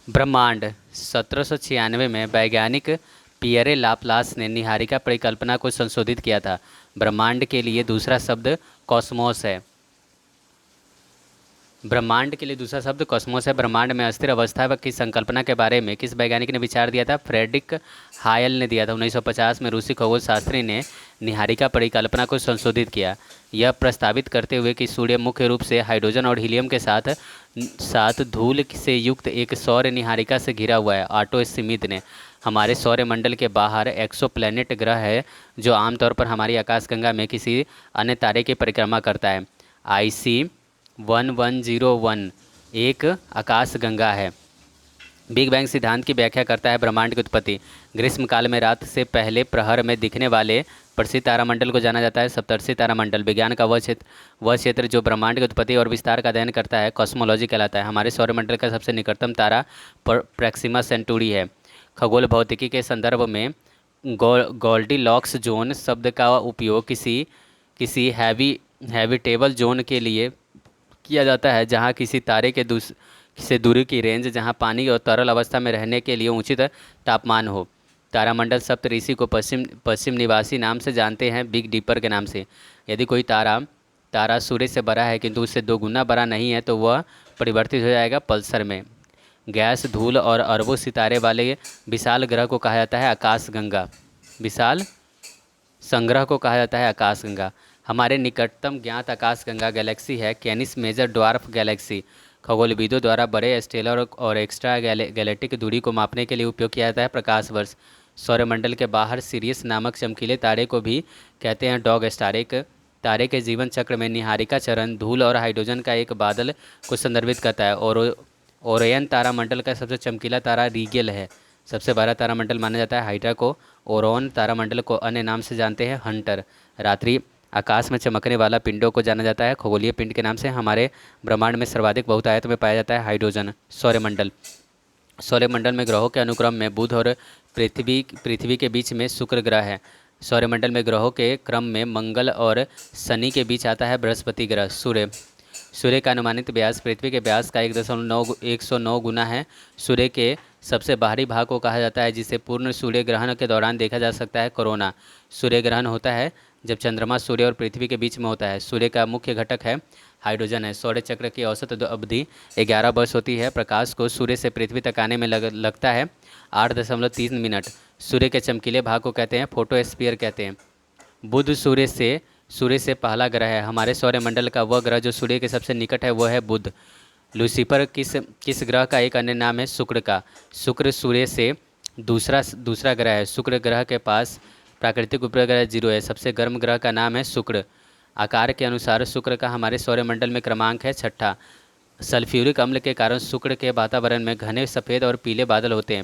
ब्रह्मांड 1796 में वैज्ञानिक पियरे लाप्लास ने निहारिका परिकल्पना को संशोधित किया था। ब्रह्मांड के लिए दूसरा शब्द कॉस्मोस है। ब्रह्मांड के लिए दूसरा शब्द कॉस्मोस है। ब्रह्मांड में अस्थिर अवस्था की संकल्पना के बारे में किस वैज्ञानिक ने विचार दिया था? फ्रेडरिक हायल ने दिया था। 1950 में रूसी खगोल शास्त्री ने निहारिका परिकल्पना को संशोधित किया, यह प्रस्तावित करते हुए कि सूर्य मुख्य रूप से हाइड्रोजन और हीलियम के साथ साथ धूल से युक्त एक सौर निहारिका से घिरा हुआ है। ऑटो स्मिथ ने हमारे सौरमंडल के बाहर एक्सोप्लैनेट ग्रह है जो आमतौर पर हमारी आकाशगंगा में किसी अन्य तारे की परिक्रमा करता है। IC 1101 एक आकाशगंगा है। बिग बैंग सिद्धांत की व्याख्या करता है ब्रह्मांड की उत्पत्ति। ग्रीष्म काल में रात से पहले प्रहर में दिखने वाले प्रसिद्ध तारामंडल को जाना जाता है सप्तर्षि तारामंडल। विज्ञान का वह क्षेत्र जो ब्रह्मांड की उत्पत्ति और विस्तार का अध्ययन करता है कॉस्मोलॉजी कहलाता है। हमारे सौरमंडल का सबसे निकटतम तारा प्रैक्सिमा सेंटूरी है। खगोल भौतिकी के संदर्भ में गोल्डीलॉक्स जोन शब्द का उपयोग किसी किसी हैबिटेबल जोन के लिए किया जाता है जहां किसी तारे के से दूरी की रेंज जहां पानी और तरल अवस्था में रहने के लिए उचित तापमान हो। तारामंडल सप्तऋषि को पश्चिम पश्चिम निवासी नाम से जानते हैं, बिग डीपर के नाम से। यदि कोई तारा तारा सूर्य से बड़ा है किंतु उससे 2 गुना बड़ा नहीं है तो वह परिवर्तित हो जाएगा पल्सर में। गैस, धूल और अरबों सितारे वाले विशाल ग्रह को कहा जाता है आकाशगंगा। विशाल संग्रह को कहा जाता है आकाशगंगा। हमारे निकटतम ज्ञात आकाशगंगा गैलेक्सी है कैनिस मेजर ड्वार्फ गैलेक्सी। खगोलविदों द्वारा बड़े स्टेलर और एक्स्ट्रा गैलेक्टिक दूरी को मापने के लिए उपयोग किया जाता है प्रकाश वर्ष। सौरमंडल के बाहर सीरियस नामक चमकीले तारे को भी कहते हैं डॉग स्टार। एक तारे के जीवन चक्र में निहारिका चरण धूल और हाइड्रोजन का एक बादल को संदर्भित करता है। और ओरियन तारामंडल का सबसे चमकीला तारा रीगेल है। सबसे बड़ा तारामंडल माना जाता है हाइड्रा को। ओरोन तारामंडल को अन्य नाम से जानते हैं हंटर। रात्रि आकाश में चमकने वाला पिंडों को जाना जाता है खगोलीय पिंड के नाम से। हमारे ब्रह्मांड में सर्वाधिक बहुतायत में पाया जाता है हाइड्रोजन। सौरमंडल में ग्रहों के अनुक्रम में बुध और पृथ्वी के बीच में शुक्र ग्रह है। सौरमंडल में ग्रहों के क्रम में मंगल और शनि के बीच आता है बृहस्पति ग्रह। सूर्य का अनुमानित व्यास पृथ्वी के व्यास का 109 गुना है। सूर्य के सबसे बाहरी भाग को कहा जाता है जिसे पूर्ण सूर्य ग्रहण के दौरान देखा जा सकता है कोरोना। सूर्य ग्रहण होता है जब चंद्रमा सूर्य और पृथ्वी के बीच में होता है। सूर्य का मुख्य घटक है हाइड्रोजन है। सौर चक्र की औसत अवधि 11 वर्ष होती है। प्रकाश को सूर्य से पृथ्वी तक आने में लगता है 8.3 मिनट। सूर्य के चमकीले भाग को कहते हैं फोटोस्फीयर कहते हैं। बुध सूर्य से पहला ग्रह है। हमारे सौरमंडल का वह ग्रह जो सूर्य के सबसे निकट है वह है बुध। लूसीफर किस ग्रह का एक अन्य नाम है शुक्र का। शुक्र सूर्य से दूसरा ग्रह है। शुक्र ग्रह के पास प्राकृतिक उपग्रह 0 है। सबसे गर्म ग्रह का नाम है शुक्र। आकार के अनुसार शुक्र का हमारे सौरमंडल में क्रमांक है 6ठा। सल्फ्यूरिक अम्ल के कारण शुक्र के वातावरण में घने सफ़ेद और पीले बादल होते हैं।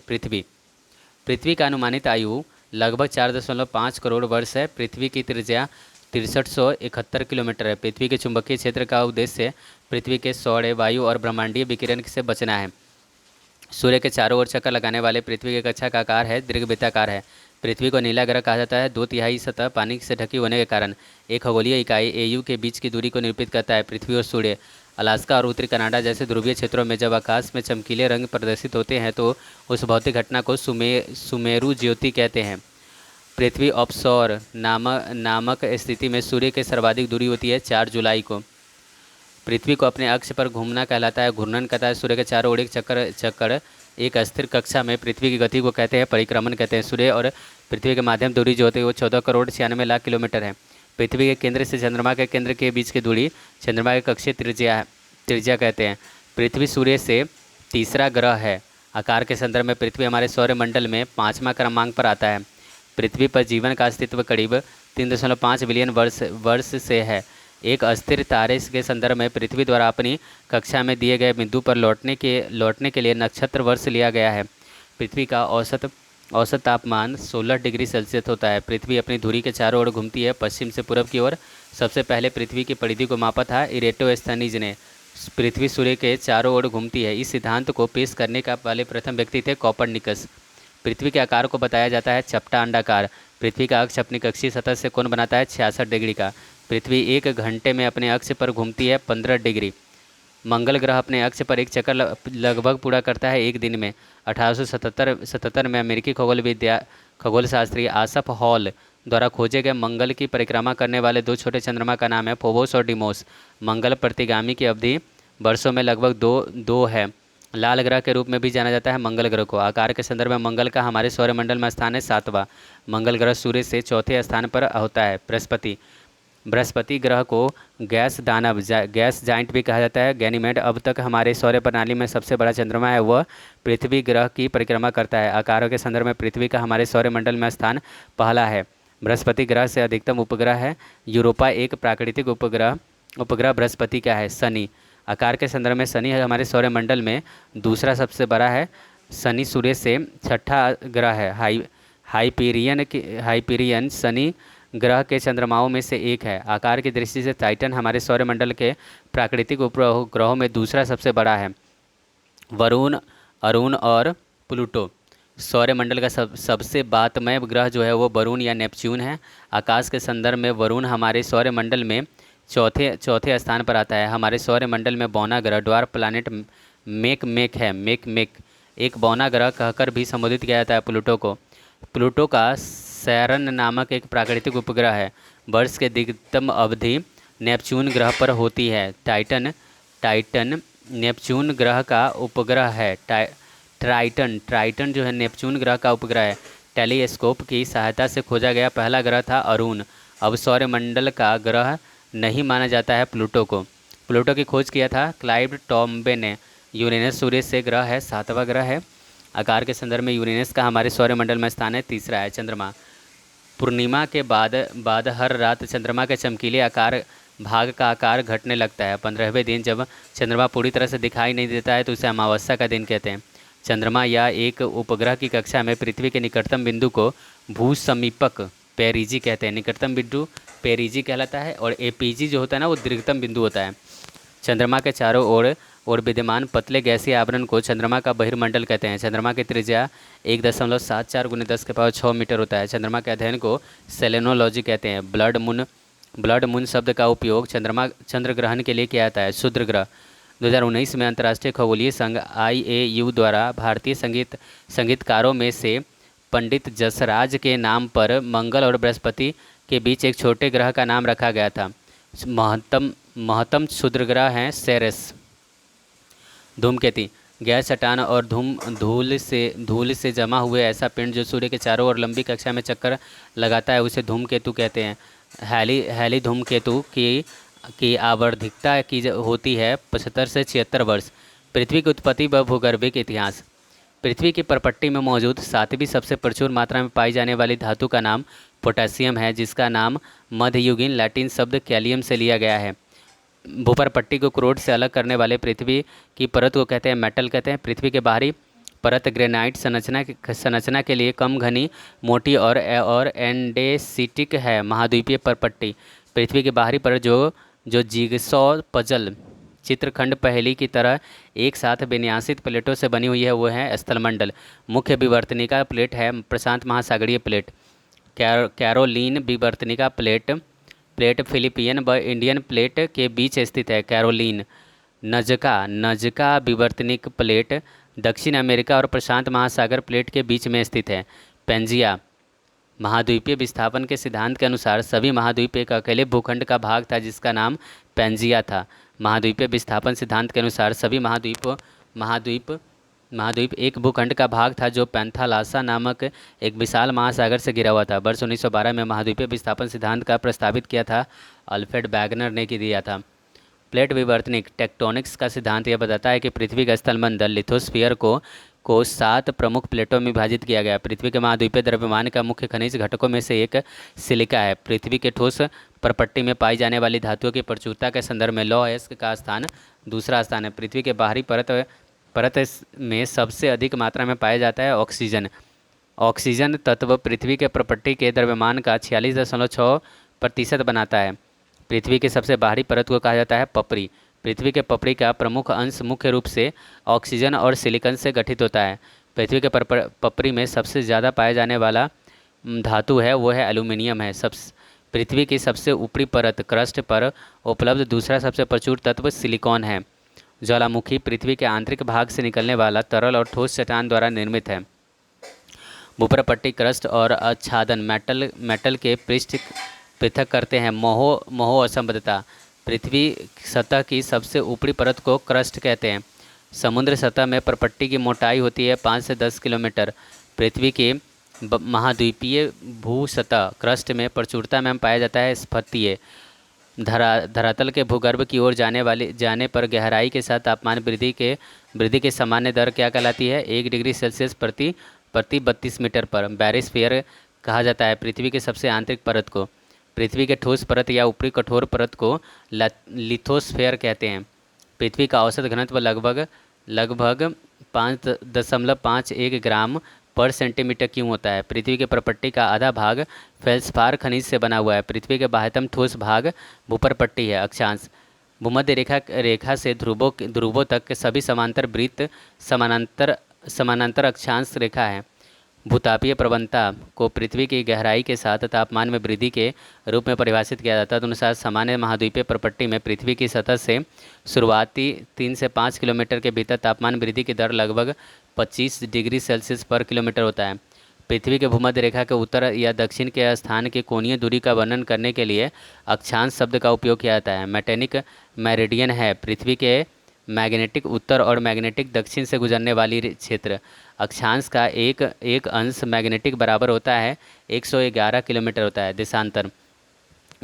पृथ्वी का अनुमानित आयु लगभग 4.5 करोड़ वर्ष है। पृथ्वी की त्रिज्या 6371 किलोमीटर है। पृथ्वी के चुंबकीय क्षेत्र का उद्देश्य पृथ्वी के सौर, वायु और ब्रह्मांडीय विकिरण से बचना है। सूर्य के चारों ओर चक्कर लगाने वाले पृथ्वी के कक्षा का आकार है दीर्घवृत्ताकार है। पृथ्वी को नीला ग्रह कहा जाता है 2/3 सतह पानी से ढकी होने के कारण। एक खगोलीय इकाई AU के बीच की दूरी को निरूपित करता है। पृथ्वी और सूर्य, अलास्का और उत्तरी कनाडा जैसे ध्रुवीय क्षेत्रों में जब आकाश में चमकीले रंग प्रदर्शित होते हैं तो उस भौतिक घटना को सुमेरु ज्योति कहते हैं। पृथ्वी ऑफशोर नामक स्थिति में सूर्य के सर्वाधिक दूरी होती है 4 जुलाई को। पृथ्वी को अपने अक्ष पर घूमना कहलाता है घूर्णन कहता है। सूर्य के चारों ओर एक चक्कर एक अस्थिर कक्षा में पृथ्वी की गति को कहते हैं परिक्रमण कहते हैं। सूर्य और पृथ्वी के माध्यम दूरी जो होती है वो 14 करोड़ 96 लाख किलोमीटर है। पृथ्वी के केंद्र से चंद्रमा के केंद्र के बीच की दूरी चंद्रमा के कक्षीय त्रिज्या कहते हैं। पृथ्वी सूर्य से तीसरा ग्रह है। आकार के संदर्भ में पृथ्वी हमारे सौरमंडल में 5वां क्रमांक पर आता है। पृथ्वी पर जीवन का अस्तित्व करीब 3.5 बिलियन वर्ष से है। एक अस्थिर तारे के संदर्भ में पृथ्वी द्वारा अपनी कक्षा में दिए गए बिंदु पर लौटने के लिए नक्षत्र वर्ष लिया गया है। पृथ्वी का औसत तापमान 16 डिग्री सेल्सियस होता है। पृथ्वी अपनी धुरी के चारों ओर घूमती है पश्चिम से पूर्व की ओर। सबसे पहले पृथ्वी की परिधि को मापा था इरेटोस्थनीज ने। पृथ्वी सूर्य के चारों ओर घूमती है, इस सिद्धांत को पेश करने का वाले प्रथम व्यक्ति थे कोपरनिकस। पृथ्वी के आकार को बताया जाता है चपटा अंडाकार। पृथ्वी का अक्ष अपनी कक्षीय सतह से कोण बनाता है 66 डिग्री का। पृथ्वी 1 घंटे में अपने अक्ष पर घूमती है 15 डिग्री। मंगल ग्रह अपने अक्ष पर एक चक्कर लगभग पूरा करता है एक दिन में। 1877 में अमेरिकी खगोल शास्त्री आसफ हॉल द्वारा खोजे गए मंगल की परिक्रमा करने वाले दो छोटे चंद्रमा का नाम है फोबोस और डिमोस। मंगल प्रतिगामी की अवधि वर्षों में लगभग दो है। लाल ग्रह के रूप में भी जाना जाता है मंगल ग्रह को। आकार के संदर्भ में मंगल का हमारे सौरमंडल में स्थान है 7वां। मंगल ग्रह सूर्य से चौथे स्थान पर होता है। बृहस्पति ग्रह को गैस दानव गैस जाइंट भी कहा जाता है। गैनीमेड अब तक हमारे सौर प्रणाली में सबसे बड़ा चंद्रमा है, वह पृथ्वी ग्रह की परिक्रमा करता है। आकारों के संदर्भ में पृथ्वी का हमारे सौरमंडल में स्थान पहला है। बृहस्पति ग्रह से अधिकतम उपग्रह है यूरोपा। एक प्राकृतिक उपग्रह बृहस्पति का है। शनि आकार के संदर्भ में शनि हमारे सौरमंडल में दूसरा सबसे बड़ा है। शनि सूर्य से छठा ग्रह है। हाइपीरियन शनि ग्रह के चंद्रमाओं में से एक है। आकार की दृष्टि से टाइटन हमारे सौरमंडल के प्राकृतिक उपग्रहों में दूसरा सबसे बड़ा है। वरुण, अरुण और प्लूटो। सौरमंडल का सबसे बातमय ग्रह जो है वो वरुण या नेपच्यून है। आकाश के संदर्भ में वरुण हमारे सौरमंडल में चौथे स्थान पर आता है। हमारे सौरमंडल में बौना ग्रह ड्वार्फ प्लानिट मेक है। एक बौना ग्रह कहकर भी संबोधित किया जाता है प्लूटो को। प्लूटो का सैरन नामक एक प्राकृतिक उपग्रह है। वर्ष के अधिकतम अवधि नेपच्यून ग्रह पर होती है। टाइटन नेपच्यून ग्रह का उपग्रह है। ट्राइटन जो है नेपच्यून ग्रह का उपग्रह है। टेलीस्कोप की सहायता से खोजा गया पहला ग्रह था अरुण। अब सौरमंडल का ग्रह नहीं माना जाता है प्लूटो को। प्लूटो की खोज किया था क्लाइव टॉम्बे ने। यूरेनस सूर्य से ग्रह है, 7वां ग्रह है। आकार के संदर्भ में यूरेनस का हमारे सौरमंडल में स्थान है, तीसरा है। चंद्रमा पूर्णिमा के बाद हर रात चंद्रमा के चमकीले भाग का आकार घटने लगता है। 15वें दिन जब चंद्रमा पूरी तरह से दिखाई नहीं देता है तो उसे अमावस्या का दिन कहते हैं। चंद्रमा या एक उपग्रह की कक्षा में पृथ्वी के निकटतम बिंदु को भूसमीपक पेरिजी कहते हैं। निकटतम बिंदु पेरिजी कहलाता है और एपीजी जो होता है ना वो दीर्घतम बिंदु होता है। चंद्रमा के चारों ओर विद्यमान पतले गैसीय आवरण को चंद्रमा का बहिर्मंडल कहते हैं। चंद्रमा की त्रिज्या 1.74 × 10⁻6 मीटर होता है। चंद्रमा के अध्ययन को सेलेनोलॉजी कहते हैं। ब्लड मून शब्द का उपयोग चंद्र ग्रहण के लिए किया जाता है। क्षुद्र ग्रह 2019 में अंतर्राष्ट्रीय खगोलीय संघ IAU द्वारा भारतीय संगीतकारों में से पंडित जसराज के नाम पर मंगल और बृहस्पति के बीच एक छोटे ग्रह का नाम रखा गया था। महत्तम क्षुद्र ग्रह हैं सेरेस। धूमकेतु गैस चट्टान और धूल से जमा हुए ऐसा पिंड जो सूर्य के चारों ओर लंबी कक्षा में चक्कर लगाता है उसे धूमकेतु कहते हैं। हैली धूमकेतु की आवर्धिकता होती है 75 से 76 वर्ष। पृथ्वी की उत्पत्ति व भूगर्भिक इतिहास। पृथ्वी की परपट्टी में मौजूद 7वीं सबसे प्रचुर मात्रा में पाई जाने वाली धातु का नाम पोटेशियम है, जिसका नाम मध्ययुगीन लैटिन शब्द कैलियम से लिया गया है। भूपरपट्टी को क्रोड से अलग करने वाले पृथ्वी की परत को कहते हैं मेटल कहते हैं। पृथ्वी के बाहरी परत ग्रेनाइट संरचना के लिए कम घनी, मोटी और एंडेसिटिक है। महाद्वीपीय परपट्टी पृथ्वी की बाहरी परत जो जिगसॉ पजल चित्रखंड पहेली की तरह एक साथ विन्यासित प्लेटों से बनी हुई है, वो है स्थलमंडल। मुख्य विवर्तनिका प्लेट है प्रशांत महासागरीय प्लेट। कैरोलीन विवर्तनिका प्लेट फिलिपियन व इंडियन प्लेट के बीच स्थित है। कैरोलीन नजका विवर्तनिक प्लेट दक्षिण अमेरिका और प्रशांत महासागर प्लेट के बीच में स्थित है। पेंजिया महाद्वीपीय विस्थापन के सिद्धांत के अनुसार सभी महाद्वीप एक अकेले भूखंड का भाग था जिसका नाम पेंजिया था। महाद्वीपीय विस्थापन सिद्धांत के अनुसार सभी महाद्वीप एक भूखंड का भाग था जो पैंथालासा नामक एक विशाल महासागर से घिरा हुआ था। वर्ष 1912 में महाद्वीपीय विस्थापन सिद्धांत का प्रस्तावित किया था अल्फ्रेड वैगनर ने दिया था। प्लेट विवर्तनिक टेक्टोनिक्स का सिद्धांत यह बताता है कि पृथ्वी का स्थलमंडल लिथोस्फीयर को 7 प्रमुख प्लेटों में विभाजित किया गया। पृथ्वी के महाद्वीपीय द्रव्यमान का मुख्य खनिज घटकों में से एक सिलिका है। पृथ्वी के ठोस परपट्टी में पाई जाने वाली धातुओं की प्रचुरता के संदर्भ में लौह अयस्क का स्थान दूसरा स्थान है। पृथ्वी के बाहरी परत में सबसे अधिक मात्रा में पाया जाता है ऑक्सीजन तत्व पृथ्वी के प्रपट्टी के द्रव्यमान का 46.6% बनाता है। पृथ्वी की सबसे बाहरी परत को कहा जाता है पपड़ी। पृथ्वी के पपड़ी का प्रमुख अंश मुख्य रूप से ऑक्सीजन और सिलिकॉन से गठित होता है। पृथ्वी के पपड़ी में सबसे ज़्यादा पाया जाने वाला धातु है वो है एल्यूमिनियम है। पृथ्वी की सबसे ऊपरी परत क्रस्ट पर उपलब्ध दूसरा सबसे प्रचुर तत्व सिलिकॉन है। ज्वालामुखी पृथ्वी के आंतरिक भाग से निकलने वाला तरल और ठोस चट्टान द्वारा निर्मित है। भूपरपट्टी क्रस्ट और आच्छादन मेटल के पृष्ठ पृथक करते हैं। मोहो असंबद्धता पृथ्वी सतह की सबसे ऊपरी परत को क्रस्ट कहते हैं। समुद्र सतह में परपट्टी की मोटाई होती है 5 से 10 किलोमीटर। पृथ्वी की महाद्वीपीय भू सतह क्रस्ट में प्रचुरता में पाया जाता है स्फतीय। धरातल के भूगर्भ की ओर जाने पर गहराई के साथ तापमान वृद्धि के सामान्य दर क्या कहलाती है? 1 डिग्री सेल्सियस प्रति 32 मीटर पर। बैरिस्फीयर कहा जाता है पृथ्वी के सबसे आंतरिक परत को। पृथ्वी के ठोस परत या ऊपरी कठोर परत को लिथोस्फेयर कहते हैं। पृथ्वी का औसत घनत्व लगभग 5.51 ग्राम पर सेंटीमीटर क्यूब होता है। पृथ्वी के परपट्टी का आधा भाग फेल्सपार खनिज से बना हुआ है। पृथ्वी के बाह्यतम ठोस भाग भूपरपट्टी है। अक्षांश भूमध्य रेखा से ध्रुवों तक के सभी समांतर वृत्त समानांतर अक्षांश रेखा है। भूतापीय प्रवणता को पृथ्वी की गहराई के साथ तापमान में वृद्धि के रूप में परिभाषित किया जाता है। तदनुसार सामान्य महाद्वीपीय प्रपट्टी में पृथ्वी की सतह से शुरुआती 3 से 5 किलोमीटर के भीतर तापमान वृद्धि की दर लगभग 25 डिग्री सेल्सियस पर किलोमीटर होता है। पृथ्वी के भूमध्य रेखा के उत्तर या दक्षिण के स्थान की कोणीय दूरी का वर्णन करने के लिए अक्षांश शब्द का उपयोग किया जाता है। मैग्नेटिक मेरिडियन है पृथ्वी के मैग्नेटिक उत्तर और मैग्नेटिक दक्षिण से गुजरने वाली क्षेत्र। अक्षांश का एक अंश मैग्नेटिक बराबर होता है 111 किलोमीटर होता है। देशांतर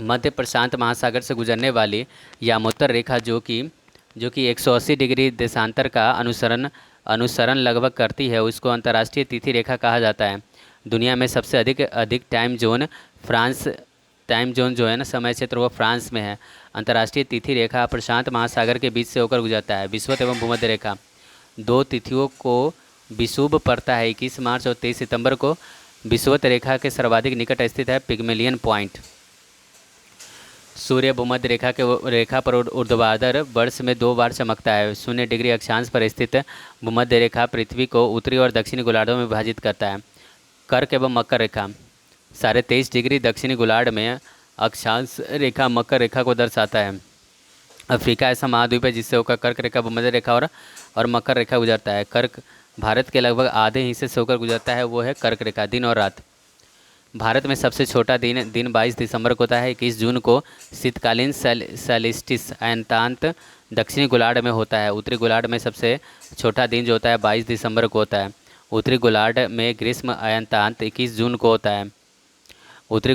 मध्य प्रशांत महासागर से गुजरने वाली यामोत्तर रेखा जो कि 180 डिग्री देशांतर का अनुसरण लगभग करती है, उसको अंतर्राष्ट्रीय तिथि रेखा कहा जाता है। दुनिया में सबसे अधिक टाइम जोन जो है ना समय क्षेत्र वो फ्रांस में है। अंतर्राष्ट्रीय तिथि रेखा प्रशांत महासागर के बीच से होकर गुजरता है। विषुवत एवं भूमध्य रेखा दो तिथियों को विषुव पड़ता है। 21 मार्च और 23 सितंबर को विषुवत रेखा के सर्वाधिक निकट स्थित है पिग्मेलियन पॉइंट। सूर्य भूमध्य रेखा पर ऊर्ध्वाधर वर्ष में 2 बार चमकता है। 0 डिग्री अक्षांश पर स्थित भूमध्य रेखा पृथ्वी को उत्तरी और दक्षिणी गोलार्धों में विभाजित करता है। कर्क एवं मकर रेखा 23.5 डिग्री दक्षिणी गोलार्ध में अक्षांश रेखा मकर रेखा को दर्शाता है। अफ्रीका ऐसा महाद्वीप है जिससे होकर कर्क रेखा भूमध्य रेखा और मकर रेखा गुजरता है। कर्क भारत के लगभग आधे हिस्से से होकर गुजरता है, वो है कर्क रेखा। दिन और रात भारत में सबसे छोटा दिन 22 दिसंबर को होता है। 21 जून को शीतकालीन सेलेस्टिस अयनांत दक्षिणी गोलार्ध में होता है। उत्तरी गोलार्ध में सबसे छोटा दिन जो होता है 22 दिसंबर को होता है। उत्तरी गोलार्ध में ग्रीष्म अयनांत 21 जून को होता है। उत्तरी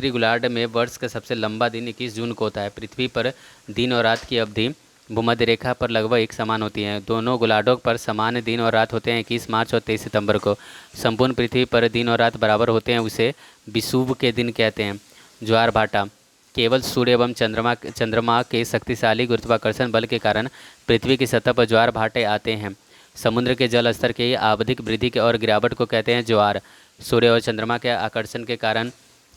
गोलार्ध में वर्ष का सबसे लंबा दिन 21 जून को होता है। पृथ्वी पर दिन और रात की अवधि भूमध्य रेखा पर लगभग एक समान होती है। दोनों गोलार्धों पर समान दिन और रात होते हैं 21 मार्च और 23 सितंबर को। संपूर्ण पृथ्वी पर दिन और रात बराबर होते हैं, उसे विषुव के दिन कहते हैं। ज्वार भाटा केवल सूर्य एवं चंद्रमा के शक्तिशाली गुरुत्वाकर्षण बल के कारण पृथ्वी की सतह पर ज्वार भाटे आते हैं। समुद्र के जल स्तर की आवधिक वृद्धि के और गिरावट को कहते हैं ज्वार। सूर्य और चंद्रमा के आकर्षण के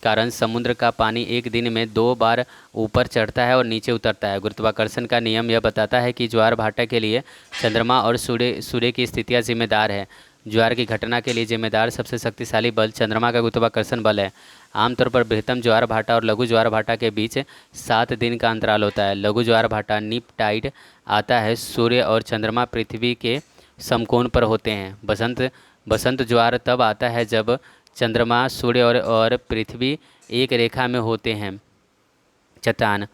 कारण समुद्र का पानी एक दिन में 2 बार ऊपर चढ़ता है और नीचे उतरता है। गुरुत्वाकर्षण का नियम यह बताता है कि ज्वार भाटा के लिए चंद्रमा और सूर्य की स्थितियाँ जिम्मेदार है। ज्वार की घटना के लिए जिम्मेदार सबसे शक्तिशाली बल चंद्रमा का गुरुत्वाकर्षण बल है। आमतौर पर बृहत्तम ज्वार भाटा और लघु ज्वार भाटा के बीच 7 दिन का अंतराल होता है। लघु ज्वार भाटा नीप टाइड आता है। सूर्य और चंद्रमा पृथ्वी के समकोण पर होते हैं। बसंत ज्वार तब आता है जब चंद्रमा सूर्य और पृथ्वी एक रेखा में होते हैं। चट्टान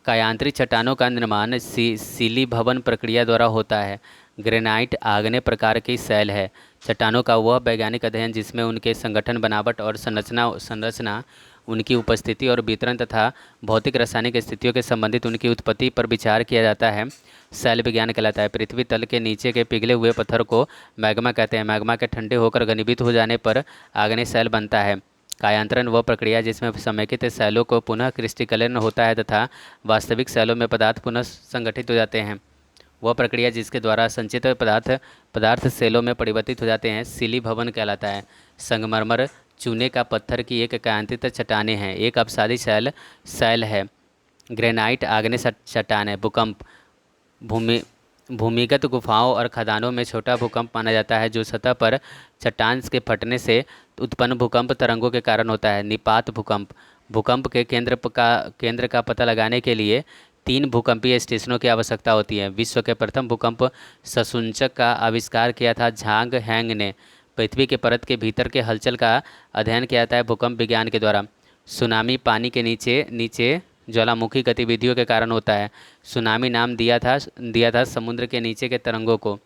कायांतरित चट्टानों का निर्माण शिलीभवन प्रक्रिया द्वारा होता है। ग्रेनाइट आग्नेय प्रकार की शैल है। चट्टानों का वह वैज्ञानिक अध्ययन जिसमें उनके संगठन बनावट और संरचना उनकी उपस्थिति और वितरण तथा भौतिक रासायनिक स्थितियों के संबंधित उनकी उत्पत्ति पर विचार किया जाता है, शैल विज्ञान कहलाता है। पृथ्वी तल के नीचे के पिघले हुए पत्थर को मैग्मा कहते हैं। मैग्मा के ठंडे होकर घनीभूत हो जाने पर आग्नेय शैल बनता है। कायांतरण वह प्रक्रिया जिसमें समेकित शैलों को पुनः क्रिस्टलीकरण होता है तथा वास्तविक शैलों में पदार्थ पुनः संगठित हो जाते हैं। वह प्रक्रिया जिसके द्वारा संचित पदार्थ शैलों में परिवर्तित हो जाते हैं शिलीभवन कहलाता है। संगमरमर चूने का पत्थर की एक कायांतित चट्टानें हैं। एक अपसादी शैल है। ग्रेनाइट आग्नेय चट्टान है। भूकंप भूमिगत गुफाओं और खदानों में छोटा भूकंप माना जाता है जो सतह पर चट्टान के फटने से उत्पन्न भूकंप तरंगों के कारण होता है। निपात भूकंप के केंद्र का पता लगाने के लिए 3 भूकंपीय स्टेशनों की आवश्यकता होती है। विश्व के प्रथम भूकंप ससूचक का आविष्कार किया था झांग हैंग ने। पृथ्वी के परत के भीतर के हलचल का अध्ययन किया जाता है भूकंप विज्ञान के द्वारा। सुनामी पानी के नीचे नीचे ज्वालामुखी गतिविधियों के कारण होता है। सुनामी नाम दिया था समुद्र के नीचे के तरंगों को।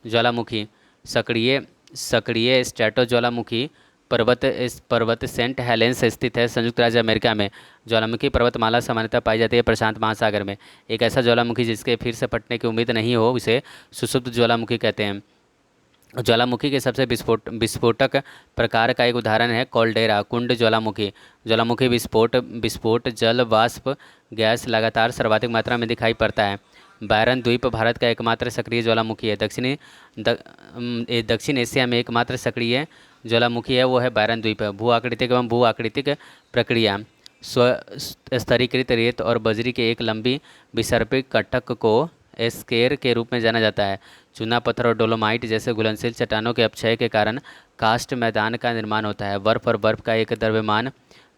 ज्वालामुखी सक्रिय सक्रिय स्ट्रेटो ज्वालामुखी पर्वत सेंट हेलेंस स्थित है संयुक्त राज्य अमेरिका में। ज्वालामुखी पर्वतमाला सामान्यतः पाई जाती है प्रशांत महासागर में। एक ऐसा ज्वालामुखी जिसके फिर से फटने की उम्मीद नहीं हो उसे सुषुप्त ज्वालामुखी कहते हैं। ज्वालामुखी के सबसे विस्फोटक प्रकार का एक उदाहरण है कॉल्डेरा कुंड ज्वालामुखी। ज्वालामुखी विस्फोट विस्फोट जल वाष्प गैस लगातार सर्वाधिक मात्रा में दिखाई पड़ता है। बैरन द्वीप भारत का एकमात्र सक्रिय ज्वालामुखी है। दक्षिण एशिया में एकमात्र सक्रिय ज्वालामुखी है वो है बैरन द्वीप। भू आकृतिक एवं भू आकृतिक प्रक्रिया स्व स्तरीकृत रेत और बजरी के एक लंबी विसर्पित कटक को एस्केर के रूप में जाना जाता है। चूना पत्थर और डोलोमाइट जैसे घुलनशील चट्टानों के अपक्षय के कारण कास्ट मैदान का निर्माण होता है। बर्फ और बर्फ का एक द्रव्यमान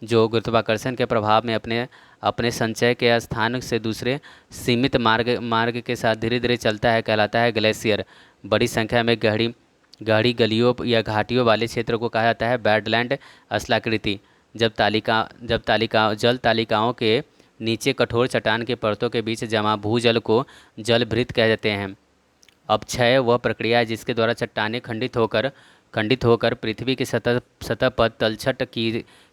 जो गुरुत्वाकर्षण के प्रभाव में अपने अपने संचय के स्थान से दूसरे सीमित मार्ग के साथ धीरे धीरे चलता है कहलाता है ग्लेशियर। बड़ी संख्या में गहरी गहरी गलियों या घाटियों वाले क्षेत्र को कहा जाता है बैडलैंड स्थलाकृति। जल तालिकाओं के नीचे कठोर चट्टान के परतों के बीच जमा भूजल को जलभृत कह जाते हैं। अपक्षय वह प्रक्रिया है जिसके द्वारा चट्टानें खंडित होकर पृथ्वी की सतह पर तलछट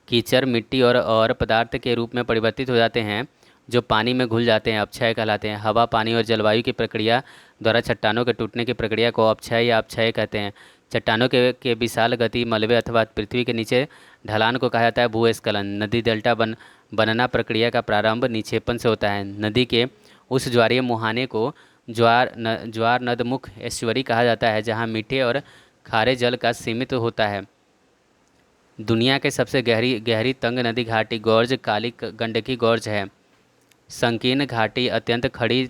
कीचड़ मिट्टी और पदार्थ के रूप में परिवर्तित हो जाते हैं जो पानी में घुल जाते हैं अपक्षय कहलाते हैं। हवा पानी और जलवायु की प्रक्रिया द्वारा चट्टानों के टूटने की प्रक्रिया को अपक्षय या अपक्षय कहते हैं। चट्टानों के विशाल गति मलबे अथवा पृथ्वी के नीचे ढलान को कहा जाता है भूस्खलन। नदी डेल्टा बनना प्रक्रिया का प्रारंभ निक्षेपण से होता है। नदी के उस ज्वारीय मुहाने को ज्वार नदमुख एस्चुअरी कहा जाता है जहाँ मीठे और खारे जल का सीमित होता है। दुनिया के सबसे गहरी तंग नदी घाटी गॉर्ज काली गंडकी गॉर्ज है। संकीर्ण घाटी अत्यंत खड़ी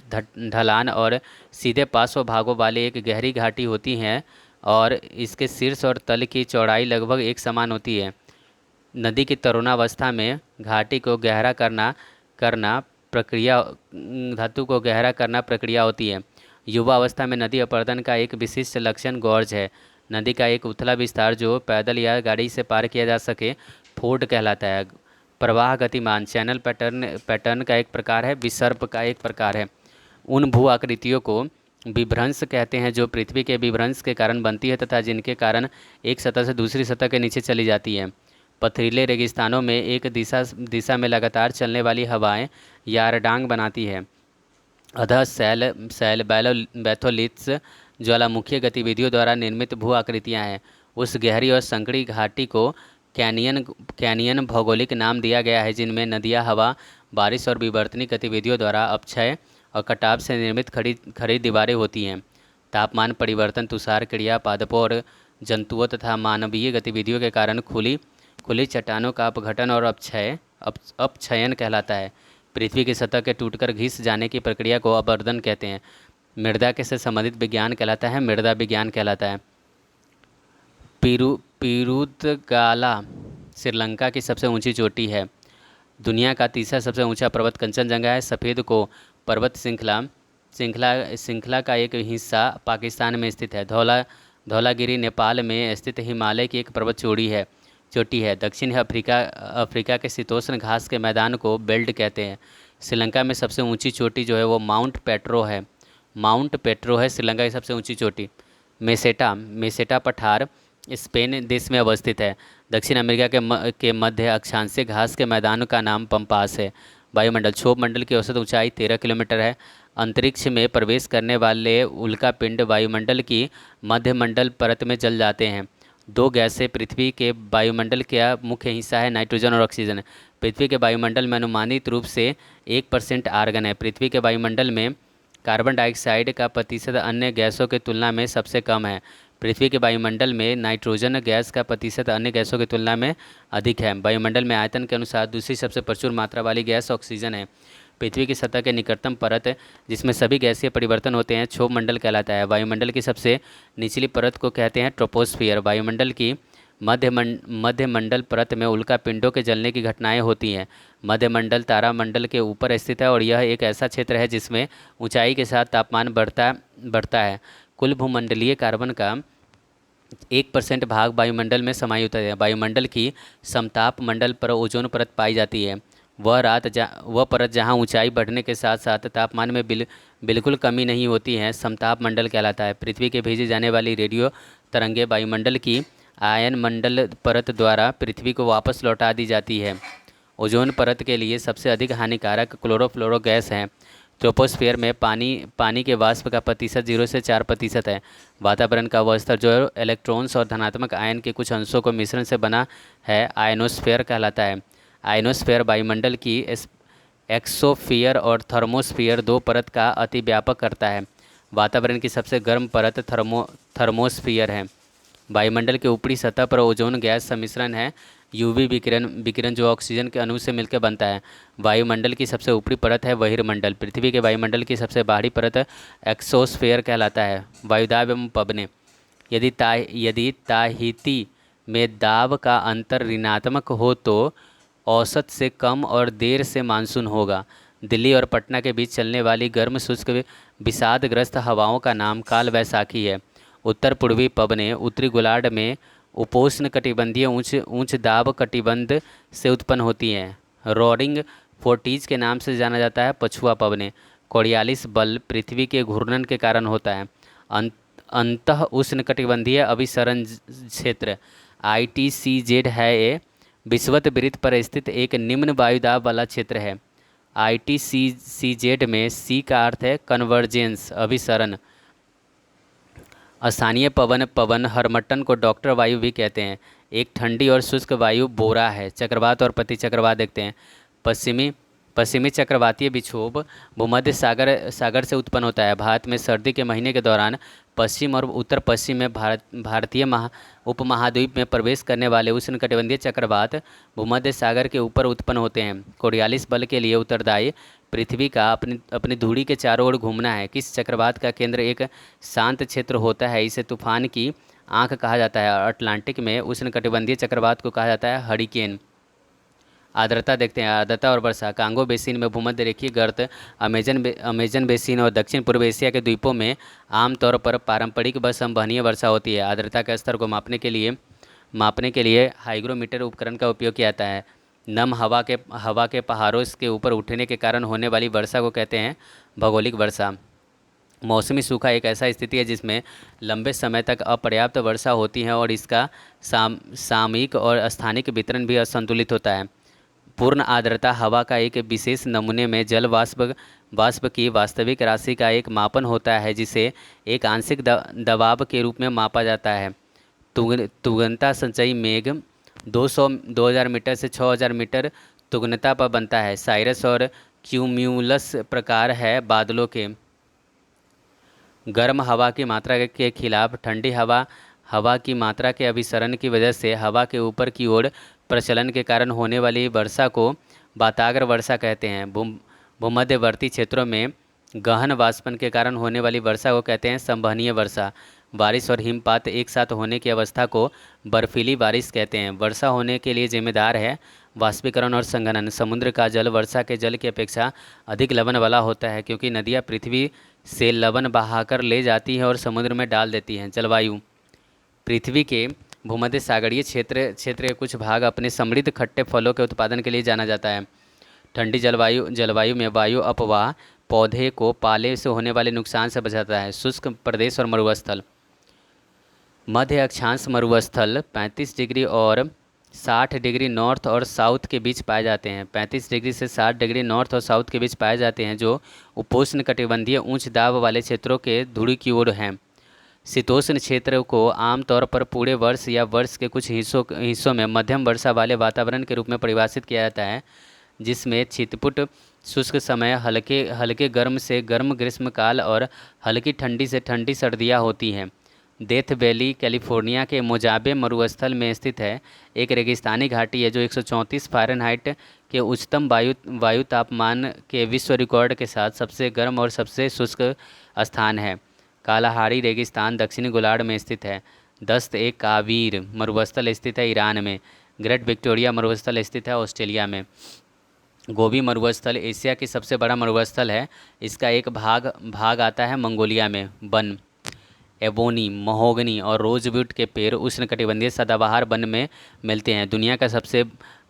ढलान और सीधे पार्श्व भागों वाली एक गहरी घाटी होती है और इसके शीर्ष और तल की चौड़ाई लगभग एक समान होती है। नदी की तरुणावस्था में घाटी को गहरा करना प्रक्रिया धातु को गहरा करना प्रक्रिया होती है। युवा अवस्था में नदी अपरदन का एक विशिष्ट लक्षण गॉर्ज है। नदी का एक उथला विस्तार जो पैदल या गाड़ी से पार किया जा सके फोर्ड कहलाता है। प्रवाह गतिमान चैनल पैटर्न का एक प्रकार है विसर्प का एक प्रकार है। उन भू आकृतियों को विभ्रंश कहते हैं जो पृथ्वी के विभ्रंश के कारण बनती है तथा जिनके कारण एक सतह से दूसरी सतह के नीचे चली जाती है। पथरीले रेगिस्तानों में एक दिशा में लगातार चलने वाली हवाएं यारडांग बनाती है। अतः सैल बैथोलिथ्स ज्वालामुखीय गतिविधियों द्वारा निर्मित भू आकृतियाँ हैं। उस गहरी और संकरी घाटी को कैनियन भौगोलिक नाम दिया गया है जिनमें नदियाँ हवा बारिश और विवर्तनिक गतिविधियों द्वारा अपक्षय और कटाव से निर्मित खड़ी दीवारें होती हैं। तापमान परिवर्तन तुषार क्रिया पादपों और जंतुओं तथा मानवीय गतिविधियों के कारण खुली चट्टानों का अपघटन और अपक्षयन कहलाता है। पृथ्वी की सतह के टूटकर घिस जाने की प्रक्रिया को अपरदन कहते हैं। मृदा के से संबंधित विज्ञान कहलाता है मृदा विज्ञान कहलाता है। पिरुतगाला श्रीलंका की सबसे ऊंची चोटी है। दुनिया का तीसरा सबसे ऊंचा पर्वत कंचनजंगा है। सफ़ेद को पर्वत श्रृंखला का एक हिस्सा पाकिस्तान में स्थित है। धौलागिरी नेपाल में स्थित हिमालय की एक पर्वत चोटी है। दक्षिण अफ्रीका के शीतोष्ण घास के मैदान को बेल्ट कहते हैं। श्रीलंका में सबसे ऊंची चोटी जो है वो माउंट पेट्रो है श्रीलंका की सबसे ऊंची चोटी। मेसेटा पठार स्पेन देश में अवस्थित है। दक्षिण अमेरिका के मध्य अक्षांशीय घास के मैदान का नाम पंपास है। वायुमंडल क्षोभ मंडल की औसत ऊंचाई 13 किलोमीटर है। अंतरिक्ष में प्रवेश करने वाले उल्कापिंड वायुमंडल की मध्यमंडल परत में जल जाते हैं। दो गैसें पृथ्वी के वायुमंडल का मुख्य हिस्सा है नाइट्रोजन और ऑक्सीजन। पृथ्वी के वायुमंडल में अनुमानित रूप से 1% आर्गन है। पृथ्वी के वायुमंडल में कार्बन डाइऑक्साइड का प्रतिशत अन्य गैसों की तुलना में सबसे कम है। पृथ्वी के वायुमंडल में नाइट्रोजन गैस का प्रतिशत अन्य गैसों की तुलना में अधिक है। वायुमंडल में आयतन के अनुसार दूसरी सबसे प्रचुर मात्रा वाली गैस ऑक्सीजन है। पृथ्वी की सतह के निकटतम परत जिसमें सभी गैसीय परिवर्तन होते हैं क्षोभ मंडल कहलाता है। वायुमंडल की सबसे निचली परत को कहते हैं ट्रोपोस्फियर। वायुमंडल की मध्यमंडल परत में उल्का पिंडों के जलने की घटनाएं होती हैं। मध्यमंडल तारामंडल के ऊपर स्थित है और यह एक ऐसा क्षेत्र है जिसमें ऊंचाई के साथ तापमान बढ़ता बढ़ता है। कुल भूमंडलीय कार्बन का 1% भाग वायुमंडल में समायुक्त है। वायुमंडल की समताप मंडल पर ओजोन परत पाई जाती है। वह परत जहां ऊंचाई बढ़ने के साथ साथ तापमान में बिल्कुल कमी नहीं होती है, समताप मंडल कहलाता है। पृथ्वी के भेजी जाने वाली रेडियो तरंगें वायुमंडल की आयन मंडल परत द्वारा पृथ्वी को वापस लौटा दी जाती है। ओजोन परत के लिए सबसे अधिक हानिकारक क्लोरोफ्लोरो गैस है। ट्रोपोस्फियर में पानी के वाष्प का प्रतिशत 0 से 4% है। वातावरण का वह स्तर जो इलेक्ट्रॉन्स और धनात्मक आयन के कुछ अंशों को मिश्रण से बना है आयनोस्फीयर कहलाता है। आयनोस्फीयर वायुमंडल की एक्सोस्फीयर और थर्मोस्फीयर दो परत का अति व्यापक करता है। वातावरण की सबसे गर्म परत थर्मोस्फीयर है। वायुमंडल के ऊपरी सतह पर ओजोन गैस सम्मिश्रण है। यूवी विकिरण जो ऑक्सीजन के अणु से मिलकर बनता है। वायुमंडल की सबसे ऊपरी परत है बहिर्मंडल। पृथ्वी के वायुमंडल की सबसे बाहरी परत एक्सोस्फेयर कहलाता है। वायुदाब एवं पवनें। यदि ताहिती में दाब का अंतर ऋणात्मक हो तो औसत से कम और देर से मानसून होगा। दिल्ली और पटना के बीच चलने वाली गर्म शुष्क विषादग्रस्त हवाओं का नाम काल वैसाखी है। उत्तर पूर्वी पवनें उत्तरी गोलार्ध में उपोष्ण कटिबंधीय उच्च दाब कटिबंध से उत्पन्न होती हैं। रोरिंग फोर्टीज के नाम से जाना जाता है पछुआ पवनें। कोरियालिस बल पृथ्वी के घूर्णन के कारण होता है। अंतः उष्ण कटिबंधीय अभिसरण क्षेत्र ITCZ है ये विषुवत वृत्त पर स्थित एक निम्न वायुदाब वाला क्षेत्र है। ITCZ में C का अर्थ है कन्वर्जेंस अभिसरण। स्थानीय पवन हरमट्टन को डॉक्टर वायु भी कहते हैं। एक ठंडी और शुष्क वायु बोरा है। चक्रवात और प्रतिचक्रवात देखते हैं। पश्चिमी चक्रवातीय विक्षोभ भूमध्य सागर से उत्पन्न होता है। भारत में सर्दी के महीने के दौरान पश्चिम और उत्तर पश्चिम में भारतीय उपमहाद्वीप में प्रवेश करने वाले उष्णकटिबंधीय चक्रवात भूमध्य सागर के ऊपर उत्पन्न होते हैं। कोरियालिस बल के लिए उत्तरदायी पृथ्वी का अपनी धुरी के चारों ओर घूमना है। किस चक्रवात का केंद्र एक शांत क्षेत्र होता है इसे तूफान की आंख कहा जाता है। और अटलांटिक में उष्णकटिबंधीय चक्रवात को कहा जाता है हरिकेन। आर्द्रता देखते हैं। आर्द्रता और वर्षा। कांगो बेसिन में भूमध्य रेखीय गर्त अमेजन बेसिन और दक्षिण पूर्व एशिया के द्वीपों में आमतौर पर पारंपरिक व संवहनीय वर्षा होती है। आर्द्रता के स्तर को मापने के लिए हाइग्रोमीटर उपकरण का उपयोग किया जाता है। नम हवा के पहाड़ों के ऊपर उठने के कारण होने वाली वर्षा को कहते हैं भौगोलिक वर्षा। मौसमी सूखा एक ऐसा स्थिति है जिसमें लंबे समय तक अपर्याप्त वर्षा होती है और इसका सामयिक और स्थानिक वितरण भी असंतुलित होता है। पूर्ण आर्द्रता हवा का एक विशेष नमूने में जल वाष्प की वास्तविक राशि का एक मापन होता है जिसे एक आंशिक दबाव के रूप में मापा जाता है। तुगनता संचयी मेघ 2000 मीटर से 6000 मीटर तुगनता पर बनता है। साइरस और क्यूम्यूलस प्रकार है बादलों के। गर्म हवा की मात्रा के खिलाफ ठंडी हवा की मात्रा के अभिसरण की वजह से हवा के ऊपर की ओर प्रचलन के कारण होने वाली वर्षा को वाताग्र वर्षा कहते हैं। भूमध्यवर्ती क्षेत्रों में गहन वाष्पन के कारण होने वाली वर्षा को कहते हैं संवहनीय वर्षा। बारिश और हिमपात एक साथ होने की अवस्था को बर्फीली बारिश कहते हैं। वर्षा होने के लिए जिम्मेदार है वाष्पीकरण और संघनन। समुद्र का जल वर्षा के जल की अपेक्षा अधिक लवण वाला होता है क्योंकि नदियाँ पृथ्वी से लवण बहाकर ले जाती हैं और समुद्र में डाल देती हैं। जलवायु। पृथ्वी के भूमध्य सागरीय क्षेत्र के कुछ भाग अपने समृद्ध खट्टे फलों के उत्पादन के लिए जाना जाता है। ठंडी जलवायु में वायु अपवाह पौधे को पाले से होने वाले नुकसान से बचाता है। शुष्क प्रदेश और मरुस्थल। मध्य अक्षांश मरुस्थल 35 डिग्री और 60 डिग्री नॉर्थ और साउथ के बीच पाए जाते हैं। 35 डिग्री से 60 डिग्री नॉर्थ और साउथ के बीच पाए जाते हैं जो उपोष्ण कटिबंधीय उच्च दाब वाले क्षेत्रों के धुरी की ओर हैं। शीतोष्ण क्षेत्र को आमतौर पर पूरे वर्ष या वर्ष के कुछ हिस्सों में मध्यम वर्षा वाले वातावरण के रूप में परिभाषित किया जाता है जिसमें छिटपुट शुष्क समय हल्के गर्म से गर्म ग्रीष्मकाल और हल्की ठंडी से ठंडी सर्दियाँ होती हैं। डेथ वैली कैलिफोर्निया के मोजाबे मरुस्थल में स्थित है। एक रेगिस्तानी घाटी है जो 134 फ़ारेनहाइट के उच्चतम वायु तापमान के विश्व रिकॉर्ड के साथ सबसे गर्म और सबसे शुष्क स्थान है। कालाहारी रेगिस्तान दक्षिणी गोलार्ध में स्थित है। दस्त ए कावीर मरुस्थल स्थित है ईरान में। ग्रेट विक्टोरिया मरुस्थल स्थित है ऑस्ट्रेलिया में। गोबी मरुस्थल एशिया की सबसे बड़ा मरुस्थल है। इसका एक भाग भाग आता है मंगोलिया में। वन एबोनी, महोगनी और रोजवुड के पेड़ उष्णकटिबंधीय सदाबहार वन में मिलते हैं। दुनिया का सबसे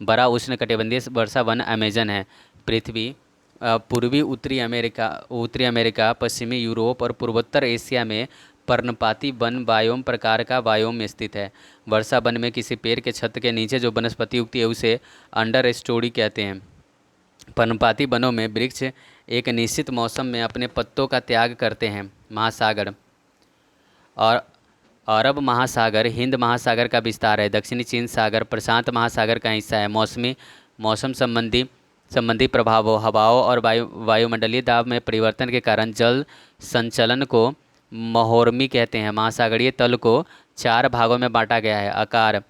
बड़ा उष्णकटिबंधीय वर्षा वन अमेजन है। पृथ्वी पूर्वी उत्तरी अमेरिका, पश्चिमी यूरोप और पूर्वोत्तर एशिया में पर्णपाती वन बायोम प्रकार का बायोम में स्थित है। वर्षा वन में किसी पेड़ के छत के नीचे जो वनस्पति उगती है उसे अंडर स्टोरी कहते हैं। पर्णपाती वनों में वृक्ष एक निश्चित मौसम में अपने पत्तों का त्याग करते हैं। महासागर और अरब महासागर हिंद महासागर का विस्तार है। दक्षिणी चीन सागर प्रशांत महासागर का हिस्सा है। मौसम संबंधी प्रभावों, हवाओं और वायुमंडलीय दाब में परिवर्तन के कारण जल संचलन को महोर्मी कहते हैं। महासागरीय तल को 4 भागों में बांटा गया है। आकार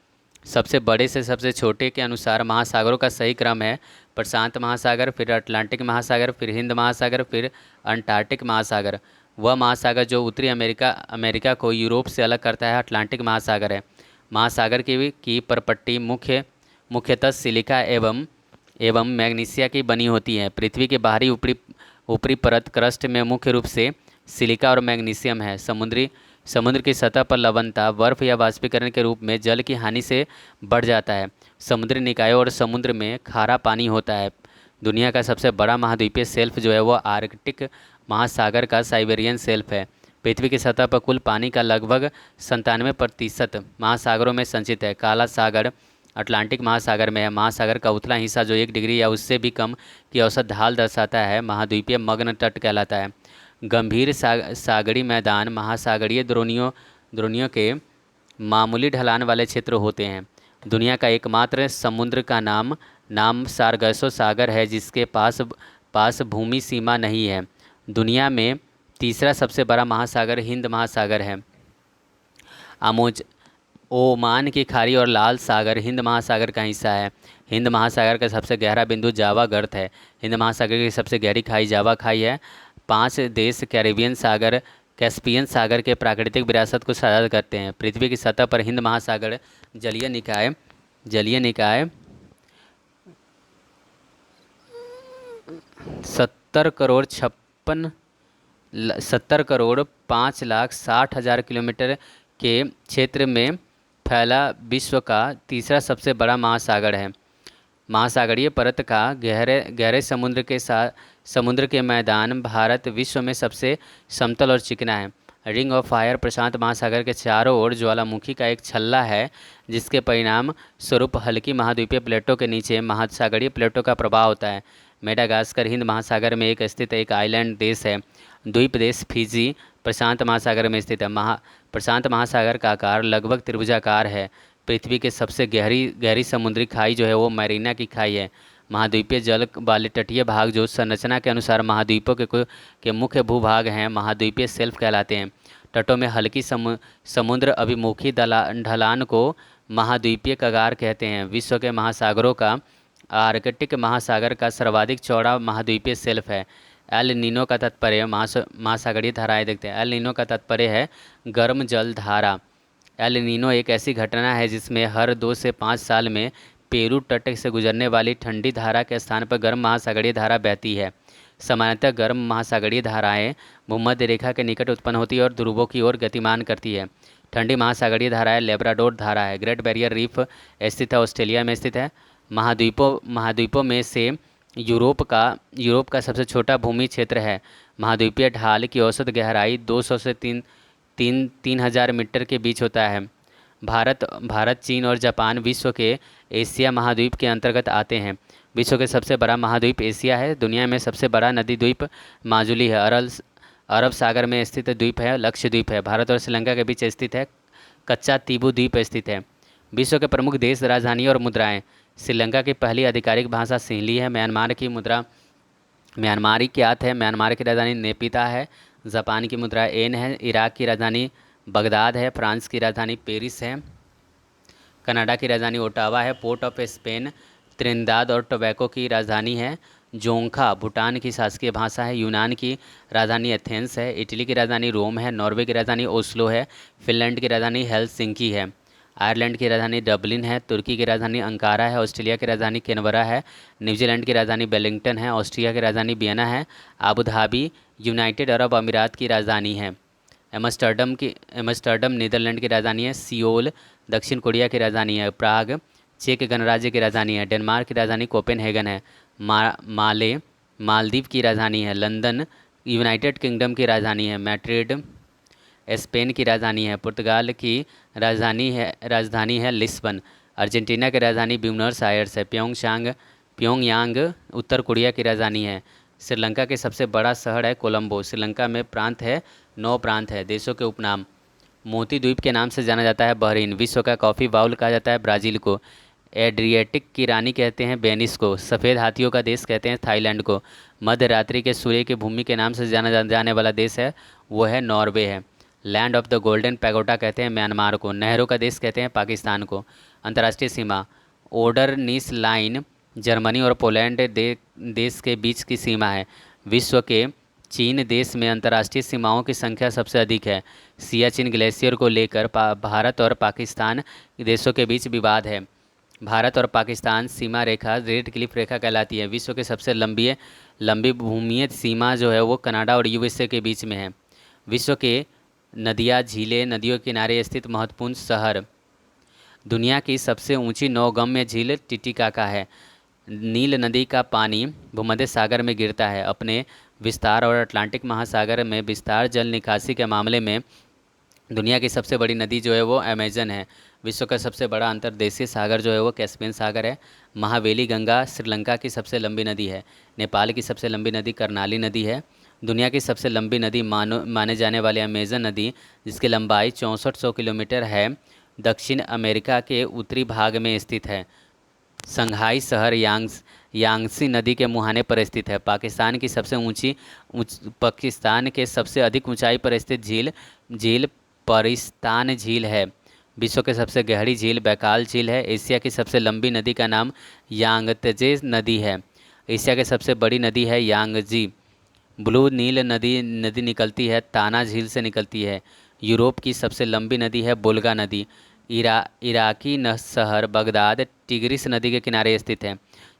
सबसे बड़े से सबसे छोटे के अनुसार महासागरों का सही क्रम है प्रशांत महासागर, फिर अटलांटिक महासागर, फिर हिंद महासागर, फिर अंटार्कटिक महासागर। वह महासागर जो उत्तरी अमेरिका को यूरोप से अलग करता है अटलांटिक महासागर है। महासागर की परपट्टी मुख्यतः सिलिका एवं मैग्नीशिया की बनी होती है। पृथ्वी के बाहरी ऊपरी परत क्रस्ट में मुख्य रूप से सिलिका और मैग्नीशियम है। समुद्र की सतह पर लवणता बर्फ या वाष्पीकरण के रूप में जल की हानि से बढ़ जाता है। समुद्री निकायों और समुद्र में खारा पानी होता है। दुनिया का सबसे बड़ा महाद्वीपीय शेल्फ जो है वो आर्कटिक महासागर का साइबेरियन शेल्फ है। पृथ्वी की सतह पर कुल पानी का लगभग 97% महासागरों में संचित है। काला सागर अटलांटिक महासागर में है। महासागर का उथला हिस्सा जो 1 डिग्री या उससे भी कम की औसत ढाल दर्शाता है महाद्वीपीय मग्न तट कहलाता है। गंभीर सागरी मैदान महासागरीय द्रोणियों के मामूली ढलान वाले क्षेत्र होते हैं। दुनिया का एकमात्र समुद्र का नाम सारगसो सागर है जिसके पास भूमि सीमा नहीं है। दुनिया में तीसरा सबसे बड़ा महासागर हिंद महासागर है। ओमान की खाड़ी और लाल सागर हिंद महासागर का हिस्सा है। हिंद महासागर का सबसे गहरा बिंदु जावा गर्त है। हिंद महासागर की सबसे गहरी खाई जावा खाई है। 5 देश कैस्पियन सागर के प्राकृतिक विरासत को साझा करते हैं। पृथ्वी की सतह पर हिंद महासागर जलीय निकाय 70 करोड़ 5,60,000 किलोमीटर के क्षेत्र में फैला विश्व का तीसरा सबसे बड़ा महासागर है। महासागरीय परत का गहरे समुद्र के मैदान भारत विश्व में सबसे समतल और चिकना है। रिंग ऑफ फायर प्रशांत महासागर के चारों ओर ज्वालामुखी का एक छल्ला है जिसके परिणाम स्वरूप हल्की महाद्वीपीय प्लेटों के नीचे महासागरीय प्लेटों का प्रभाव होता है। मेडागास्कर हिंद महासागर में स्थित एक आइलैंड देश है। द्वीप देश फिजी प्रशांत महासागर में स्थित है। प्रशांत महासागर का आकार लगभग त्रिभुजाकार है। पृथ्वी के सबसे गहरी समुद्री खाई जो है वो मैरीना की खाई है। महाद्वीपीय जल वाले तटीय भाग जो संरचना के अनुसार महाद्वीपों के मुख्य भूभाग हैं महाद्वीपीय शेल्फ कहलाते हैं। तटों में हल्की समुद्र अभिमुखी ढलान को महाद्वीपीय कगार कहते हैं। विश्व के महासागरों का आर्कटिक महासागर का सर्वाधिक चौड़ा महाद्वीपीय शेल्फ है। एल नीनो का तात्पर्य महासागरीय धाराएं देखते हैं। एल नीनो का तात्पर्य है गर्म जल धारा। एल नीनो एक ऐसी घटना है जिसमें हर 2 से 5 साल में पेरू तट से गुजरने वाली ठंडी धारा के स्थान पर गर्म महासागरीय धारा बहती है। सामान्यतः गर्म महासागरीय धाराएं भूमध्य रेखा के निकट उत्पन्न होती है और ध्रुवों की ओर गतिमान करती है। ठंडी महासागरीय धाराएं लेब्राडोर धारा है। ग्रेट बैरियर रीफ स्थित है ऑस्ट्रेलिया में स्थित है। महाद्वीपों में से यूरोप का सबसे छोटा भूमि क्षेत्र है। महाद्वीपीय ढाल की औसत गहराई 200 से 3,000 मीटर के बीच होता है। भारत, चीन और जापान विश्व के एशिया महाद्वीप के अंतर्गत आते हैं। विश्व के सबसे बड़ा महाद्वीप एशिया है। दुनिया में सबसे बड़ा नदी द्वीप माजुली है। अरब सागर में स्थित द्वीप है लक्षद्वीप है। भारत और श्रीलंका के बीच स्थित है कच्चा तीबू द्वीप स्थित है। विश्व के प्रमुख देश, राजधानी और मुद्राएं। श्रीलंका की पहली आधिकारिक भाषा सिंहली है। म्यांमार की मुद्रा म्यांमारी क्यात है। म्यांमार की राजधानी नेपिता है। जापान की मुद्रा एन है। इराक की राजधानी बगदाद है। फ्रांस की राजधानी पेरिस है। कनाडा की राजधानी ओटावा है। पोर्ट ऑफ स्पेन त्रिनिदाद और टोबैगो की राजधानी है। जोंखा भूटान की शासकीय भाषा है। यूनान की राजधानी एथेंस है। इटली की राजधानी रोम है। नॉर्वे की राजधानी ओस्लो है। फिनलैंड की राजधानी हेलसिंकी है। आयरलैंड की राजधानी डबलिन है। तुर्की की राजधानी अंकारा है। ऑस्ट्रेलिया की राजधानी कैनबरा है। न्यूजीलैंड की राजधानी वेलिंगटन है। ऑस्ट्रिया की राजधानी वियना है। आबू धाबी यूनाइटेड अरब अमीरात की राजधानी है। एम्स्टर्डम नीदरलैंड की राजधानी है। सियोल दक्षिण कोरिया की राजधानी है। प्राग चेक गणराज्य की राजधानी है। डेनमार्क की राजधानी कोपेनहेगन है। माले मालदीव की राजधानी है। लंदन यूनाइटेड किंगडम की राजधानी है। मैड्रिड स्पेन की राजधानी है। पुर्तगाल की राजधानी है लिस्बन। अर्जेंटीना की राजधानी ब्यूनस आयर्स है। प्योंगयांग उत्तर कोरिया की राजधानी है। श्रीलंका के सबसे बड़ा शहर है कोलंबो। श्रीलंका में प्रांत है 9 प्रांत है। देशों के उपनाम: मोती द्वीप के नाम से जाना जाता है बहरीन। विश्व का कॉफ़ी बाउल कहा जाता है ब्राज़ील को। एड्रिएटिक की रानी कहते हैं वेनिस को। सफ़ेद हाथियों का देश कहते हैं थाईलैंड को। मध्य रात्रि के सूर्य की भूमि के नाम से जाने वाला देश है वो है नॉर्वे है। Land of the golden pagoda कहते हैं म्यांमार को। नहरों का देश कहते हैं पाकिस्तान को। अंतर्राष्ट्रीय सीमा: ओडरनीस लाइन जर्मनी और पोलैंड देश के बीच की सीमा है। विश्व के चीन देश में अंतर्राष्ट्रीय सीमाओं की संख्या सबसे अधिक है। सियाचिन ग्लेशियर को लेकर भारत और पाकिस्तान देशों के बीच विवाद है। भारत और पाकिस्तान सीमा रेखा रेड क्लिफ रेखा कहलाती है। विश्व के सबसे लंबी भूमि सीमा जो है वो कनाडा और यूएसए के बीच में है। विश्व के नदियाँ झीलें नदियों के किनारे स्थित महत्वपूर्ण शहर: दुनिया की सबसे ऊंची नौगम्य झील टिटिकाका है। नील नदी का पानी भूमध्य सागर में गिरता है। अपने विस्तार और अटलांटिक महासागर में विस्तार जल निकासी के मामले में दुनिया की सबसे बड़ी नदी जो है वो अमेजन है। विश्व का सबसे बड़ा अंतर्देशीय सागर जो है वो कैस्पियन सागर है। महावेली गंगा श्रीलंका की सबसे लंबी नदी है। नेपाल की सबसे लंबी नदी कर्नाली नदी है। दुनिया की सबसे लंबी नदी माने जाने वाली अमेजन नदी, जिसकी लंबाई 6400 किलोमीटर है, दक्षिण अमेरिका के उत्तरी भाग में स्थित है। संघाई शहर यांगसी नदी के मुहाने पर स्थित है। पाकिस्तान के सबसे अधिक ऊंचाई पर स्थित झील परिस्तान झील है। विश्व के सबसे गहरी झील बैकाल झील है। एशिया की सबसे लंबी नदी का नाम यांगत्जे नदी है। एशिया की सबसे बड़ी नदी है यांगजी। ब्लू नील नदी निकलती है ताना झील से निकलती है। यूरोप की सबसे लंबी नदी है बुल्गा नदी। इराकी शहर बगदाद टिग्रिस नदी के किनारे स्थित है।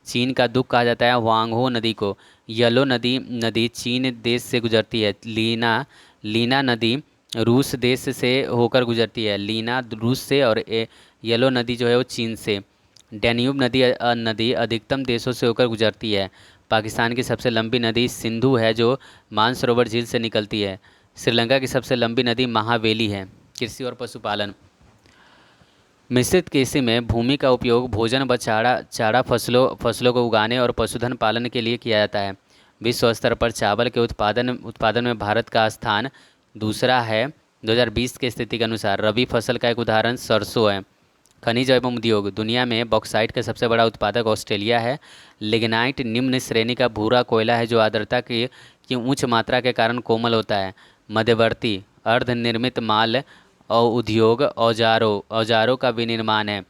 चीन का दुख कहा जाता है हुआंगहो नदी को। येलो नदी चीन देश से गुजरती है। लीना नदी रूस देश से होकर गुजरती है। लीना रूस से और येलो नदी जो है वो चीन से। डैन्यूब नदी अधिकतम देशों से होकर गुजरती है। पाकिस्तान की सबसे लंबी नदी सिंधु है जो मानसरोवर झील से निकलती है। श्रीलंका की सबसे लंबी नदी महावेली है। कृषि और पशुपालन: मिश्रित कृषि में भूमि का उपयोग भोजन व चारा फसलों को उगाने और पशुधन पालन के लिए किया जाता है। विश्व स्तर पर चावल के उत्पादन में भारत का स्थान दूसरा है। 2020 की स्थिति के अनुसार रबी फसल का एक उदाहरण सरसों है। खनिज एवं उद्योग: दुनिया में बॉक्साइट का सबसे बड़ा उत्पादक ऑस्ट्रेलिया है। लिग्नाइट निम्न श्रेणी का भूरा कोयला है जो आर्द्रता की उच्च मात्रा के कारण कोमल होता है। मध्यवर्ती अर्धनिर्मित माल और उद्योग औजारों का विनिर्माण है।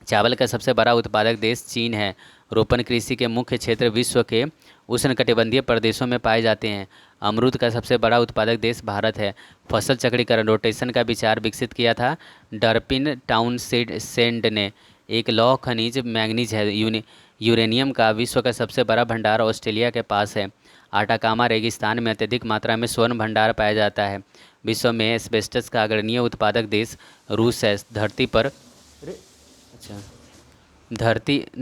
चावल का सबसे बड़ा उत्पादक देश चीन है। रोपण कृषि के मुख्य क्षेत्र विश्व के उष्णकटिबंधीय प्रदेशों में पाए जाते हैं। अमरूद का सबसे बड़ा उत्पादक देश भारत है। फसल चक्रीकरण रोटेशन का विचार विकसित किया था डर्पिन टाउनसेंड ने। एक लौह खनिज मैंगनीज है। यूरेनियम का विश्व का सबसे बड़ा भंडार ऑस्ट्रेलिया के पास है। आटाकामा रेगिस्तान में अत्यधिक मात्रा में स्वर्ण भंडार पाया जाता है। विश्व में एस्बेस्टस का अग्रणीय उत्पादक देश रूस है।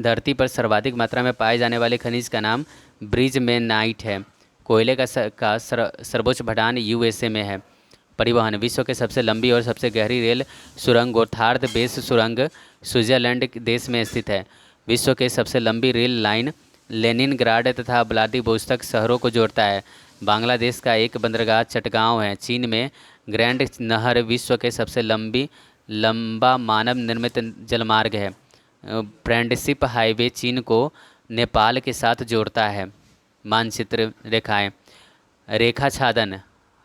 धरती पर सर्वाधिक मात्रा में पाए जाने वाले खनिज का नाम ब्रिजमेनाइट है। कोयले का सर्वोच्च भंडार यूएसए में है। परिवहन: विश्व के सबसे लंबी और सबसे गहरी रेल सुरंग गोथार्ड बेस सुरंग स्विट्जरलैंड देश में स्थित है। विश्व के सबसे लंबी रेल लाइन लेनिनग्राड तथा व्लादिवोस्तोक शहरों को जोड़ता है। बांग्लादेश का एक बंदरगाह चटगांव है। चीन में ग्रैंड नहर विश्व के सबसे लंबा मानव निर्मित जलमार्ग है। फ्रेंडशिप हाईवे चीन को नेपाल के साथ जोड़ता है। मानचित्र रेखाएं: रेखा छादन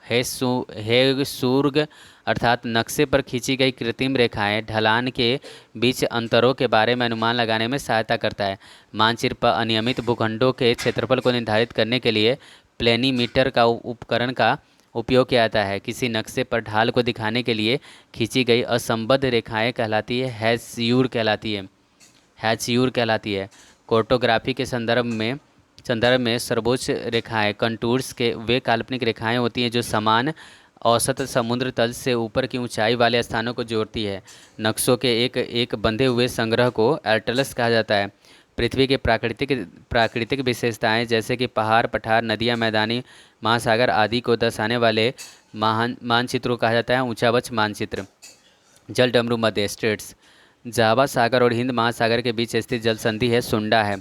हेगसूर्ग अर्थात नक्शे पर खींची गई कृत्रिम रेखाएं ढलान के बीच अंतरों के बारे में अनुमान लगाने में सहायता करता है। मानचित्र पर अनियमित भूखंडों के क्षेत्रफल को निर्धारित करने के लिए प्लेनीमीटर का उपकरण का उपयोग किया जाता है। किसी नक्शे पर ढाल को दिखाने के लिए खींची गई असंबद्ध रेखाएं कहलाती है हैच्यूर कहलाती है। कार्टोग्राफी के संदर्भ में सर्वोच्च रेखाएं कंटूर्स के वे काल्पनिक रेखाएं होती हैं जो समान औसत समुद्र तल से ऊपर की ऊंचाई वाले स्थानों को जोड़ती है। नक्शों के एक एक बंधे हुए संग्रह को एटलस कहा जाता है। पृथ्वी के प्राकृतिक विशेषताएं जैसे कि पहाड़ पठार नदियां मैदानी महासागर आदि को दर्शाने वाले मानचित्रों कहा जाता है ऊंचावच मानचित्र। जल डमरू मध्य स्ट्रेट्स जावा सागर और हिंद महासागर के बीच स्थित जल संधि है सुंडा है।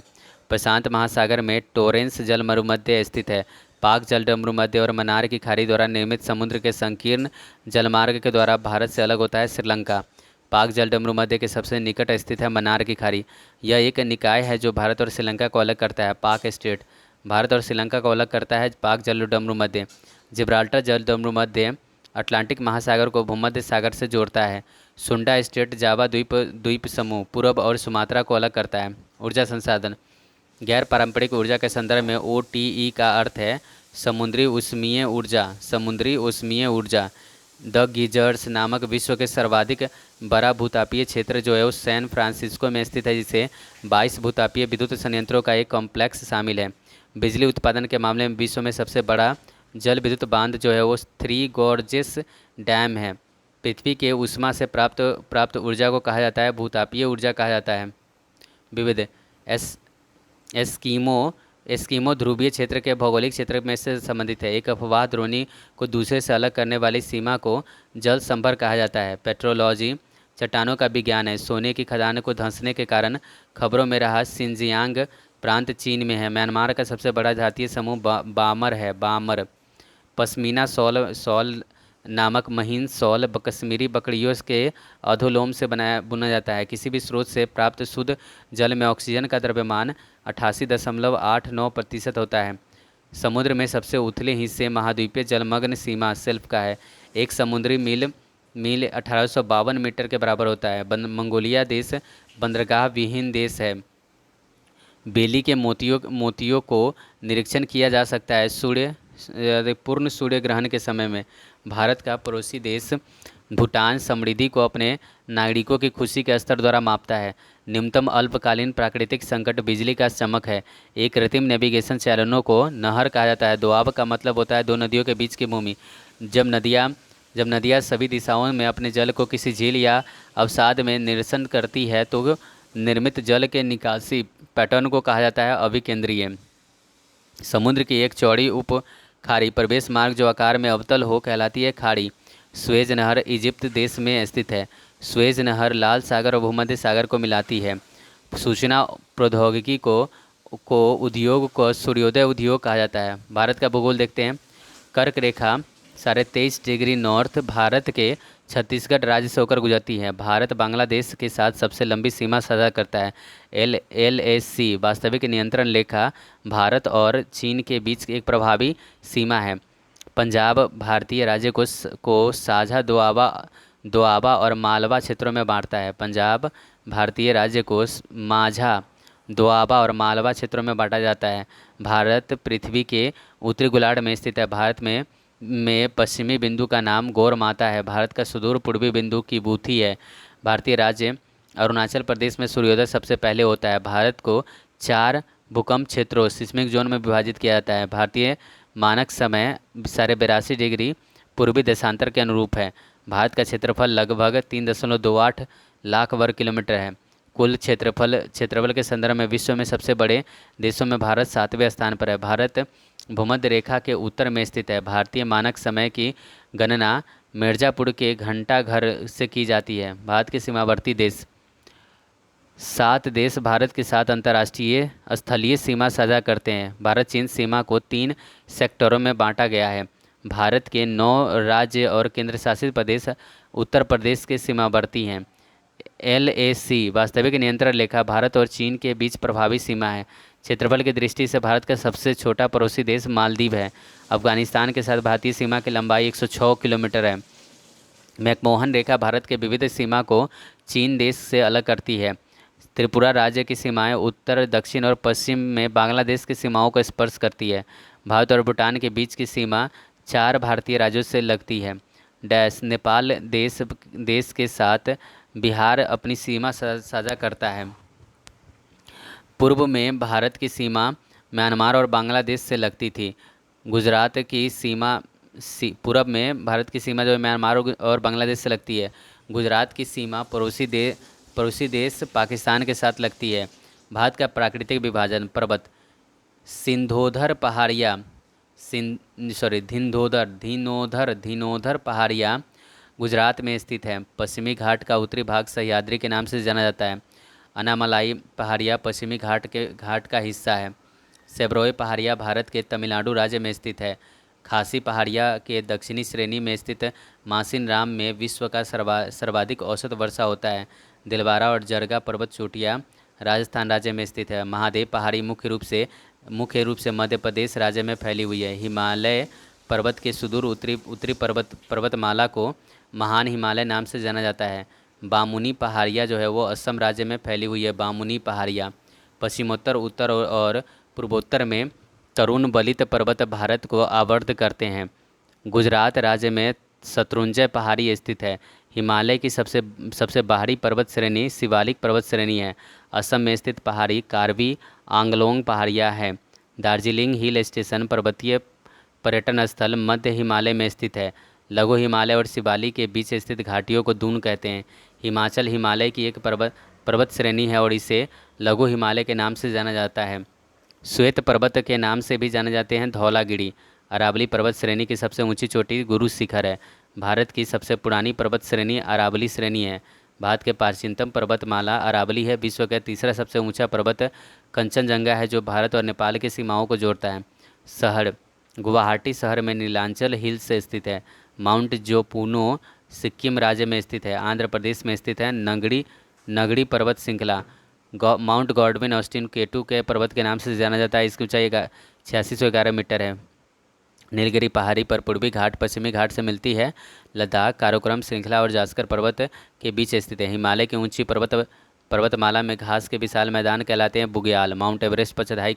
प्रशांत महासागर में टोरेंस जल मरुमध्य स्थित है। पाक जल डमरू मध्य और मन्नार की खाड़ी द्वारा निर्मित समुद्र के संकीर्ण जलमार्ग के द्वारा भारत से अलग होता है श्रीलंका। पाक जल डमरू मध्य के सबसे निकट स्थित है मन्नार की खाड़ी। यह एक निकाय है जो भारत और श्रीलंका को अलग करता है। पाक स्टेट भारत और श्रीलंका को अलग करता है पाक जल डमरू मध्य। जिब्राल्टर जल डमरू मध्य अटलांटिक महासागर को भूमध्य सागर से जोड़ता है। सुंडा स्टेट जावा द्वीप समूह पूर्व और सुमात्रा को अलग करता है। ऊर्जा संसाधन गैर पारंपरिक ऊर्जा के संदर्भ में OTE का अर्थ है समुद्री ऊष्मीय ऊर्जा। द गीजर्स नामक विश्व के सर्वाधिक बड़ा भूतापीय क्षेत्र जो है वो सैन फ्रांसिस्को में स्थित है, जिसे 22 भूतापीय विद्युत संयंत्रों का एक कॉम्प्लेक्स शामिल है। बिजली उत्पादन के मामले में विश्व में सबसे बड़ा जल विद्युत बांध जो है वो 3 गॉर्जेस डैम है। पृथ्वी के ऊष्मा से प्राप्त ऊर्जा को कहा जाता है भूतापीय ऊर्जा कहा जाता है। विविध एस्किमो ध्रुवीय क्षेत्र के भौगोलिक क्षेत्र में से संबंधित है। एक अफवाह द्रोणी को दूसरे से अलग करने वाली सीमा को जल संभर कहा जाता है। पेट्रोलॉजी चट्टानों का विज्ञान है। सोने की खदान को धंसने के कारण खबरों में रहा सिंजियांग प्रांत चीन में है। म्यांमार का सबसे बड़ा जातीय समूह बामर है। पश्मीना शॉल नामक महीन शॉल कश्मीरी बकरियों के अधोलोम से बुना जाता है। किसी भी स्रोत से प्राप्त शुद्ध जल में ऑक्सीजन का द्रव्यमान 88.89% होता है। समुद्र में सबसे उथले हिस्से महाद्वीपीय जलमग्न सीमा शेल्फ का है। एक समुद्री मील 1852 मीटर के बराबर होता है। मंगोलिया देश बंदरगाह विहीन देश है। बेली के मोतियों को निरीक्षण किया जा सकता है पूर्ण सूर्य ग्रहण के समय में। भारत का पड़ोसी देश भूटान समृद्धि को अपने नागरिकों की खुशी के स्तर द्वारा मापता है। न्यूनतम अल्पकालीन प्राकृतिक संकट बिजली का चमक है। एक कृत्रिम नेविगेशन चैनलों को नहर कहा जाता है। दोआब का मतलब होता है दो नदियों के बीच की भूमि। जब नदियाँ सभी दिशाओं में अपने जल को किसी झील या अवसाद में निरसन करती है तो निर्मित जल के निकासी पैटर्न को कहा जाता है अभिकेंद्रीय। समुद्र की एक चौड़ी उप खाड़ी प्रवेश मार्ग जो आकार में अवतल हो कहलाती है खाड़ी। स्वेज नहर इजिप्ट देश में स्थित है। स्वेज नहर लाल सागर और भूमध्य सागर को मिलाती है। सूचना प्रौद्योगिकी को उद्योग को सूर्योदय उद्योग कहा जाता है। भारत का भूगोल देखते हैं। कर्क रेखा 23.5 डिग्री नॉर्थ भारत के छत्तीसगढ़ राज्य से होकर गुजरती है। भारत बांग्लादेश के साथ सबसे लंबी सीमा साझा करता है। LAC वास्तविक नियंत्रण रेखा भारत और चीन के बीच एक प्रभावी सीमा है। पंजाब भारतीय राज्य को साझा दोआबा और मालवा क्षेत्रों में बांटता है। पंजाब भारतीय राज्य को माझा दोआबा और मालवा क्षेत्रों में बांटा जाता है। भारत पृथ्वी के उत्तरी गोलार्ध में स्थित है। भारत में पश्चिमी बिंदु का नाम गौर माता है। भारत का सुदूर पूर्वी बिंदु किबूथी है। भारतीय राज्य अरुणाचल प्रदेश में सूर्योदय सबसे पहले होता है। भारत को 4 भूकंप क्षेत्रों सिस्मिक जोन में विभाजित किया जाता है। भारतीय मानक समय 82.5 डिग्री पूर्वी देशांतर के अनुरूप है। भारत का क्षेत्रफल लगभग 3.28 लाख वर्ग किलोमीटर है। कुल क्षेत्रफल के संदर्भ में विश्व में सबसे बड़े देशों में भारत 7वें स्थान पर है। भारत भूमध्य रेखा के उत्तर में स्थित है। भारतीय मानक समय की गणना मिर्ज़ापुर के घंटा घर से की जाती है। भारत के सीमावर्ती देश 7 देश भारत के साथ अंतर्राष्ट्रीय स्थलीय सीमा साझा करते हैं। भारत चीन सीमा को 3 सेक्टरों में बांटा गया है। भारत के 9 राज्य और केंद्र शासित प्रदेश उत्तर प्रदेश के सीमावर्ती हैं। LAC वास्तविक नियंत्रण रेखा भारत और चीन के बीच प्रभावी सीमा है। क्षेत्रफल की दृष्टि से भारत का सबसे छोटा पड़ोसी देश मालदीव है। अफगानिस्तान के साथ भारतीय सीमा की लंबाई 106 किलोमीटर है। मैकमोहन रेखा भारत के विविध सीमा को चीन देश से अलग करती है। त्रिपुरा राज्य की सीमाएं उत्तर, दक्षिण और पश्चिम में बांग्लादेश की सीमाओं को स्पर्श करती है। भारत और भूटान के बीच की सीमा 4 भारतीय राज्यों से लगती है। डैश नेपाल देश के साथ बिहार अपनी सीमा साझा करता है। पूर्व में भारत की सीमा म्यांमार और बांग्लादेश से लगती थी। गुजरात की सीमा पूरब में भारत की सीमा जो है म्यांमार और बांग्लादेश से लगती है। गुजरात की सीमा पड़ोसी देश पाकिस्तान के साथ लगती है। भारत का प्राकृतिक विभाजन पर्वत सिंधोधर पहाड़ियाँ धीनोधर पहाड़ियाँ गुजरात में स्थित है। पश्चिमी घाट का उत्तरी भाग सह्याद्री के नाम से जाना जाता है। अनामलाई पहाड़ियाँ पश्चिमी घाट का हिस्सा है। सेब्रोई पहाड़ियाँ भारत के तमिलनाडु राज्य में स्थित है। खासी पहाड़ियाँ के दक्षिणी श्रेणी में स्थित मासिन राम में विश्व का सर्वाधिक औसत वर्षा होता है। दिलवारा और जरगा पर्वत चोटियाँ राजस्थान राज्य में स्थित है। महादेव पहाड़ी मुख्य रूप से मध्य प्रदेश राज्य में फैली हुई है। हिमालय पर्वत के सुदूर उत्तरी पर्वतमाला को महान हिमालय नाम से जाना जाता है। बामुनी पहाड़ियाँ जो है वो असम राज्य में फैली हुई है। बामुनी पहाड़ियाँ पश्चिमोत्तर, उत्तर और पूर्वोत्तर में तरुण बलित पर्वत भारत को आवर्त करते हैं। गुजरात राज्य में शत्रुंजय पहाड़ी स्थित है। हिमालय की सबसे बाहरी पर्वत श्रेणी शिवालिक पर्वत श्रेणी है। असम में स्थित पहाड़ी कार्बी आंगलोंग पहाड़ियाँ है। दार्जिलिंग हिल स्टेशन पर्वतीय पर्यटन स्थल मध्य हिमालय में स्थित है। लघु हिमालय और शिवालिक के बीच स्थित घाटियों को दून कहते हैं। हिमाचल हिमालय की एक पर्वत श्रेणी है और इसे लघु हिमालय के नाम से जाना जाता है। श्वेत पर्वत के नाम से भी जाने जाते हैं धौलागिरी। अरावली पर्वत श्रेणी की सबसे ऊंची चोटी गुरु शिखर है। भारत की सबसे पुरानी पर्वत श्रेणी अरावली श्रेणी है। भारत के प्राचीनतम पर्वतमाला अरावली है। विश्व का तीसरा सबसे ऊंचा पर्वत कंचनजंगा है जो भारत और नेपाल की सीमाओं को जोड़ता है। शहर गुवाहाटी शहर में नीलांचल हिल्स से स्थित है। माउंट जोपुनो सिक्किम राज्य में स्थित है। आंध्र प्रदेश में स्थित है। नगड़ी पर्वत श्रृंखला माउंट गॉडविन ऑस्टिन केटू के पर्वत के नाम से जाना जाता है। इसकी ऊंचाई 8611 मीटर है। नीलगिरी पहाड़ी पर पूर्वी घाट पश्चिमी घाट से मिलती है। लद्दाख काराकोरम श्रृंखला और जास्कर पर्वत के बीच स्थित है। हिमालय की ऊंची पर्वतमाला में घास के विशाल मैदान कहलाते हैं। बुग्याल माउंट एवरेस्ट पर चढ़ाई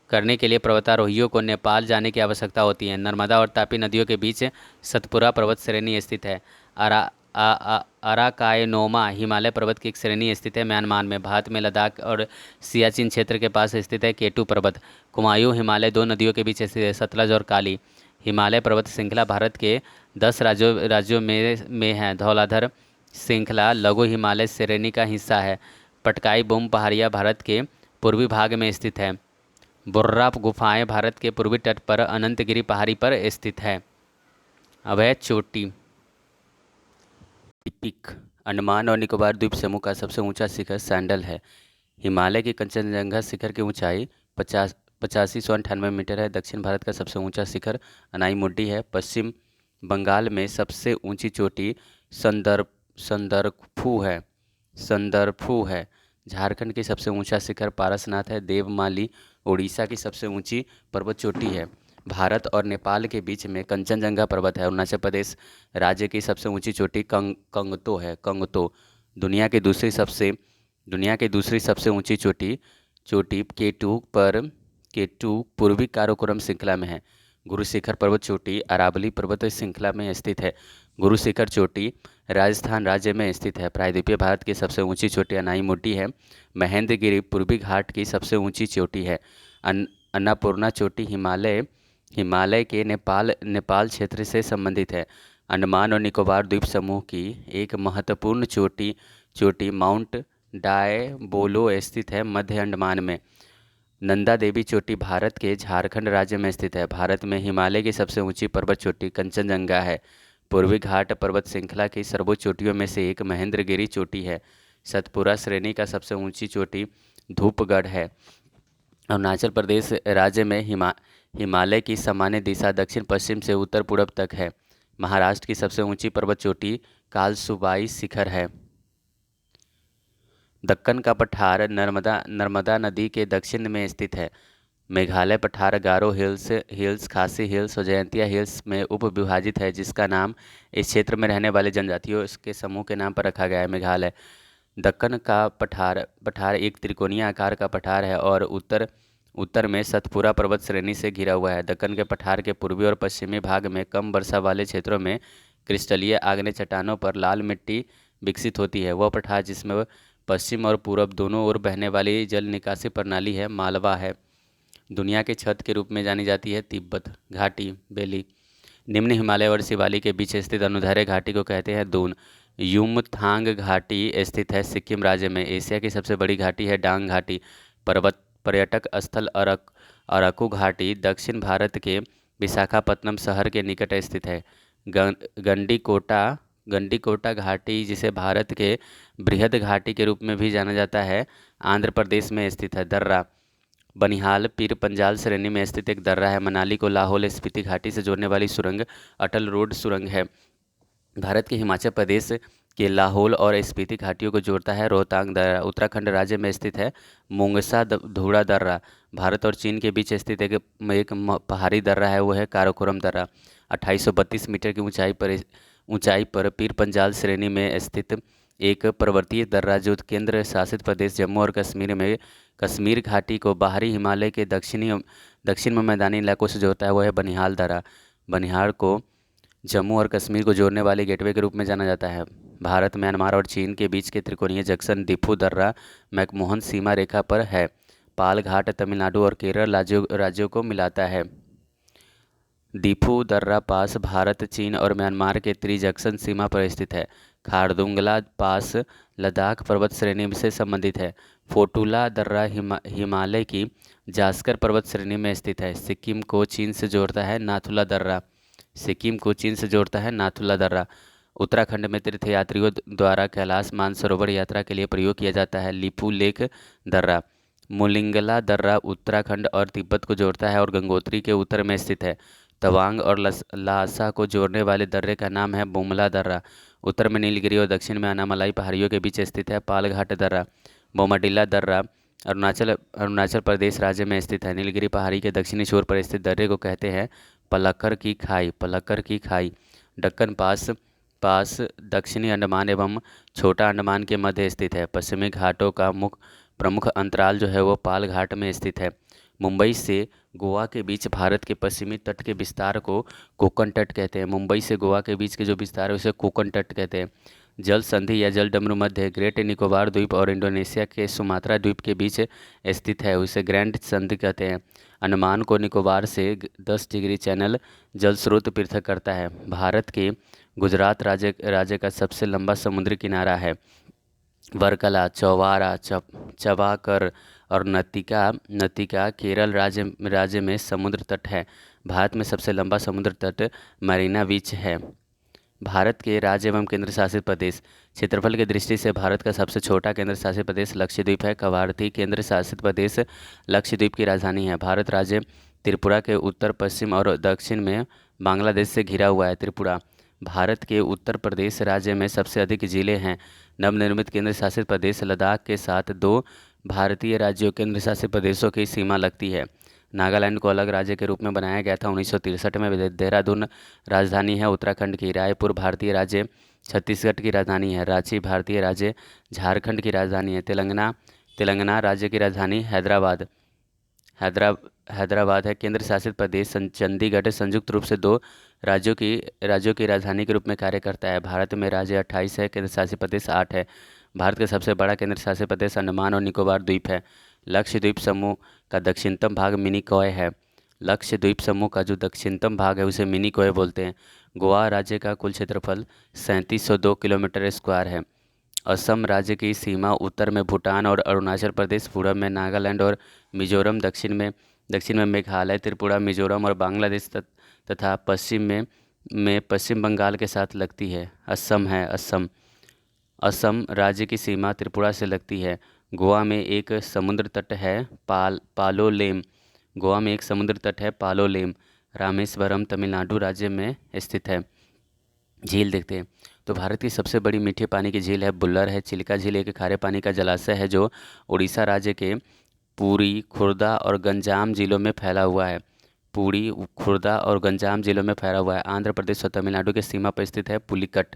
करने के लिए पर्वतारोहियों को नेपाल जाने की आवश्यकता होती है। नर्मदा और तापी नदियों के बीच सतपुरा पर्वत श्रेणी स्थित है। अराकायनोमा हिमालय पर्वत की एक श्रेणी स्थित है म्यांमार में। भारत में लद्दाख और सियाचिन क्षेत्र के पास स्थित है केटू पर्वत। कुमायूं हिमालय 2 नदियों के बीच स्थित है, सतलज और काली। हिमालय पर्वत श्रृंखला भारत के 10 राज्यों में है। धौलाधर श्रृंखला लघु हिमालय श्रेणी का हिस्सा है। पटकाई बूम पहाड़ियाँ भारत के पूर्वी भाग में स्थित है। बुर्रा गुफाएं भारत के पूर्वी तट पर अनंतगिरी पहाड़ी पर स्थित है। अब है चोटी। पीक अंडमान और निकोबार द्वीप समूह का सबसे ऊंचा शिखर सैंडल है। हिमालय की कंचनजंगा शिखर की ऊंचाई 8598 मीटर है। दक्षिण भारत का सबसे ऊंचा शिखर अनाईमुड्डी है। पश्चिम बंगाल में सबसे ऊंची चोटी संदरफू है। झारखंड की सबसे ऊंचा शिखर पारसनाथ है। देवमाली उड़ीसा की सबसे ऊंची पर्वत चोटी है। भारत और नेपाल के बीच में कंचनजंगा पर्वत है। अरुणाचल प्रदेश राज्य की सबसे ऊंची चोटी कंगतो है। कंगतो दुनिया की दूसरी सबसे ऊंची चोटी केटू पूर्वी काराकोरम श्रृंखला में है। गुरु शिखर पर्वत चोटी अरावली पर्वत श्रृंखला में स्थित है। गुरु शिखर चोटी राजस्थान राज्य में स्थित है। प्रायद्वीपीय भारत की सबसे ऊंची चोटी अनाईमुड्डी है। महेंद्रगिरी पूर्वी घाट की सबसे ऊंची चोटी है। अन्नपूर्णा चोटी हिमालय के नेपाल क्षेत्र से संबंधित है। अंडमान और निकोबार द्वीप समूह की एक महत्वपूर्ण चोटी माउंट डायबोलो स्थित है मध्य अंडमान में। नंदा देवी चोटी भारत के झारखंड राज्य में स्थित है। भारत में हिमालय की सबसे ऊंची पर्वत चोटी कंचनजंगा है। पूर्वी घाट पर्वत श्रृंखला की सर्वोच्च चोटियों में से एक महेंद्रगिरी चोटी है। सतपुरा श्रेणी का सबसे ऊंची चोटी धूपगढ़ है। अरुणाचल प्रदेश राज्य में हिमालय की सामान्य दिशा दक्षिण पश्चिम से उत्तर पूर्व तक है। महाराष्ट्र की सबसे ऊंची पर्वत चोटी कालसुबाई शिखर है। दक्कन का पठार नर्मदा नर्मदा नदी के दक्षिण में स्थित है। मेघालय पठार गारो हिल्स हिल्स खासी हिल्स और जयंतिया हिल्स में उप विभाजित है, जिसका नाम इस क्षेत्र में रहने वाले जनजातियों के समूह के नाम पर रखा गया है। मेघालय दक्कन का पठार पठार एक त्रिकोणीय आकार का पठार है और उत्तर उत्तर में सतपुरा पर्वत श्रेणी से घिरा हुआ है। दक्कन के पठार के पूर्वी और पश्चिमी भाग में कम वर्षा वाले क्षेत्रों में क्रिस्टलीय आग्नेय चट्टानों पर लाल मिट्टी विकसित होती है। वह पठार जिसमें पश्चिम और पूरब दोनों ओर बहने वाली जल निकासी प्रणाली है, मालवा है। दुनिया के छत के रूप में जानी जाती है तिब्बत घाटी बेली। निम्न हिमालय और शिवालिक के बीच स्थित अनुदैर्ध्य घाटी को कहते हैं दून। युमथांग घाटी स्थित है सिक्किम राज्य में। एशिया की सबसे बड़ी घाटी है डांग घाटी। पर्वत पर्यटक स्थल अराकू घाटी दक्षिण भारत के विशाखापत्तनम शहर के निकट स्थित है। गंडीकोटा गंडीकोटा घाटी, जिसे भारत के बृहद घाटी के रूप में भी जाना जाता है, आंध्र प्रदेश में स्थित है। दर्रा बनिहाल पीर पंजाल श्रेणी में स्थित एक दर्रा है। मनाली को लाहौल स्पीति घाटी से जोड़ने वाली सुरंग अटल रोड सुरंग है। भारत के हिमाचल प्रदेश के लाहौल और स्पीति घाटियों को जोड़ता है रोहतांग दर्रा। उत्तराखंड राज्य में स्थित है मूंगसा धूड़ा दर्रा। भारत और चीन के बीच स्थित एक पहाड़ी दर्रा है, वो है काराकोरम दर्रा। 2832 मीटर की ऊंचाई पर पीर पंजाल श्रेणी में स्थित एक पर्वतीय दर्रा जो केंद्र शासित प्रदेश जम्मू और कश्मीर में कश्मीर घाटी को बाहरी हिमालय के दक्षिण में मैदानी इलाकों से जोड़ता है, वो है बनिहाल दर्रा। बनिहाल को जम्मू और कश्मीर को जोड़ने वाले गेटवे के रूप में जाना जाता है। भारत, म्यांमार और चीन के बीच के त्रिकोणीय जंक्शन दिफू दर्रा मैकमोहन सीमा रेखा पर है। पाल घाट तमिलनाडु और केरल राज्यों को मिलाता है। दिफू दर्रा पास भारत, चीन और म्यांमार के त्रिजंक्शन सीमा पर स्थित है। खारदुंगला पास लद्दाख पर्वत श्रेणी से संबंधित है। फोटुला दर्रा हिमालय की जास्कर पर्वत श्रेणी में स्थित है। सिक्किम को चीन से जोड़ता है नाथुला दर्रा। उत्तराखंड में तीर्थयात्रियों द्वारा कैलाश मानसरोवर यात्रा के लिए प्रयोग किया जाता है। लिपू लेक दर्रा मुलिंगला दर्रा उत्तराखंड और तिब्बत को जोड़ता है और गंगोत्री के उत्तर में स्थित है। तवांग और लासा को जोड़ने वाले दर्रे का नाम है बुमला दर्रा। उत्तर में नीलगिरी और दक्षिण में अनामलाई पहाड़ियों के बीच स्थित है पालघाट दर्रा। बोमाडिला दर्रा अरुणाचल प्रदेश राज्य में स्थित है। नीलगिरी पहाड़ी के दक्षिणी छोर पर स्थित दर्रे को कहते हैं पलक्कर की खाई। दक्कन पास दक्षिणी अंडमान एवं छोटा अंडमान के मध्य स्थित है। पश्चिमी घाटों का प्रमुख अंतराल जो है वो पाल घाट में स्थित है। मुंबई से गोवा के बीच भारत के पश्चिमी तट के विस्तार को कोकण तट कहते हैं। मुंबई से गोवा के बीच के जो विस्तार है उसे कोकण तट कहते हैं। जल संधि या जल डमरू मध्य ग्रेट निकोबार द्वीप और इंडोनेशिया के सुमात्रा द्वीप के बीच स्थित है, उसे ग्रैंड संधि कहते हैं। अंडमान को निकोबार से 10 डिग्री चैनल जल स्रोत पृथक करता है। भारत के गुजरात राज्य का सबसे लंबा समुद्री किनारा है। वर्कला, चौवारा, चबाकर और नतिका केरल राज्य में समुद्र तट है। भारत में सबसे लंबा समुद्र तट मरीना बीच है। भारत के राज्य एवं केंद्र शासित प्रदेश। क्षेत्रफल की दृष्टि से भारत का सबसे छोटा केंद्र शासित प्रदेश लक्षद्वीप है। कवारती केंद्र शासित प्रदेश लक्षद्वीप की राजधानी है। भारत राज्य त्रिपुरा के उत्तर पश्चिम और दक्षिण में बांग्लादेश से घिरा हुआ है। त्रिपुरा भारत के उत्तर प्रदेश राज्य में सबसे अधिक जिले हैं। नवनिर्मित केंद्र शासित प्रदेश लद्दाख के साथ 2 भारतीय राज्यों केंद्र शासित प्रदेशों की सीमा लगती है। नागालैंड को अलग राज्य के रूप में बनाया गया था 1963 में। देहरादून राजधानी है उत्तराखंड की। रायपुर भारतीय राज्य छत्तीसगढ़ की राजधानी है। रांची भारतीय राज्य झारखंड की राजधानी है। तेलंगाना राज्य की राजधानी हैदराबाद है। केंद्र शासित प्रदेश चंडीगढ़ संयुक्त रूप से 2 राज्यों की राजधानी के रूप में कार्य करता है। भारत में राज्य 28 है, केंद्र शासित प्रदेश 8 है। भारत का सबसे बड़ा केंद्र शासित प्रदेश अंडमान और निकोबार द्वीप है। लक्षद्वीप समूह का दक्षिणतम भाग मिनिकॉय है। लक्षद्वीप समूह का जो दक्षिणतम भाग है उसे मिनिकॉय बोलते हैं। गोवा राज्य का कुल क्षेत्रफल 3702 किलोमीटर स्क्वायर है। असम राज्य की सीमा उत्तर में भूटान और अरुणाचल प्रदेश, पूर्व में नागालैंड और मिजोरम, दक्षिण में मेघालय, त्रिपुरा, मिजोरम और बांग्लादेश तथा पश्चिम में पश्चिम बंगाल के साथ लगती है। असम राज्य की सीमा त्रिपुरा से लगती है। गोवा में एक समुद्र तट है पालोलेम। रामेश्वरम तमिलनाडु राज्य में स्थित है। झील देखते हैं। तो भारत की सबसे बड़ी मीठे पानी की झील है बुल्लर है। चिल्का झील एक खारे पानी का जलाशय है जो उड़ीसा राज्य के पुरी, खुर्दा और गंजाम जिलों में फैला हुआ है। पुरी, खुर्दा और गंजाम जिलों में फैला हुआ है। आंध्र प्रदेश और तमिलनाडु के सीमा पर स्थित है। पुलिकट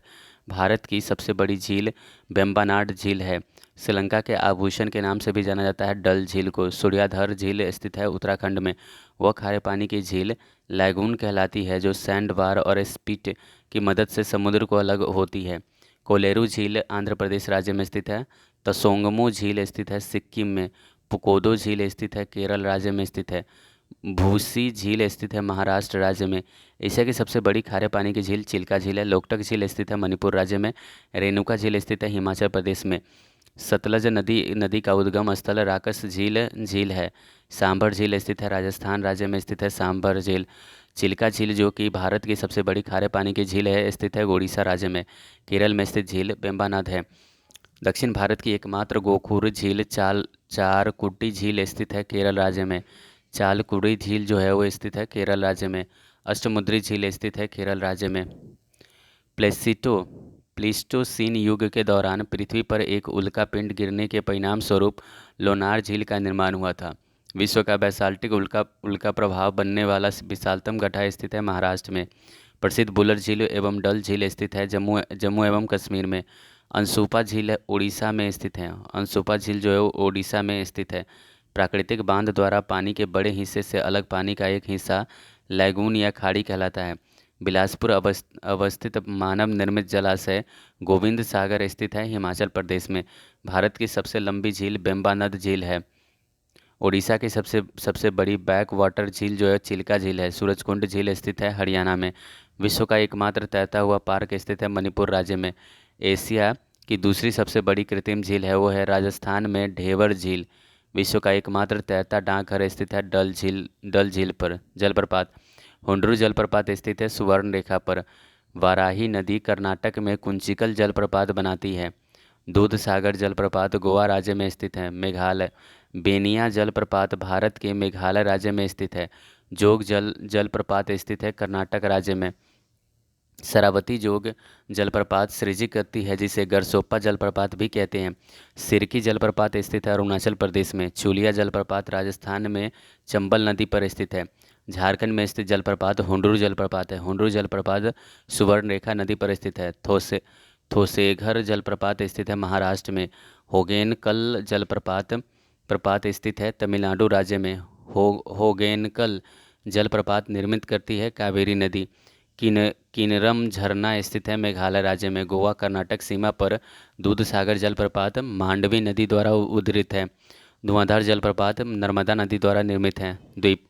भारत की सबसे बड़ी झील वेम्बनाड झील है। श्रीलंका के आभूषण के नाम से भी जाना जाता है डल झील को। सूर्याधर झील स्थित है उत्तराखंड में। वह खारे पानी की झील लैगून कहलाती है जो सैंड बार और स्पीट की मदद से समुद्र को अलग होती है। कोलेरू झील आंध्र प्रदेश राज्य में स्थित है। तसोंगमू झील स्थित है सिक्किम में। पुकोदो झील स्थित है केरल राज्य में स्थित है। भूसी झील स्थित है महाराष्ट्र राज्य में। एशिया की सबसे बड़ी खारे पानी की झील चिल्का झील है। लोकटक झील स्थित है मणिपुर राज्य में। रेणुका झील स्थित है हिमाचल प्रदेश में। सतलज नदी नदी का उद्गम स्थल राकस झील झील है। सांभर झील स्थित है राजस्थान राज्य में स्थित है सांभर झील। चिल्का झील जो कि भारत की सबसे बड़ी खारे पानी की झील है स्थित है उड़ीसा राज्य में। केरल में स्थित झील वेम्बनाड है। दक्षिण भारत की एकमात्र गोखुर झील चारकुटी झील स्थित है केरल राज्य में। चालकुड़ी झील जो है वो स्थित है केरल राज्य में। अष्टमुद्री झील स्थित है केरल राज्य में। प्लेसिटो प्लीस्टोसीन युग के दौरान पृथ्वी पर एक उल्कापिंड गिरने के परिणाम स्वरूप लोनार झील का निर्माण हुआ था। विश्व का बैसाल्टिक उल्का प्रभाव बनने वाला विशालतम गड्ढा स्थित है महाराष्ट्र में। प्रसिद्ध बुलर झील एवं डल झील स्थित है जम्मू जम्मू एवं कश्मीर में। अनसुपा झील उड़ीसा में स्थित है। अनसुपा झील जो है वो ओडिशा में स्थित है। प्राकृतिक बांध द्वारा पानी के बड़े हिस्से से अलग पानी का एक हिस्सा लैगून या खाड़ी कहलाता है। बिलासपुर अवस्थित मानव निर्मित जलाशय गोविंद सागर स्थित है हिमाचल प्रदेश में। भारत की सबसे लंबी झील वेम्बनाड झील है। ओडिशा की सबसे सबसे बड़ी बैक वाटर झील जो है चिल्का झील है। सूरजकुंड झील स्थित है हरियाणा में। विश्व का एकमात्र तैरता हुआ पार्क स्थित है मणिपुर राज्य में। एशिया की दूसरी सबसे बड़ी कृत्रिम झील है वो है राजस्थान में ढेवर झील। विश्व का एकमात्र तैरता डाकघर स्थित है डल झील पर जलप्रपात। हुंड्रू जलप्रपात स्थित है सुवर्ण रेखा पर। वाराही नदी कर्नाटक में कुंचिकल जलप्रपात बनाती है। दूध सागर जलप्रपात गोवा राज्य में स्थित है। मेघालय बेनिया जलप्रपात भारत के मेघालय राज्य में स्थित है। जोग जलप्रपात स्थित है कर्नाटक राज्य में। शरावती जोग जलप्रपात सृजित करती है जिसे गरसोप्पा जलप्रपात भी कहते हैं। सिरकी जलप्रपात स्थित है अरुणाचल प्रदेश में। चूलिया जलप्रपात राजस्थान में चंबल नदी पर स्थित है। झारखंड में स्थित जलप्रपात हुंड्रू जलप्रपात है। हुंड्रू जलप्रपात सुवर्णरेखा नदी पर स्थित है। थोसेघर जलप्रपात स्थित है महाराष्ट्र में। होगेनकल प्रपात स्थित है तमिलनाडु राज्य में। होगेनकल जलप्रपात निर्मित करती है कावेरी नदी। किनरम झरना स्थित है मेघालय राज्य में। गोवा कर्नाटक सीमा पर दूधसागर जलप्रपात मांडवी नदी द्वारा उद्धृत है। धुआंधार जलप्रपात नर्मदा नदी द्वारा निर्मित है। द्वीप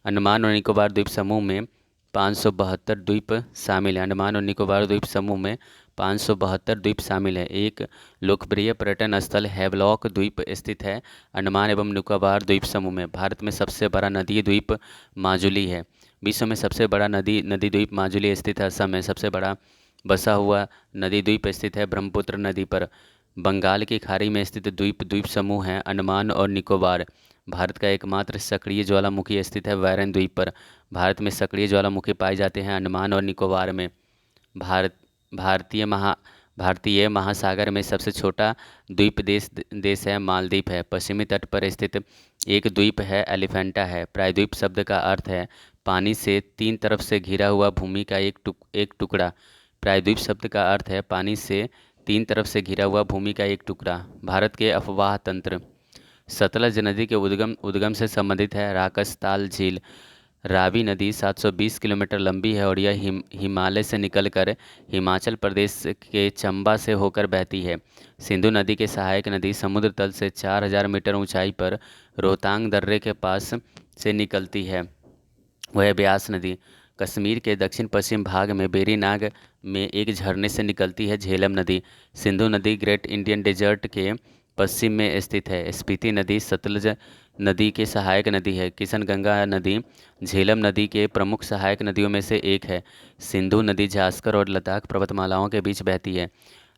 अंडमान और निकोबार द्वीप समूह में 572 द्वीप शामिल है। अंडमान और निकोबार द्वीप समूह में 572 द्वीप शामिल है। एक लोकप्रिय पर्यटन स्थल हैवलॉक द्वीप स्थित है अंडमान एवं निकोबार द्वीप समूह में। भारत में सबसे बड़ा नदी द्वीप माजुली है। विश्व में सबसे बड़ा नदी द्वीप माजुली स्थित है असम में। सबसे बड़ा बसा हुआ नदी द्वीप स्थित है ब्रह्मपुत्र नदी पर। बंगाल की खाड़ी में स्थित द्वीप समूह है अंडमान और निकोबार। भारत का एकमात्र सक्रिय ज्वालामुखी स्थित है वैरन द्वीप पर। भारत में सक्रिय ज्वालामुखी पाए जाते हैं अंडमान और निकोबार में। भारत भारतीय महासागर में सबसे छोटा द्वीप देश है मालदीव है। पश्चिमी तट पर स्थित एक द्वीप है एलिफेंटा है। प्रायद्वीप शब्द का अर्थ है पानी से तीन तरफ से घिरा हुआ भूमि का एक टुकड़ा। प्रायद्वीप शब्द का अर्थ है पानी से तीन तरफ से घिरा हुआ भूमि का एक टुकड़ा। भारत के अफवाह तंत्र सतलज नदी के उद्गम से संबंधित है राकसताल झील। रावी नदी 720 किलोमीटर लंबी है और यह हिमालय से निकलकर हिमाचल प्रदेश के चंबा से होकर बहती है। सिंधु नदी के सहायक नदी समुद्र तल से 4000 मीटर ऊंचाई पर रोहतांग दर्रे के पास से निकलती है। वह ब्यास नदी कश्मीर के दक्षिण पश्चिम भाग में बेरीनाग में एक झरने से निकलती है। झेलम नदी सिंधु नदी ग्रेट इंडियन डेजर्ट के पश्चिम में स्थित है। स्पीति नदी सतलज नदी की सहायक नदी है। किशनगंगा नदी झेलम नदी के प्रमुख सहायक नदियों में से एक है। सिंधु नदी झास्कर और लद्दाख पर्वतमालाओं के बीच बहती है।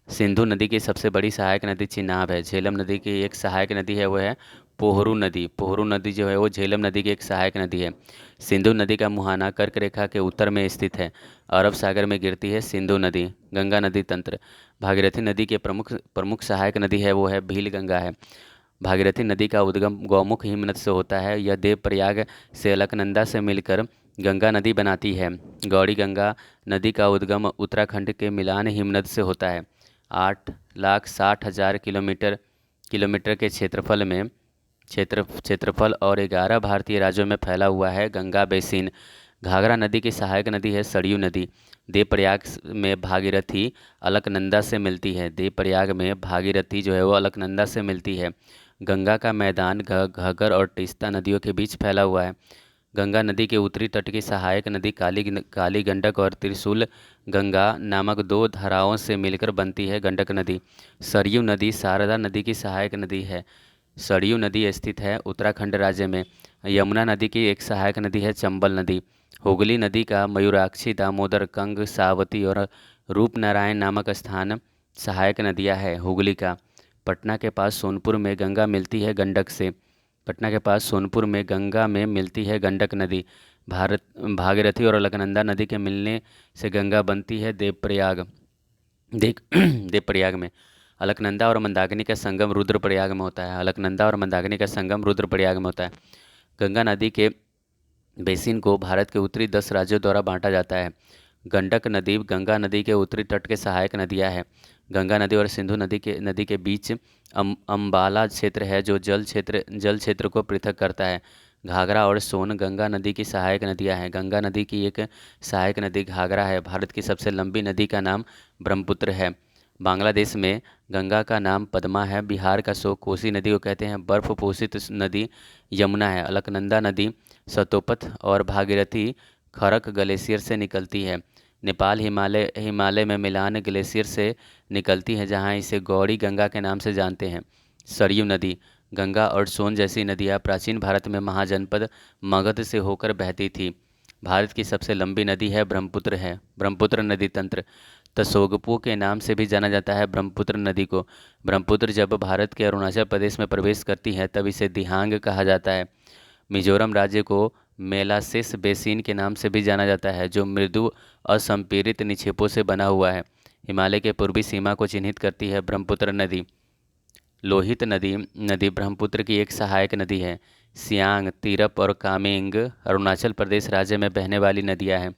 सिंधु नदी की सबसे बड़ी सहायक नदी चिनाब है। झेलम नदी की एक सहायक नदी है वो है पोहरू नदी जो है वो झेलम नदी की एक सहायक नदी है। सिंधु नदी का मुहाना कर्क रेखा के उत्तर में स्थित है। अरब सागर में गिरती है सिंधु नदी। गंगा नदी तंत्र, भागीरथी नदी के प्रमुख प्रमुख सहायक नदी है वो है भील गंगा है। भागीरथी नदी का उद्गम गौमुख हिमनद से होता है। यह देवप्रयाग से अलकनंदा से मिलकर गंगा नदी बनाती है। गौड़ी गंगा नदी का उद्गम उत्तराखंड के मिलान हिमनद से होता है। 8,60,000 किलोमीटर किलोमीटर के क्षेत्रफल और 11 भारतीय राज्यों में फैला हुआ है। गंगा बेसिन, घाघरा नदी की सहायक नदी है सरयू नदी। देवप्रयाग में भागीरथी अलकनंदा से मिलती है। देवप्रयाग में भागीरथी जो है वो अलकनंदा से मिलती है। गंगा का मैदान घग्गर और तीस्ता नदियों के बीच फैला हुआ है। गंगा नदी के उत्तरी तट की सहायक नदी काली गंडक और त्रिशूल गंगा नामक दो धाराओं से मिलकर बनती है गंडक नदी। सरयू नदी शारदा नदी की सहायक नदी है। सरयू नदी स्थित है उत्तराखंड राज्य में। यमुना नदी की एक सहायक नदी है चंबल नदी। हुगली नदी का मयूराक्षी, दामोदर, कंग, सावती और रूपनारायण नामक स्थान सहायक नदियां है हुगली का। पटना के पास सोनपुर में गंगा मिलती है गंडक से। पटना के पास सोनपुर में गंगा में मिलती है गंडक नदी। भारत भागीरथी और अलकनंदा नदी के मिलने से गंगा बनती है देवप्रयाग। देख देवप्रयाग में अलकनंदा और मंदाकिनी का संगम रुद्रप्रयाग में होता है। अलकनंदा और मंदाकिनी का संगम रुद्रप्रयाग में होता है। गंगा नदी के बेसिन को भारत के उत्तरी 10 राज्यों द्वारा बांटा जाता है। गंडक नदी गंगा नदी के उत्तरी तट के सहायक नदियां हैं। गंगा नदी और सिंधु नदी के बीच अम्बाला क्षेत्र है जो जल क्षेत्र को पृथक करता है। घाघरा और सोन गंगा नदी की सहायक नदियां हैं। गंगा नदी की एक सहायक नदी घाघरा है। भारत की सबसे लंबी नदी का नाम ब्रह्मपुत्र है। बांग्लादेश में गंगा का नाम पद्मा है। बिहार का शोक कोसी नदी को कहते हैं। बर्फ पोषित नदी यमुना है। अलकनंदा नदी सतोपथ और भागीरथी खरक ग्लेशियर से निकलती है। नेपाल हिमालय में मिलान ग्लेशियर से निकलती है जहाँ इसे गौड़ी गंगा के नाम से जानते हैं। सरयू नदी, गंगा और सोन जैसी नदियाँ प्राचीन भारत में महाजनपद मगध से होकर बहती थी। भारत की सबसे लंबी नदी है ब्रह्मपुत्र नदी तंत्र, तसोगपो के नाम से भी जाना जाता है ब्रह्मपुत्र नदी को। ब्रह्मपुत्र जब भारत के अरुणाचल प्रदेश में प्रवेश करती है तब इसे दिहांग कहा जाता है। मिजोरम राज्य को मेलासेस बेसिन के नाम से भी जाना जाता है जो मृदु असंपीड़ित निक्षेपों से बना हुआ है। हिमालय के पूर्वी सीमा को चिन्हित करती है ब्रह्मपुत्र नदी। लोहित नदी ब्रह्मपुत्र की एक सहायक नदी है। सियांग, तिरप और कामेंग अरुणाचल प्रदेश राज्य में बहने वाली नदियां हैं।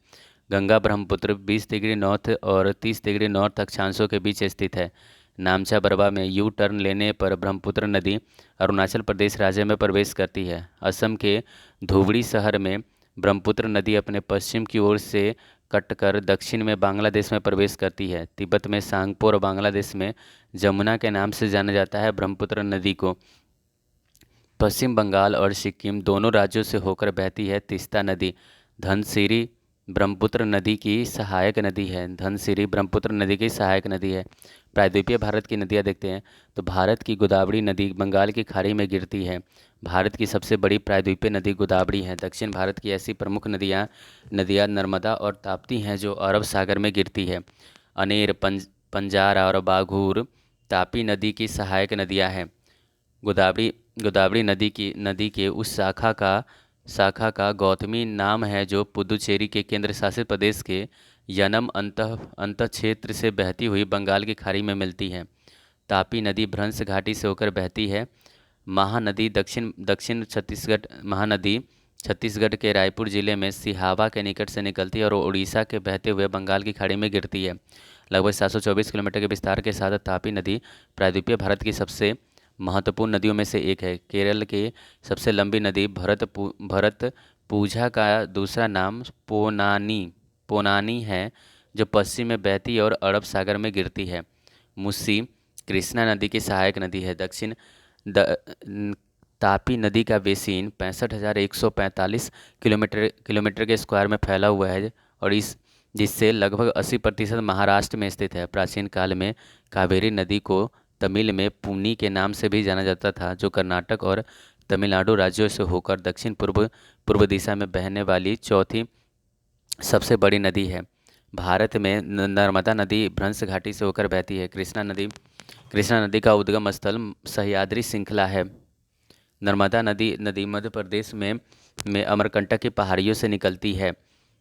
गंगा ब्रह्मपुत्र 20 डिग्री नॉर्थ और 30 डिग्री नॉर्थ अक्षांशों के बीच स्थित है। नामचा बरवा में यू टर्न लेने पर ब्रह्मपुत्र नदी अरुणाचल प्रदेश राज्य में प्रवेश करती है। असम के धुबरी शहर में ब्रह्मपुत्र नदी अपने पश्चिम की ओर से कटकर दक्षिण में बांग्लादेश में प्रवेश करती है। तिब्बत में सांगपो और बांग्लादेश में जमुना के नाम से जाना जाता है ब्रह्मपुत्र नदी को। पश्चिम बंगाल और सिक्किम दोनों राज्यों से होकर बहती है तीस्ता नदी। धनसिरी ब्रह्मपुत्र नदी की सहायक नदी है। धनसिरी ब्रह्मपुत्र नदी की सहायक नदी है। प्रायद्वीपीय भारत की नदियाँ देखते हैं तो भारत की गोदावरी नदी बंगाल की खाड़ी में गिरती है। भारत की सबसे बड़ी प्रायद्वीपीय नदी गोदावरी है। दक्षिण भारत की ऐसी प्रमुख नदियाँ नर्मदा और ताप्ती हैं जो अरब सागर में गिरती है। अनेर, पंजारा और बाघूर तापी नदी की सहायक नदियाँ हैं। गोदावरी नदी के उस शाखा का गौतमी नाम है जो पुदुचेरी के केंद्र शासित प्रदेश के यनम अंत क्षेत्र से बहती हुई बंगाल की खाड़ी में मिलती है। तापी नदी भ्रंश घाटी से होकर बहती है। महानदी छत्तीसगढ़ के रायपुर जिले में सिहावा के निकट से निकलती है और उड़ीसा के बहते हुए बंगाल की खाड़ी में गिरती है। लगभग 724 किलोमीटर के विस्तार के साथ तापी नदी प्रायद्वीपीय भारत की सबसे महत्वपूर्ण नदियों में से एक है। केरल के सबसे लंबी नदी भरतपुझा का दूसरा नाम पोनानी है जो पश्चिम में बहती है और अरब सागर में गिरती है। मुस्सी कृष्णा नदी की सहायक नदी है। तापी नदी का बेसिन 65,145 किलोमीटर के स्क्वायर में फैला हुआ है और जिससे लगभग 80% महाराष्ट्र में स्थित है। प्राचीन काल में कावेरी नदी को तमिल में पूनी के नाम से भी जाना जाता था जो कर्नाटक और तमिलनाडु राज्यों से होकर दक्षिण पूर्व दिशा में बहने वाली चौथी सबसे बड़ी नदी है। भारत में नर्मदा नदी भ्रंश घाटी से होकर बहती है। कृष्णा नदी का उद्गम स्थल सह्याद्री श्रृंखला है। नर्मदा नदी मध्य प्रदेश में अमरकंटक की पहाड़ियों से निकलती है।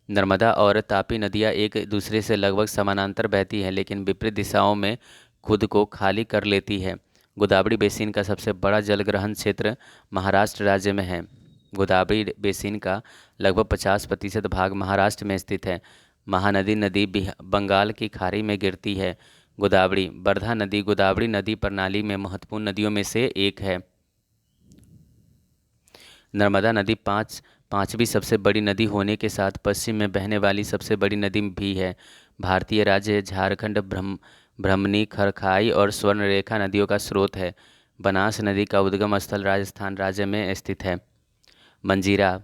नर्मदा और तापी नदियाँ एक दूसरे से लगभग समानांतर बहती हैं, लेकिन विपरीत दिशाओं में खुद को खाली कर लेती है। गोदावरी बेसिन का सबसे बड़ा जलग्रहण क्षेत्र महाराष्ट्र राज्य में है। गोदावरी बेसिन का लगभग 50% भाग महाराष्ट्र में स्थित है। महानदी नदी बंगाल की खाड़ी में गिरती है। गोदावरी वर्धा नदी गोदावरी नदी प्रणाली में महत्वपूर्ण नदियों में से एक है। नर्मदा नदी पांचवी सबसे बड़ी नदी होने के साथ पश्चिम में बहने वाली सबसे बड़ी नदी भी है। भारतीय राज्य झारखंड ब्रह्मणी, खरखाई और स्वर्णरेखा नदियों का स्रोत है। बनास नदी का उद्गम स्थल राजस्थान राज्य में स्थित है। मंजीरा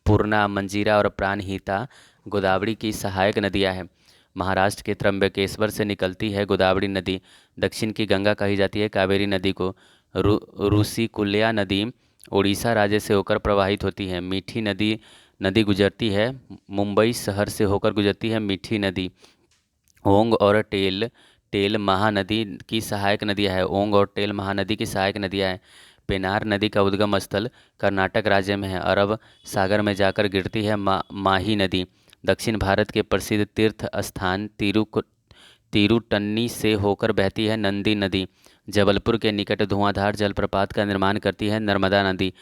पूर्णा, मंजीरा और प्राणहिता गोदावरी की सहायक नदियां हैं। महाराष्ट्र के त्र्यंबकेश्वर से निकलती है गोदावरी नदी। दक्षिण की गंगा कही जाती है कावेरी नदी को। रूसी नदी उड़ीसा राज्य से होकर प्रवाहित होती है। मीठी नदी नदी गुजरती है मुंबई शहर से होकर गुजरती है मीठी नदी। ओंग और टेल महानदी की सहायक नदियां हैं। ओंग और टेल महानदी की सहायक नदियां हैं। पेनार नदी का उद्गम स्थल कर्नाटक राज्य में है। अरब सागर में जाकर गिरती है माही नदी। दक्षिण भारत के प्रसिद्ध तीर्थ स्थान तिरुटन्नी से होकर बहती है नंदी नदी। जबलपुर के निकट धुआंधार जलप्रपात का निर्माण करती है नर्मदा नदी।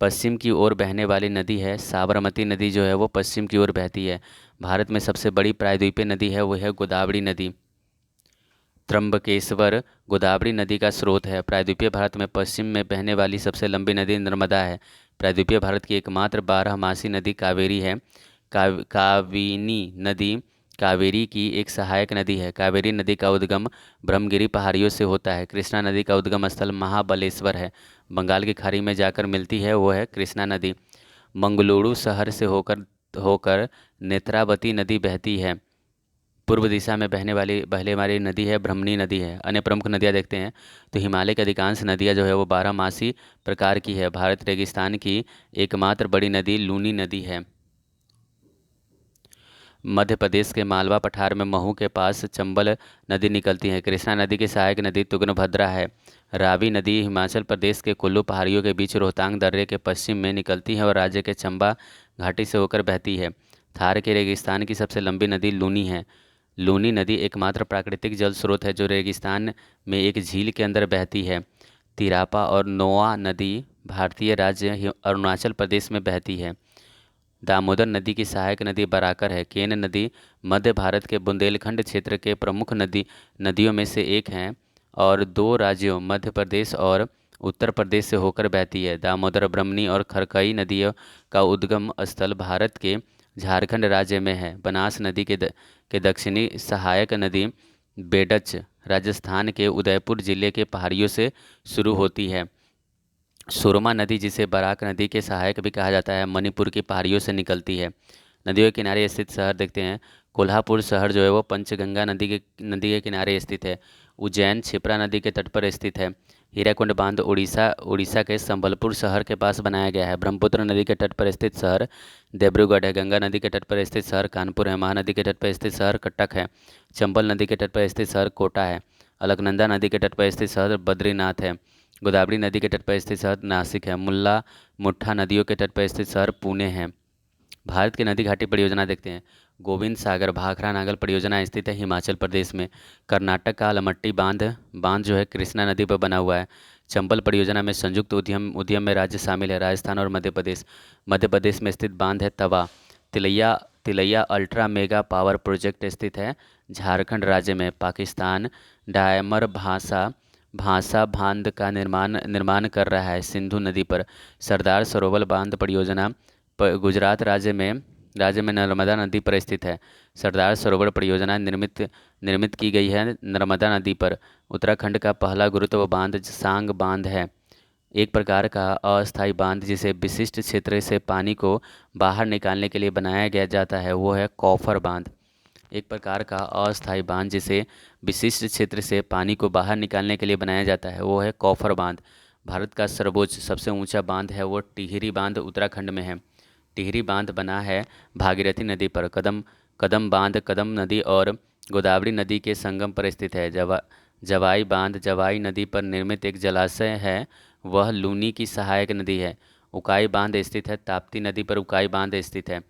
पश्चिम की ओर बहने वाली नदी है साबरमती नदी, जो है वो पश्चिम की ओर बहती है। भारत में सबसे बड़ी प्रायद्वीपीय नदी है वो है गोदावरी नदी। त्र्यंबकेश्वर गोदावरी नदी का स्रोत है। प्रायद्वीपीय भारत में पश्चिम में बहने वाली सबसे लंबी नदी नर्मदा है। प्रायद्वीपीय भारत की एकमात्र 12 मासी नदी कावेरी है। काविनी नदी कावेरी की एक सहायक नदी है। कावेरी नदी का उद्गम ब्रह्मगिरी पहाड़ियों से होता है। कृष्णा नदी का उद्गम स्थल महाबलेश्वर है। बंगाल की खाड़ी में जाकर मिलती है वो है कृष्णा नदी। मंगलुरु शहर से होकर होकर नेत्रावती नदी बहती है। पूर्व दिशा में बहने वाली नदी है ब्रह्मणी नदी है। अन्य प्रमुख नदियाँ देखते हैं तो हिमालय की अधिकांश नदियाँ जो है वो 12 मासी प्रकार की है। भारत रेगिस्तान की एकमात्र बड़ी नदी लूनी नदी है। मध्य प्रदेश के मालवा पठार में महू के पास चंबल नदी निकलती है। कृष्णा नदी की सहायक नदी तुंगभद्रा है। रावी नदी हिमाचल प्रदेश के कुल्लू पहाड़ियों के बीच रोहतांग दर्रे के पश्चिम में निकलती है और राज्य के चंबा घाटी से होकर बहती है। थार के रेगिस्तान की सबसे लंबी नदी लूनी है। लूनी नदी एकमात्र प्राकृतिक जल स्रोत है जो रेगिस्तान में एक झील के अंदर बहती है। तिरापा और नोआ नदी भारतीय राज्य अरुणाचल प्रदेश में बहती है। दामोदर नदी की सहायक नदी बराकर है। केन नदी मध्य भारत के बुंदेलखंड क्षेत्र के प्रमुख नदियों में से एक है और दो राज्यों मध्य प्रदेश और उत्तर प्रदेश से होकर बहती है। दामोदर, ब्रह्मणी और खरकई नदियों का उद्गम स्थल भारत के झारखंड राज्य में है। बनास नदी के दक्षिणी सहायक नदी बेडच राजस्थान के उदयपुर जिले के पहाड़ियों से शुरू होती है। सुरमा नदी, जिसे बराक नदी के सहायक भी कहा जाता है, मणिपुर की पहाड़ियों से निकलती है। नदियों के किनारे स्थित शहर देखते हैं। कोल्हापुर शहर जो है वो पंचगंगा नदी के किनारे स्थित है। उज्जैन क्षिप्रा नदी के तट पर स्थित है। हीराकुंड बांध उड़ीसा के संबलपुर शहर के पास बनाया गया है। ब्रह्मपुत्र नदी के तट पर स्थित शहर देब्रूगढ़ है। गंगा नदी के तट पर स्थित शहर कानपुर है। महानदी के तट पर स्थित शहर कटक है। चंबल नदी के तट पर स्थित शहर कोटा है। अलकनंदा नदी के तट पर स्थित शहर बद्रीनाथ है। गोदावरी नदी के तट पर स्थित शहर नासिक है। मुल्ला मुठ्ठा नदियों के तट पर स्थित शहर पुणे है। भारत की नदी घाटी परियोजना देखते हैं। गोविंद सागर भाखड़ा नागल परियोजना स्थित है हिमाचल प्रदेश में। कर्नाटक का अलमट्टी बांध जो है कृष्णा नदी पर बना हुआ है। चंबल परियोजना में संयुक्त उद्यम में राज्य शामिल है राजस्थान और मध्य प्रदेश। मध्य प्रदेश में स्थित बांध है Tawa. Tilaiya ultra mega power project स्थित है झारखंड राज्य में। पाकिस्तान डायमर भाषा बांध का निर्माण कर रहा है सिंधु नदी पर। सरदार सरोवर बांध परियोजना गुजरात राज्य में नर्मदा नदी पर स्थित है। सरदार सरोवर परियोजना निर्मित की गई है नर्मदा नदी पर। उत्तराखंड का पहला गुरुत्व बांध सांग बांध है। एक प्रकार का अस्थायी बांध जिसे विशिष्ट क्षेत्र से पानी को बाहर निकालने के लिए बनाया गया जाता है वो है कॉफर बांध। एक प्रकार का अस्थायी बांध जिसे विशिष्ट क्षेत्र से पानी को बाहर निकालने के लिए बनाया जाता है वो है कॉफर बांध। भारत का सर्वोच्च सबसे ऊंचा बांध है वो टिहरी बांध उत्तराखंड में है। टिहरी बांध बना है भागीरथी नदी पर। कदम बांध कदम नदी और गोदावरी नदी के संगम पर स्थित है। जवाई बांध जवाई नदी पर निर्मित एक जलाशय है वह लूनी की सहायक नदी है। उकाई बांध स्थित है। ताप्ती नदी पर उकाई बांध स्थित है।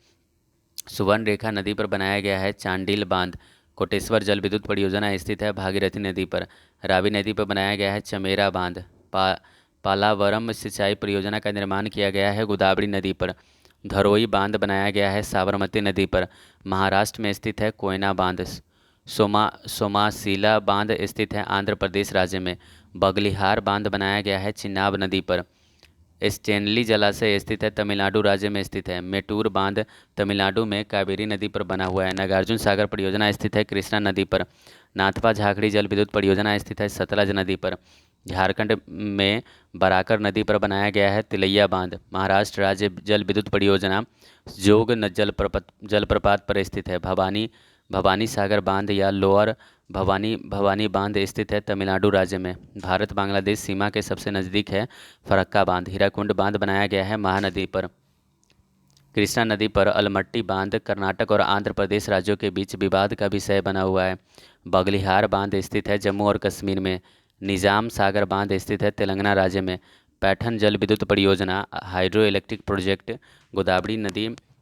सुवर्ण रेखा नदी पर बनाया गया है चांडिल बांध। कोटेश्वर जल विद्युत परियोजना स्थित है भागीरथी नदी पर। रावी नदी पर बनाया गया है चमेरा बांध। पालावरम सिंचाई परियोजना का निर्माण किया गया है गोदावरी नदी पर। धरोई बांध बनाया गया है साबरमती नदी पर। महाराष्ट्र में स्थित है कोयना बांध। सोमाशिला बांध स्थित है आंध्र प्रदेश राज्य में। बगलिहार बांध बनाया गया है चिनाब नदी पर। स्टेनली जलाशय स्थित है तमिलनाडु राज्य में स्थित है। मेटूर बांध तमिलनाडु में कावेरी नदी पर बना हुआ है। नागार्जुन सागर परियोजना स्थित है कृष्णा नदी पर। नाथपा झाकड़ी जल विद्युत परियोजना स्थित है सतलज नदी पर। झारखंड में बराकर नदी पर बनाया गया है तिलैया बांध। महाराष्ट्र राज्य जल विद्युत परियोजना जोग जलप्रपात पर स्थित है। भवानी भवानी सागर बांध या लोअर भवानी बांध स्थित है तमिलनाडु राज्य में। भारत बांग्लादेश सीमा के सबसे नज़दीक है फरक्का बांध। हीराकुंड बांध बनाया गया है महानदी पर। कृष्णा नदी पर अलमट्टी बांध कर्नाटक और आंध्र प्रदेश राज्यों के बीच विवाद का विषय बना हुआ है। बगलिहार बांध स्थित है जम्मू और कश्मीर में। निजाम सागर बांध स्थित है तेलंगाना राज्य में। पैठन जल विद्युत परियोजना हाइड्रो इलेक्ट्रिक प्रोजेक्ट गोदावरी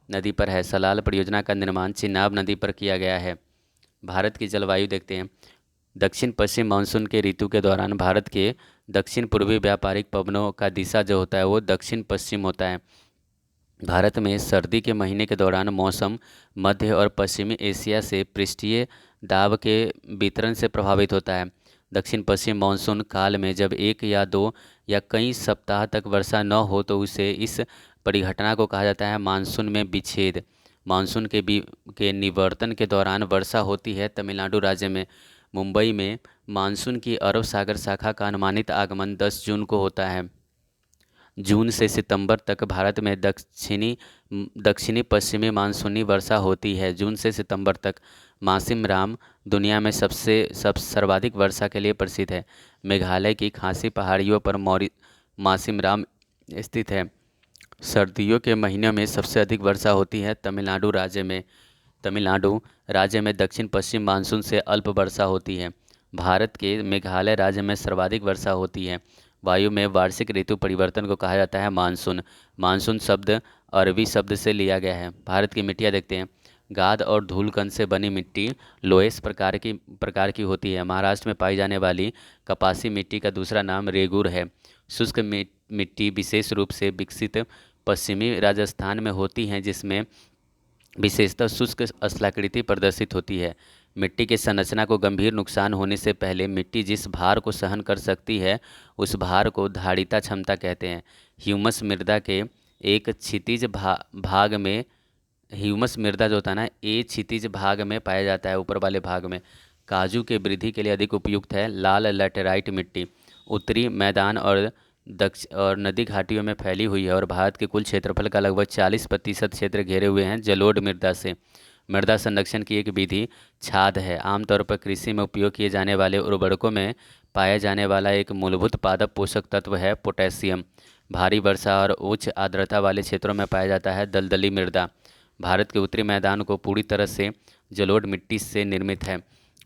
नदी पर है। सलाल परियोजना का निर्माण चिनाब नदी पर किया गया है। भारत की जलवायु देखते हैं। दक्षिण पश्चिम मानसून के ऋतु के दौरान भारत के दक्षिण पूर्वी व्यापारिक पवनों का दिशा जो होता है वो दक्षिण पश्चिम होता है। भारत में सर्दी के महीने के दौरान मौसम मध्य और पश्चिमी एशिया से पृष्ठीय दाब के वितरण से प्रभावित होता है। दक्षिण पश्चिम मानसून काल में जब एक या दो या कई सप्ताह तक वर्षा न हो तो उसे इस परिघटना को कहा जाता है मानसून में विच्छेद। मानसून के निवर्तन के दौरान वर्षा होती है तमिलनाडु राज्य में। मुंबई में मानसून की अरब सागर शाखा का अनुमानित आगमन 10 जून को होता है। जून से सितंबर तक भारत में दक्षिणी पश्चिमी मानसूनी वर्षा होती है। जून से सितंबर तक मासिम राम दुनिया में सब सर्वाधिक वर्षा के लिए प्रसिद्ध है। मेघालय की खासी पहाड़ियों पर मासिम राम स्थित है। सर्दियों के महीनों में सबसे अधिक वर्षा होती है तमिलनाडु राज्य में दक्षिण पश्चिम मानसून से अल्प वर्षा होती है। भारत के मेघालय राज्य में सर्वाधिक वर्षा होती है। वायु में वार्षिक ऋतु परिवर्तन को कहा जाता है मानसून। मानसून शब्द अरबी शब्द से लिया गया है। भारत की मिट्टियाँ देखते हैं। गाद और धूलकण से बनी मिट्टी लोएस प्रकार की होती है। महाराष्ट्र में पाई जाने वाली कपासी मिट्टी का दूसरा नाम रेगूर है। शुष्क मिट्टी विशेष रूप से विकसित पश्चिमी राजस्थान में होती हैं जिसमें विशेषतः शुष्क स्थलाकृति प्रदर्शित होती है। मिट्टी की संरचना को गंभीर नुकसान होने से पहले मिट्टी जिस भार को सहन कर सकती है उस भार को धारिता क्षमता कहते हैं। ह्यूमस मृदा के एक क्षितिज भाग में ह्यूमस मृदा जो होता है ना ये क्षितिज भाग में पाया जाता है ऊपर वाले भाग में। काजू के वृद्धि के लिए अधिक उपयुक्त है लाल लैटेराइट मिट्टी। उत्तरी मैदान और नदी घाटियों में फैली हुई है और भारत के कुल क्षेत्रफल का लगभग 40% क्षेत्र घेरे हुए हैं जलोढ़ मृदा से। मृदा संरक्षण की एक विधि छाद है। आमतौर पर कृषि में उपयोग किए जाने वाले उर्वरकों में पाया जाने वाला एक मूलभूत पादप पोषक तत्व है पोटेशियम। भारी वर्षा और उच्च आर्द्रता वाले क्षेत्रों में पाया जाता है दलदली मृदा। भारत के उत्तरी मैदान को पूरी तरह से जलोढ़ मिट्टी से निर्मित है।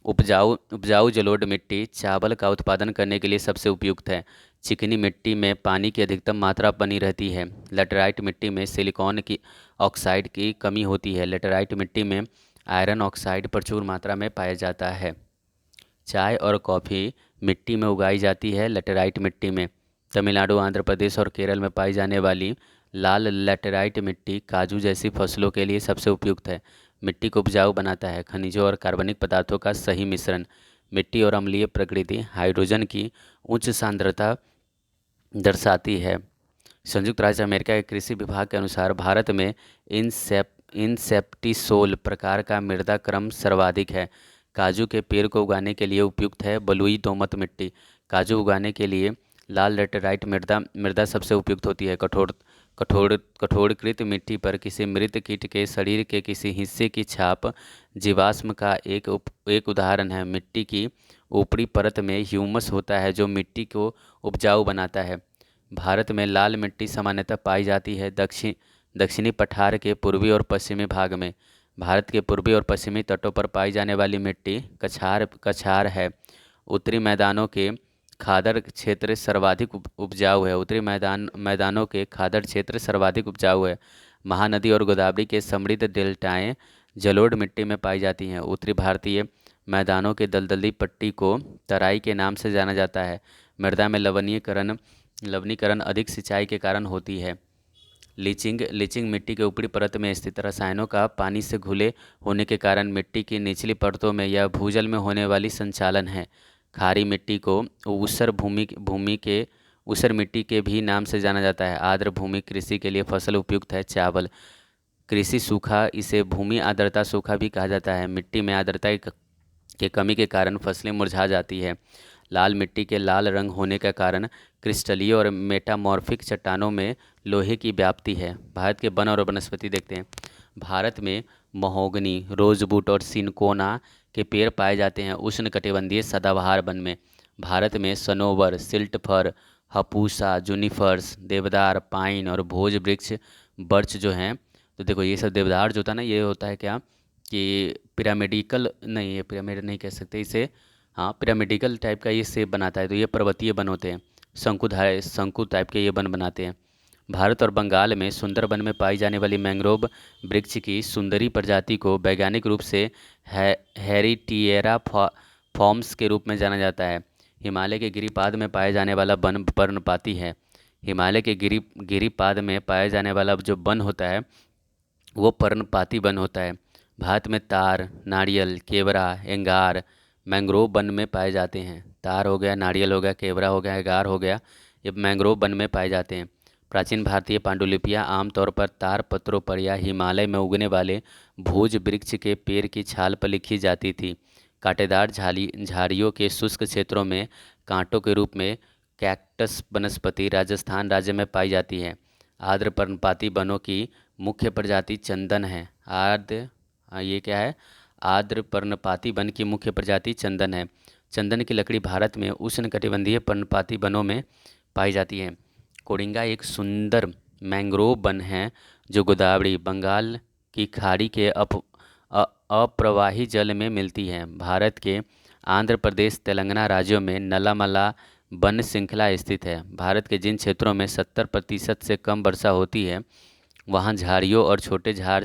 उपजाऊ जलोढ़ मिट्टी चावल का उत्पादन करने के लिए सबसे उपयुक्त है। चिकनी मिट्टी में पानी की अधिकतम मात्रा बनी रहती है। लेटराइट मिट्टी में सिलिकॉन की ऑक्साइड की कमी होती है। लेटराइट मिट्टी में आयरन ऑक्साइड प्रचुर मात्रा में पाया जाता है। चाय और कॉफ़ी मिट्टी में उगाई जाती है लेटराइट मिट्टी में। तमिलनाडु आंध्र प्रदेश और केरल में पाई जाने वाली लाल लेटराइट मिट्टी काजू जैसी फसलों के लिए सबसे उपयुक्त है। मिट्टी को उपजाऊ बनाता है खनिजों और कार्बनिक पदार्थों का सही मिश्रण। मिट्टी और अम्लीय प्रकृति हाइड्रोजन की उच्च सांद्रता दर्शाती है। संयुक्त राज्य अमेरिका के कृषि विभाग के अनुसार भारत में इंसेप्टिसोल प्रकार का मृदा क्रम सर्वाधिक है। काजू के पेड़ को उगाने के लिए उपयुक्त है बलुई दोमट मिट्टी। काजू उगाने के लिए लाल लेटेराइट मृदा सबसे उपयुक्त होती है। कठोरकृत मिट्टी पर किसी मृत कीट के शरीर के किसी हिस्से की छाप जीवाश्म का एक उदाहरण है। मिट्टी की ऊपरी परत में ह्यूमस होता है जो मिट्टी को उपजाऊ बनाता है। भारत में लाल मिट्टी सामान्यतः पाई जाती है दक्षिणी पठार के पूर्वी और पश्चिमी भाग में। भारत के पूर्वी और पश्चिमी तटों पर पाई जाने वाली मिट्टी कछार है। उत्तरी मैदानों के खादर क्षेत्र सर्वाधिक उपजाऊ है। उत्तरी मैदानों के खादर क्षेत्र सर्वाधिक उपजाऊ है। महानदी और गोदावरी के समृद्ध डेल्टाएं जलोढ़ मिट्टी में पाई जाती हैं। उत्तरी भारतीय मैदानों के दलदली पट्टी को तराई के नाम से जाना जाता है। मृदा में लवणीकरण अधिक सिंचाई के कारण होती है। लीचिंग मिट्टी के ऊपरी परत में स्थित रसायनों का पानी से घुले होने के कारण मिट्टी की निचली परतों में या भूजल में होने वाली संचालन है। खारी मिट्टी को ऊसर मिट्टी के भी नाम से जाना जाता है। आर्द्र भूमि कृषि के लिए फसल उपयुक्त है। चावल कृषि सूखा, इसे भूमि आर्द्रता सूखा भी कहा जाता है। मिट्टी में आर्द्रता के कमी के कारण फसलें मुरझा जाती है। लाल मिट्टी के लाल रंग होने के कारण क्रिस्टलीय और मेटामॉर्फिक चट्टानों में लोहे की व्याप्ति है। भारत के वन और वनस्पति देखते हैं। भारत में महोगनी, रोजबुट और सिनकोना के पेड़ पाए जाते हैं उष्णकटिबंधीय सदाबहार वन में। भारत में सनोवर, सिल्ट हपूसा, जूनिफर्स, देवदार, पाइन और भोज वृक्ष बर्च जो हैं, तो देखो ये सब देवदार जो होता है ना, ये होता है क्या कि पिरामिडिकल नहीं, ये पिरामिड नहीं कह सकते इसे, हाँ पिरामिडिकल टाइप का ये सेब बनाता है, तो ये पर्वतीय वन होते हैं। शंकु टाइप के ये वन बनाते हैं। भारत और बंगाल में सुंदरबन में पाई जाने वाली मैंग्रोव वृक्ष की सुंदरी प्रजाति को वैज्ञानिक रूप से हेरिटिएरा फॉर्म्स के रूप में जाना जाता है। हिमालय के गिरिपाद में पाए जाने वाला वन पर्णपाती है। हिमालय के गिरिपाद में पाया जाने वाला जो वन होता है वो पर्णपाती वन होता है। भारत में तार, नारियल, केवड़ा, एंगार मैंग्रोव वन में पाए जाते हैं। तार हो गया, नारियल हो गया, केवड़ा हो गया, एंगार हो गया, ये मैंग्रोव वन में पाए जाते हैं। प्राचीन भारतीय पांडुलिपियां आमतौर पर तार पत्रों पर या हिमालय में उगने वाले भोज वृक्ष के पेड़ की छाल पर लिखी जाती थी। कांटेदार झाड़ियों के शुष्क क्षेत्रों में कांटों के रूप में कैक्टस वनस्पति राजस्थान राज्य में पाई जाती है। आर्द्र पर्णपाती वनों की मुख्य प्रजाति चंदन है। ये क्या है? आर्द्र पर्णपाती वन की मुख्य प्रजाति चंदन है। चंदन की लकड़ी भारत में उष्णकटिबंधीय पर्णपाती वनों में पाई जाती है। कोडिंगा एक सुंदर मैंग्रोव वन है जो गोदावरी, बंगाल की खाड़ी के अप्रवाही जल में मिलती है। भारत के आंध्र प्रदेश, तेलंगाना राज्यों में नलामला वन श्रृंखला स्थित है। भारत के जिन क्षेत्रों में 70% से कम वर्षा होती है वहाँ झाड़ियों और छोटे झाड़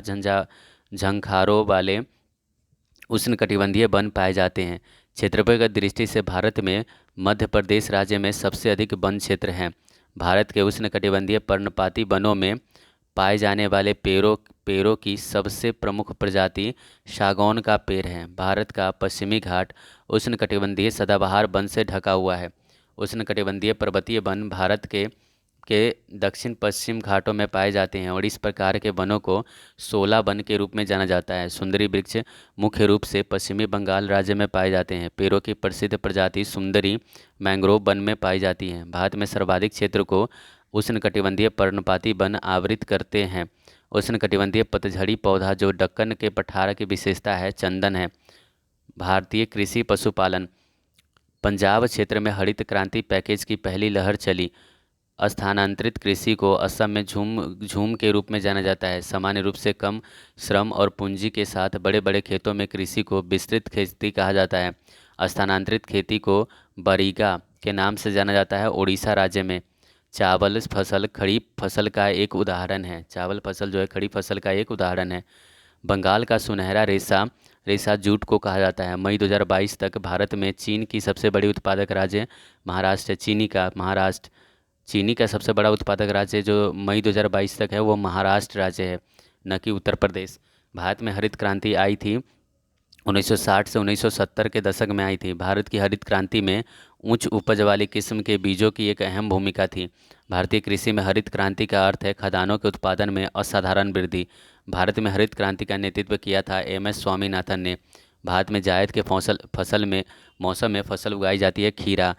झंखारों वाले उष्णकटिबंधीय वन पाए जाते हैं। क्षेत्रफल की दृष्टि से भारत में मध्य प्रदेश राज्य में सबसे अधिक वन क्षेत्र हैं। भारत के उष्णकटिबंधीय पर्णपाती वनों में पाए जाने वाले पेड़ों की सबसे प्रमुख प्रजाति सागौन का पेड़ है। भारत का पश्चिमी घाट उष्णकटिबंधीय सदाबहार वन से ढका हुआ है। उष्णकटिबंधीय पर्वतीय वन भारत के दक्षिण पश्चिम घाटों में पाए जाते हैं और इस प्रकार के वनों को 16 वन के रूप में जाना जाता है। सुंदरी वृक्ष मुख्य रूप से पश्चिमी बंगाल राज्य में पाए जाते हैं। पेड़ों की प्रसिद्ध प्रजाति सुंदरी मैंग्रोव वन में पाई जाती हैं। भारत में सर्वाधिक क्षेत्र को उष्णकटिबंधीय पर्णपाती वन आवृत करते हैं। उष्णकटिबंधीय पतझड़ी पौधा जो दक्कन के पठार की विशेषता है चंदन है। भारतीय कृषि पशुपालन। पंजाब क्षेत्र में हरित क्रांति पैकेज की पहली लहर चली। स्थानांतरित कृषि को असम में झूम के रूप में जाना जाता है। सामान्य रूप से कम श्रम और पूंजी के साथ बड़े बड़े खेतों में कृषि को विस्तृत खेती कहा जाता है। स्थानांतरित खेती को बरीगा के नाम से जाना जाता है। उड़ीसा राज्य में चावल फसल खरीफ फसल का एक उदाहरण है। चावल फसल जो है खरीफ फसल का एक उदाहरण है। बंगाल का सुनहरा रेशा जूट को कहा जाता है। मई 2022 तक भारत में चीन की सबसे बड़ी उत्पादक राज्य महाराष्ट्र चीनी का सबसे बड़ा उत्पादक राज्य जो मई 2022 तक है वो महाराष्ट्र राज्य है, न कि उत्तर प्रदेश। भारत में हरित क्रांति आई थी 1960 से 1970 के दशक में आई थी। भारत की हरित क्रांति में उच्च उपज वाली किस्म के बीजों की एक अहम भूमिका थी। भारतीय कृषि में हरित क्रांति का अर्थ है खदानों के उत्पादन में असाधारण वृद्धि। भारत में हरित क्रांति का नेतृत्व किया था MS स्वामीनाथन ने। भारत में जायद के मौसम में फसल उगाई जाती है खीरा।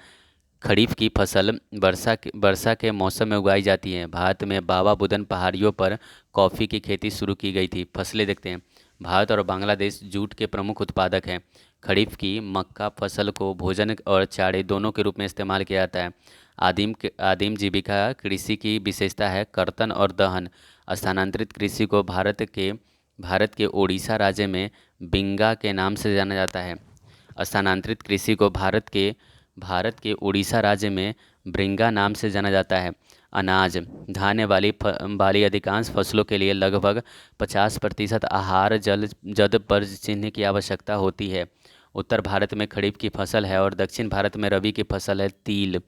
खरीफ की फसल वर्षा के मौसम में उगाई जाती है। भारत में बाबा बुदन पहाड़ियों पर कॉफ़ी की खेती शुरू की गई थी। फसलें देखते हैं। भारत और बांग्लादेश जूट के प्रमुख उत्पादक हैं। खरीफ की मक्का फसल को भोजन और चारे दोनों के रूप में इस्तेमाल किया जाता है। आदिम जीविका कृषि की विशेषता है कर्तन और दहन। स्थानांतरित कृषि को भारत के ओडिशा राज्य में बिंगा के नाम से जाना जाता है। स्थानांतरित कृषि को भारत के भारत के उड़ीसा राज्य में ब्रिंगा नाम से जाना जाता है। अनाज, धान्य वाली अधिकांश फसलों के लिए लगभग 50% आहार जल जद पर चिन्ह की आवश्यकता होती है। उत्तर भारत में खरीफ की फसल है और दक्षिण भारत में रबी की फसल है तिल।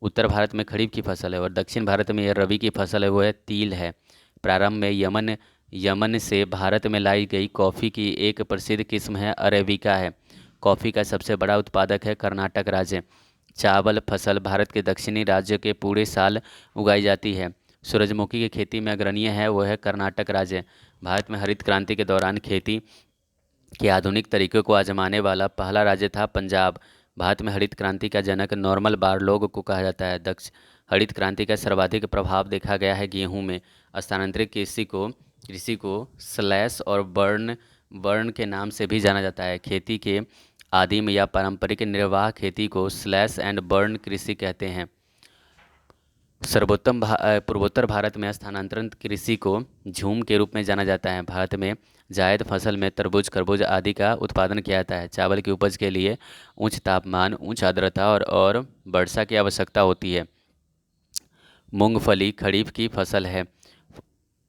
उत्तर भारत में खरीफ की फसल है और दक्षिण भारत में यह रबी की फसल है, वो है तिल है। प्रारंभ में यमन यमन से भारत में लाई गई कॉफ़ी की एक प्रसिद्ध किस्म है अरेबिका है। कॉफ़ी का सबसे बड़ा उत्पादक है कर्नाटक राज्य। चावल फसल भारत के दक्षिणी राज्य के पूरे साल उगाई जाती है। सूरजमुखी की खेती में अग्रणीय है, वो है कर्नाटक राज्य। भारत में हरित क्रांति के दौरान खेती के आधुनिक तरीकों को आजमाने वाला पहला राज्य था पंजाब। भारत में हरित क्रांति का जनक नॉर्मल बारलोग को कहा जाता है। दक्ष हरित क्रांति का सर्वाधिक प्रभाव देखा गया है गेहूं में। स्थानांतरित कृषि को स्लैश और बर्न बर्न के नाम से भी जाना जाता है। खेती के आदिम या पारंपरिक निर्वाह खेती को स्लैश एंड बर्न कृषि कहते हैं। पूर्वोत्तर भारत में स्थानांतरित कृषि को झूम के रूप में जाना जाता है। भारत में जायद फसल में तरबूज, खरबूज आदि का उत्पादन किया जाता है। चावल की उपज के लिए उच्च तापमान, उच्च आर्द्रता और वर्षा की आवश्यकता होती है। मूंगफली खरीफ की फसल है।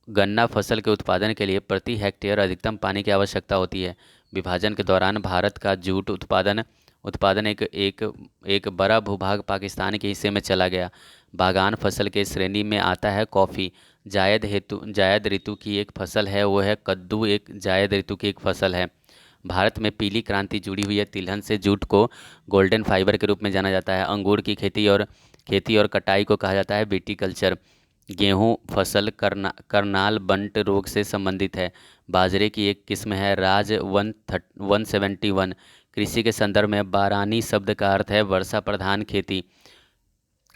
गन्ना फसल के उत्पादन के लिए प्रति हेक्टेयर अधिकतम पानी की आवश्यकता होती है। विभाजन के दौरान भारत का जूट उत्पादन उत्पादन एक एक एक बड़ा भूभाग पाकिस्तान के हिस्से में चला गया। बागान फसल के श्रेणी में आता है कॉफ़ी। जायद ऋतु की एक फसल है, वो है कद्दू, एक जायद ऋतु की एक फसल है। भारत में पीली क्रांति जुड़ी हुई है तिलहन से। जूट को गोल्डन फाइबर के रूप में जाना जाता है। अंगूर की खेती और कटाई को कहा जाता है विटीकल्चर। गेहूं फसल करनाल बंट रोग से संबंधित है। बाजरे की एक किस्म है राज 171। कृषि के संदर्भ में बारानी शब्द का अर्थ है वर्षा प्रधान खेती।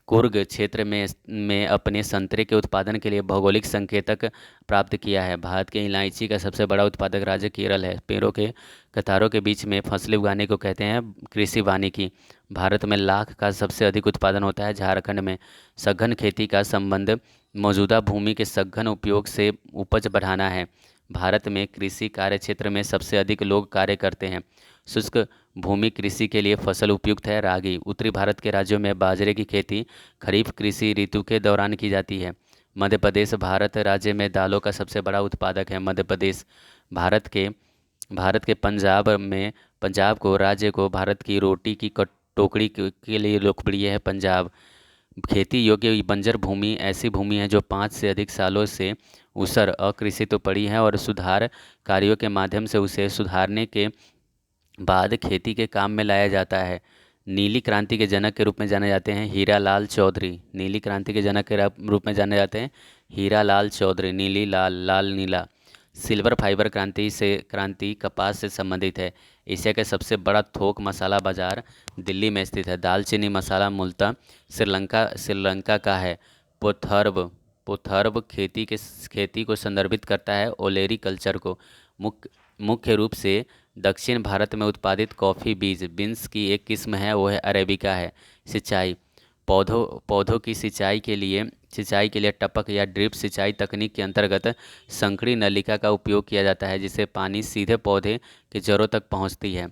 कुर्ग क्षेत्र में अपने संतरे के उत्पादन के लिए भौगोलिक संकेतक प्राप्त किया है। भारत के इलायची का सबसे बड़ा उत्पादक राज्य केरल है। पेड़ों के कतारों के बीच में फसलें उगाने को कहते हैं कृषि वानिकी। भारत में लाख का सबसे अधिक उत्पादन होता है झारखंड में। सघन खेती का संबंध मौजूदा भूमि के सघन उपयोग से उपज बढ़ाना है। भारत में कृषि कार्य क्षेत्र में सबसे अधिक लोग कार्य करते हैं। शुष्क भूमि कृषि के लिए फसल उपयुक्त है रागी। उत्तरी भारत के राज्यों में बाजरे की खेती खरीफ कृषि ऋतु के दौरान की जाती है। मध्य प्रदेश भारत राज्य में दालों का सबसे बड़ा उत्पादक है। मध्य प्रदेश भारत के पंजाब को राज्य को भारत की रोटी की टोकरी के लिए लोकप्रिय है। पंजाब खेती योग्य बंजर भूमि ऐसी भूमि है जो 5 से अधिक सालों से ऊसर अकृषित तो पड़ी है और सुधार कार्यों के माध्यम से उसे सुधारने के बाद खेती के काम में लाया जाता है। नीली क्रांति के जनक के रूप में जाने जाते हैं हीरा लाल चौधरी। नीली क्रांति के जनक के रूप में जाने जाते हैं हीरा लाल चौधरी। नीली लाल लाल नीला। सिल्वर फाइबर क्रांति कपास से संबंधित है। एशिया का सबसे बड़ा थोक मसाला बाजार दिल्ली में स्थित है। दालचीनी मसाला मूलतः श्रीलंका का है। पोथर्ब खेती को संदर्भित करता है ओलेरी कल्चर को। मुख्य रूप से दक्षिण भारत में उत्पादित कॉफ़ी बीन्स की एक किस्म है, वो है अरेबिका है। सिंचाई पौधों की सिंचाई के लिए टपक या ड्रिप सिंचाई तकनीक के अंतर्गत संकरी नलिका का उपयोग किया जाता है, जिससे पानी सीधे पौधे की जड़ों तक पहुंचती है।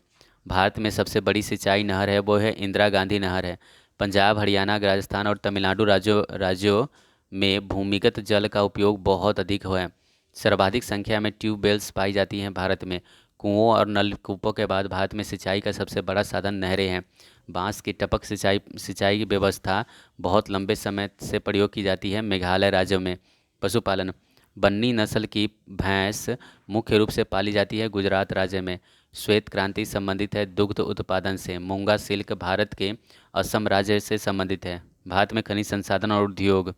भारत में सबसे बड़ी सिंचाई नहर है, वो है इंदिरा गांधी नहर है। पंजाब, हरियाणा, राजस्थान और तमिलनाडु राज्यों में भूमिगत जल का उपयोग बहुत अधिक है। सर्वाधिक संख्या में ट्यूबवेल्स पाई जाती हैं भारत में। कुओं और नलकूपों के बाद भारत में सिंचाई का सबसे बड़ा साधन नहरें हैं। बांस की टपक सिंचाई की व्यवस्था बहुत लंबे समय से प्रयोग की जाती है मेघालय राज्य में। पशुपालन बन्नी नस्ल की भैंस मुख्य रूप से पाली जाती है गुजरात राज्य में। श्वेत क्रांति संबंधित है दुग्ध उत्पादन से। मूंगा सिल्क भारत के असम राज्य से संबंधित है। भारत में खनिज संसाधन और उद्योग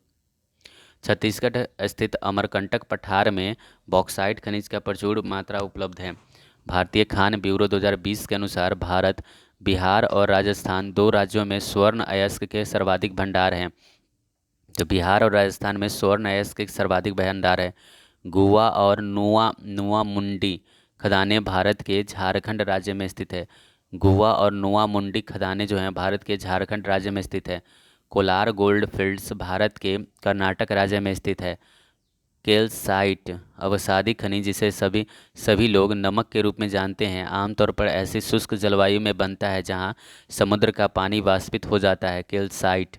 छत्तीसगढ़ स्थित अमरकंटक पठार में बॉक्साइट खनिज का प्रचुर मात्रा उपलब्ध है। भारतीय खान ब्यूरो 2020 के अनुसार भारत, बिहार और राजस्थान दो राज्यों में स्वर्ण अयस्क के सर्वाधिक भंडार हैं। तो बिहार और राजस्थान में स्वर्ण अयस्क के सर्वाधिक भंडार है। गुवा और नुआ मुंडी खदानें भारत के झारखंड राज्य में स्थित है। गुवा और नुआ मुंडी खदानें जो हैं भारत के झारखंड राज्य में स्थित है। कोलार गोल्ड फील्ड्स भारत के कर्नाटक राज्य में स्थित है। कैल्साइट अवसादी खनिज, जिसे सभी सभी लोग नमक के रूप में जानते हैं, आमतौर पर ऐसी शुष्क जलवायु में बनता है जहां समुद्र का पानी वाष्पित हो जाता है। कैल्साइट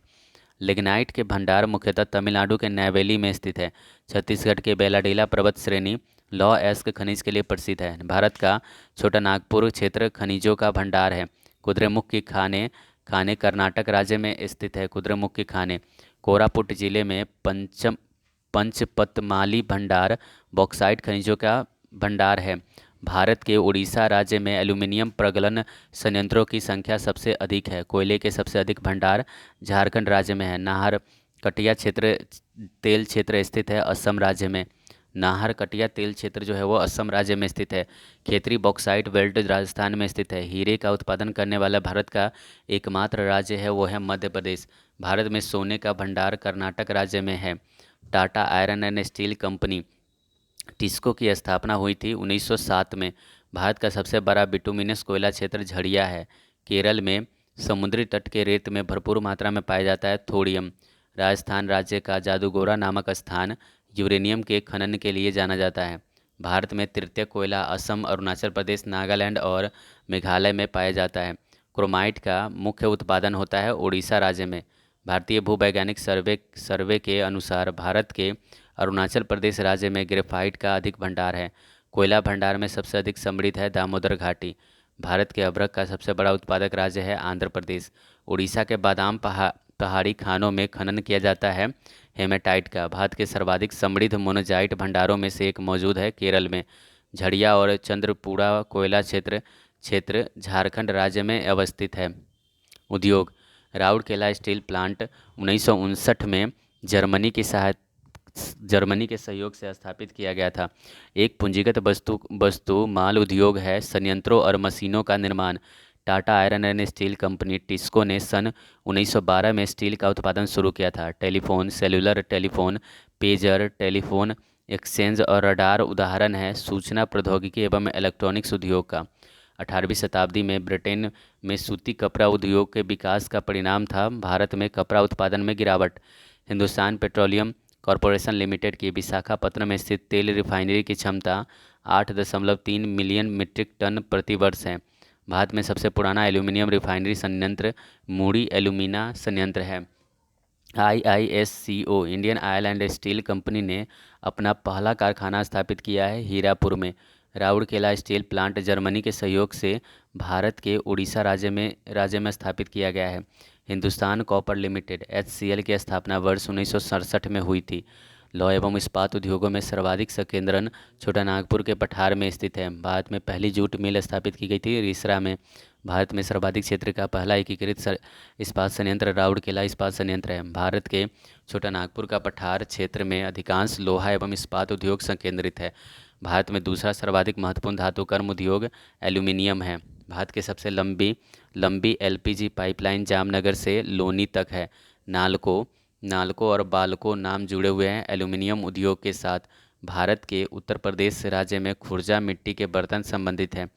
लिग्नाइट के भंडार मुख्यतः तमिलनाडु के नैवेली में स्थित है। छत्तीसगढ़ के बेलाडीला पर्वत श्रेणी लौह अयस्क खनिज के लिए प्रसिद्ध है। भारत का छोटा नागपुर क्षेत्र खनिजों का भंडार है। कुद्रेमुख की खाने खाने कर्नाटक राज्य में स्थित है। कुद्रेमुख की खाने कोरापुट जिले में पंचपतमाली भंडार बॉक्साइट खनिजों का भंडार है। भारत के उड़ीसा राज्य में एल्यूमीनियम प्रगलन संयंत्रों की संख्या सबसे अधिक है। कोयले के सबसे अधिक भंडार झारखंड राज्य में है। नाहर कटिया क्षेत्र तेल क्षेत्र स्थित है असम राज्य में। नाहर कटिया तेल क्षेत्र जो है वो असम राज्य में स्थित है। खेतरी बॉक्साइट बेल्ट राजस्थान में स्थित है। हीरे का उत्पादन करने वाला भारत का एकमात्र राज्य है वो है मध्य प्रदेश। भारत में सोने का भंडार कर्नाटक राज्य में है। Tata iron and steel company TISCO की स्थापना हुई थी 1907 में। भारत का सबसे बड़ा बिटुमिनस कोयला क्षेत्र झड़िया है। केरल में समुद्री तट के रेत में भरपूर मात्रा में पाया जाता है थोडियम। राजस्थान राज्य का जादूगोरा नामक स्थान यूरेनियम के खनन के लिए जाना जाता है। भारत में तृतीय कोयला असम, अरुणाचल प्रदेश, नागालैंड और मेघालय में पाया जाता है। क्रोमाइट का मुख्य उत्पादन होता है उड़ीसा राज्य में। भारतीय भूवैज्ञानिक सर्वे के अनुसार भारत के अरुणाचल प्रदेश राज्य में ग्रेफाइट का अधिक भंडार है। कोयला भंडार में सबसे अधिक समृद्ध है दामोदर घाटी। भारत के अभ्रक का सबसे बड़ा उत्पादक राज्य है आंध्र प्रदेश। उड़ीसा के बादाम पहाड़ी खानों में खनन किया जाता है हेमेटाइट का। भारत के सर्वाधिक समृद्ध मोनोजाइट भंडारों में से एक मौजूद है केरल में। झड़िया और चंद्रपूड़ा कोयला क्षेत्र क्षेत्र झारखंड राज्य में अवस्थित है। उद्योग राउरकेला स्टील प्लांट 1959 में जर्मनी के सहयोग से स्थापित किया गया था। एक पूंजीगत वस्तु माल उद्योग है। संयंत्रों और मशीनों का निर्माण Tata iron and steel company TISCO ने सन 1912 में स्टील का उत्पादन शुरू किया था। Telephone, cellular telephone, pager, telephone exchange और रडार उदाहरण है सूचना प्रौद्योगिकी एवं इलेक्ट्रॉनिक्स उद्योग का। 18वीं शताब्दी में ब्रिटेन में सूती कपड़ा उद्योग के विकास का परिणाम था भारत में कपड़ा उत्पादन में गिरावट। हिंदुस्तान पेट्रोलियम कॉरपोरेशन लिमिटेड की विशाखापत्तनम में स्थित तेल रिफाइनरी की क्षमता 8.3 मिलियन मीट्रिक टन प्रति वर्ष है। भारत में सबसे पुराना एल्यूमीनियम रिफाइनरी संयंत्र मूड़ी एल्यूमिना संयंत्र है। IISCO Indian oil and steel company ने अपना पहला कारखाना स्थापित किया है हीरापुर में। राउरकेला स्टील प्लांट जर्मनी के सहयोग से भारत के उड़ीसा राज्य में स्थापित किया गया है। हिंदुस्तान कॉपर लिमिटेड HCL की स्थापना वर्ष 1967 में हुई थी। लौह एवं इस्पात उद्योगों में सर्वाधिक संकेंद्रण छोटा नागपुर के पठार में स्थित है। भारत में पहली जूट मिल स्थापित की गई थी रिसरा में। भारत में सर्वाधिक क्षेत्र का पहला एकीकृत इस्पात संयंत्र राउरकेला इस्पात संयंत्र है। भारत के छोटा नागपुर का पठार क्षेत्र में अधिकांश लोहा एवं इस्पात उद्योग संकेंद्रित है। भारत में दूसरा सर्वाधिक महत्वपूर्ण धातु कर्म उद्योग एल्यूमिनियम है। भारत की सबसे लंबी LPG पाइपलाइन जामनगर से लोनी तक है। नालको और बालको नाम जुड़े हुए हैं एल्यूमिनियम उद्योग के साथ। भारत के उत्तर प्रदेश राज्य में खुर्जा मिट्टी के बर्तन संबंधित है।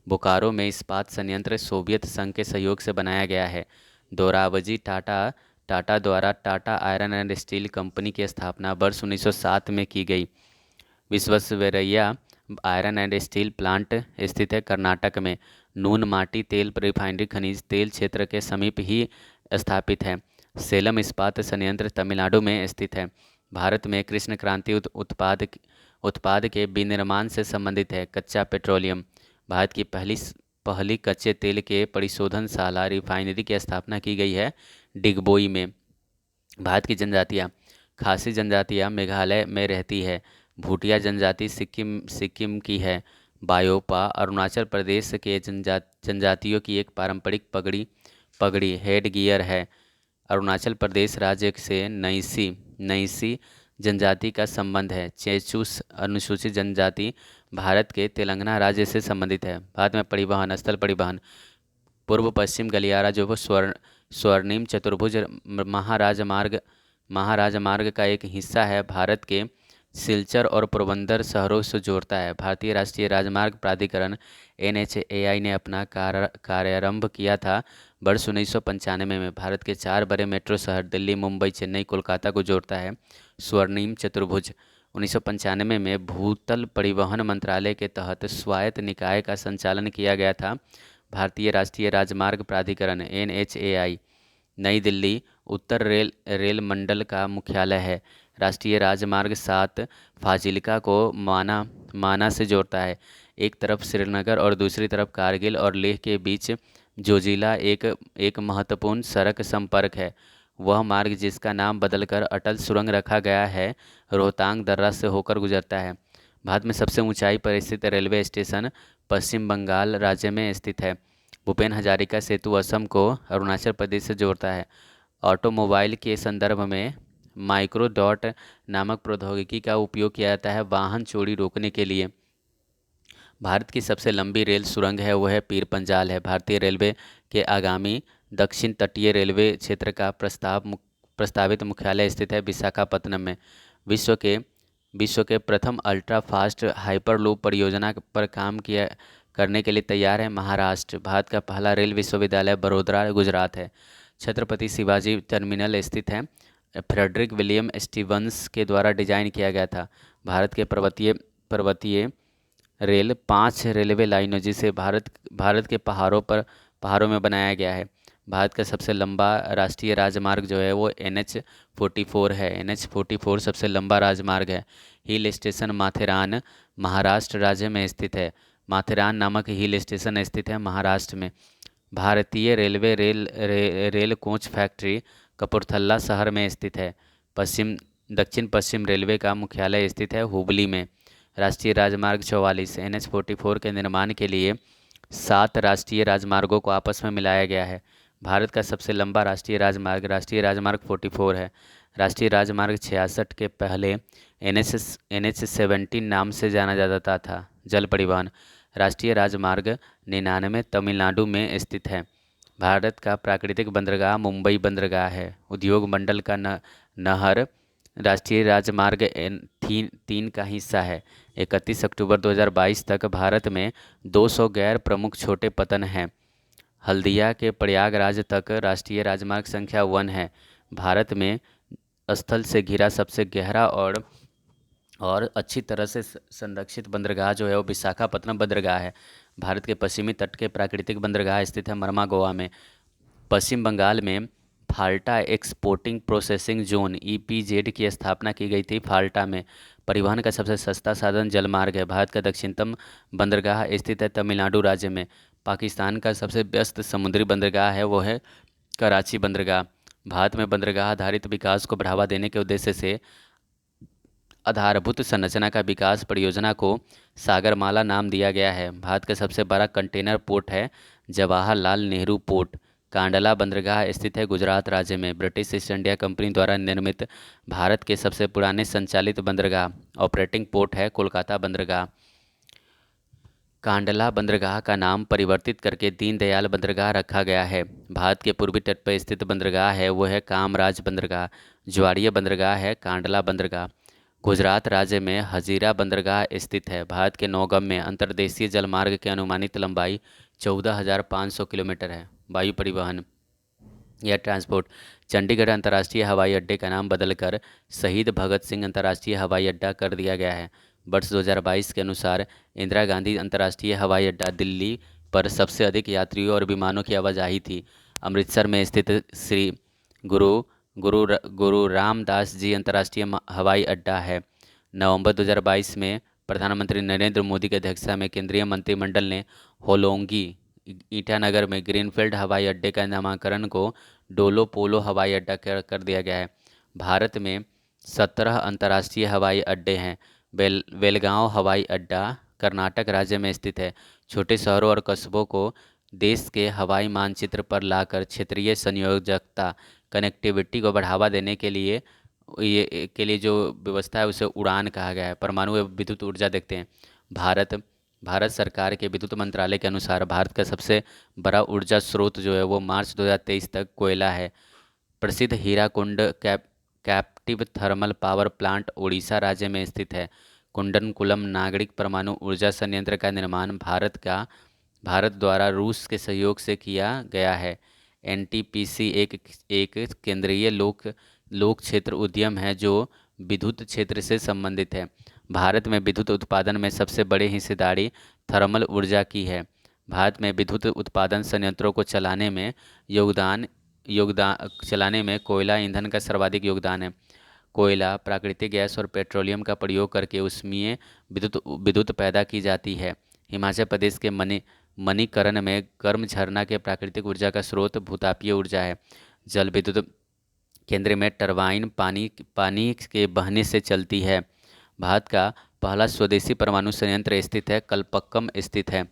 बोकारो में इस्पात संयंत्र सोवियत संघ के सहयोग से बनाया गया है। दोराबजी टाटा द्वारा Tata iron and steel company की स्थापना वर्ष 1907 में की गई। Visvesvaraya iron and steel plant स्थित है कर्नाटक में। नून माटी तेल रिफाइनरी खनिज तेल क्षेत्र के समीप ही स्थापित है। सेलम इस्पात संयंत्र तमिलनाडु में स्थित है। भारत में कृष्ण क्रांति उत्पाद के विनिर्माण से संबंधित है। कच्चा पेट्रोलियम भारत की पहली कच्चे तेल के परिशोधनशाला रिफाइनरी की स्थापना की गई है डिगबोई में। भारत की जनजातियाँ खासी जनजातियाँ मेघालय में रहती है। भूटिया जनजाति सिक्किम की है। बायोपा अरुणाचल प्रदेश के जनजातियों की एक पारंपरिक पगड़ी हेड गियर है। अरुणाचल प्रदेश राज्य से नईसी जनजाति का संबंध है। चेचूस अनुसूचित जनजाति भारत के तेलंगाना राज्य से संबंधित है। भारत में परिवहन स्थल परिवहन पूर्व पश्चिम गलियारा जो वो स्वर्णिम चतुर्भुज महाराजमार्ग का एक हिस्सा है। भारत के सिलचर और पोरबंदर शहरों से जोड़ता है। भारतीय राष्ट्रीय राजमार्ग प्राधिकरण NHAI ने अपना कार्यारंभ किया था वर्ष 1995 में। भारत के 4 बड़े मेट्रो शहर दिल्ली, मुंबई, चेन्नई, कोलकाता को जोड़ता है स्वर्णिम चतुर्भुज। 1995 में भूतल परिवहन मंत्रालय के तहत स्वायत्त निकाय का संचालन किया गया था। भारतीय राष्ट्रीय राजमार्ग प्राधिकरण NHAI नई दिल्ली उत्तर रेल मंडल का मुख्यालय है। राष्ट्रीय राजमार्ग 7 फाजिल्का को माना से जोड़ता है। एक तरफ श्रीनगर और दूसरी तरफ कारगिल और लेह के बीच जोजिला एक महत्वपूर्ण सड़क संपर्क है। वह मार्ग जिसका नाम बदलकर अटल सुरंग रखा गया है, रोहतांग दर्रा से होकर गुजरता है। भारत में सबसे ऊंचाई पर स्थित रेलवे स्टेशन पश्चिम बंगाल राज्य में स्थित है। भूपेन हजारिका सेतु असम को अरुणाचल प्रदेश से जोड़ता है। ऑटोमोबाइल के संदर्भ में माइक्रोडॉट नामक प्रौद्योगिकी का उपयोग किया जाता है वाहन चोरी रोकने के लिए। भारत की सबसे लंबी रेल सुरंग है वह है पीर पंजाल है। भारतीय रेलवे के आगामी दक्षिण तटीय रेलवे क्षेत्र का प्रस्तावित मुख्यालय स्थित है विशाखापत्तनम में। विश्व के प्रथम अल्ट्रा फास्ट हाइपरलूप परियोजना पर काम किया करने के लिए तैयार है महाराष्ट्र। भारत का पहला रेल विश्वविद्यालय बड़ोदरा गुजरात है। छत्रपति शिवाजी टर्मिनल स्थित है। फ्रेडरिक विलियम स्टीवंस के द्वारा डिजाइन किया गया था। भारत के पर्वतीय रेल 5 रेलवे लाइनों जिसे भारत के पहाड़ों में बनाया गया है। भारत का सबसे लंबा राष्ट्रीय राजमार्ग जो है वो NH44 है। NH44 सबसे लंबा राजमार्ग है। हिल स्टेशन माथेरान महाराष्ट्र राज्य में स्थित है। माथेरान नामक हिल स्टेशन स्थित है महाराष्ट्र में। भारतीय railway rail coach factory Kapurthala शहर में स्थित है। दक्षिण पश्चिम रेलवे का मुख्यालय स्थित है हुबली में। राष्ट्रीय राजमार्ग 44 NH44 के निर्माण के लिए 7 राष्ट्रीय राजमार्गों को आपस में मिलाया गया है। भारत का सबसे लंबा राष्ट्रीय राजमार्ग 44 है। राष्ट्रीय राजमार्ग 66 के पहले NH17 नाम से जाना जाता था। जल परिवहन राष्ट्रीय राजमार्ग 99 तमिलनाडु में स्थित है। भारत का प्राकृतिक बंदरगाह मुंबई बंदरगाह है। उद्योग मंडल का नहर राष्ट्रीय राजमार्ग 3 का हिस्सा है। 31 अक्टूबर 2022 तक भारत में 200 गैर प्रमुख छोटे पतन हैं। हल्दिया के प्रयागराज तक राष्ट्रीय राजमार्ग संख्या 1 है। भारत में स्थल से घिरा सबसे गहरा और अच्छी तरह से संरक्षित बंदरगाह जो है वो विशाखापत्तनम बंदरगाह है। भारत के पश्चिमी तट के प्राकृतिक बंदरगाह स्थित है मरमा गोवा में। पश्चिम बंगाल में Falta exporting processing zone EPZ की स्थापना की गई थी। फाल्टा में परिवहन का सबसे सस्ता साधन जलमार्ग है। भारत का दक्षिणतम बंदरगाह स्थित है तमिलनाडु राज्य में। पाकिस्तान का सबसे व्यस्त समुद्री बंदरगाह है वो है कराची बंदरगाह। भारत में बंदरगाह आधारित विकास को बढ़ावा देने के उद्देश्य से आधारभूत संरचना का विकास परियोजना को सागरमाला नाम दिया गया है। भारत का सबसे बड़ा कंटेनर पोर्ट है जवाहरलाल नेहरू पोर्ट। कांडला बंदरगाह स्थित है गुजरात राज्य में। ब्रिटिश ईस्ट इंडिया कंपनी द्वारा निर्मित भारत के सबसे पुराने संचालित बंदरगाह ऑपरेटिंग पोर्ट है कोलकाता बंदरगाह। कांडला बंदरगाह का नाम परिवर्तित करके दीनदयाल बंदरगाह रखा गया है। भारत के पूर्वी तट पर स्थित बंदरगाह है वो है कामराज बंदरगाह। ज्वारीय बंदरगाह है कांडला बंदरगाह। गुजरात राज्य में हजीरा बंदरगाह स्थित है। भारत के नौगम्य अंतर्देशीय जलमार्ग की अनुमानित लंबाई 14,500 किलोमीटर है। वायु परिवहन एयर ट्रांसपोर्ट चंडीगढ़ अंतर्राष्ट्रीय हवाई अड्डे का नाम बदलकर शहीद भगत सिंह अंतर्राष्ट्रीय हवाई अड्डा कर दिया गया है। वर्ष 2022 के अनुसार इंदिरा गांधी अंतर्राष्ट्रीय हवाई अड्डा दिल्ली पर सबसे अधिक यात्रियों और विमानों की आवाजाही थी। अमृतसर में स्थित श्री गुरु रामदास जी अंतर्राष्ट्रीय हवाई अड्डा है। नवंबर 2022 में प्रधानमंत्री नरेंद्र मोदी की अध्यक्षता में केंद्रीय मंत्रिमंडल ने होलोंगी ईटानगर में ग्रीनफील्ड हवाई अड्डे का नामकरण को डोलो पोलो हवाई अड्डा कर दिया गया है। भारत में 17 अंतर्राष्ट्रीय हवाई अड्डे हैं। बेलगांव हवाई अड्डा कर्नाटक राज्य में स्थित है। छोटे शहरों और कस्बों को देश के हवाई मानचित्र पर लाकर क्षेत्रीय संयोजकता कनेक्टिविटी को बढ़ावा देने के लिए जो व्यवस्था है उसे उड़ान कहा गया है। परमाणु एवं विद्युत ऊर्जा देखते हैं। भारत सरकार के विद्युत मंत्रालय के अनुसार भारत का सबसे बड़ा ऊर्जा स्रोत जो है वो मार्च 2023 तक कोयला है। प्रसिद्ध Hirakud captive thermal power plant Orissa राज्य में स्थित है। कुंडनकुलम नागरिक परमाणु ऊर्जा संयंत्र का निर्माण भारत द्वारा रूस के सहयोग से किया गया है। NTPC एक केंद्रीय लोक क्षेत्र उद्यम है जो विद्युत क्षेत्र से संबंधित है। भारत में विद्युत उत्पादन में सबसे बड़ी हिस्सेदारी थर्मल ऊर्जा की है। भारत में विद्युत उत्पादन संयंत्रों को योगदान योगदान चलाने में कोयला ईंधन का सर्वाधिक योगदान है। कोयला, प्राकृतिक गैस और पेट्रोलियम का प्रयोग करके उसमें विद्युत विद्युत पैदा की जाती है। हिमाचल प्रदेश के मणिकरण में गर्म झरना के प्राकृतिक ऊर्जा का स्रोत भूतापीय ऊर्जा है। जल विद्युत केंद्र में टरबाइन पानी पानी के बहने से चलती है। भारत का पहला स्वदेशी परमाणु संयंत्र स्थित है कलपक्कम स्थित है।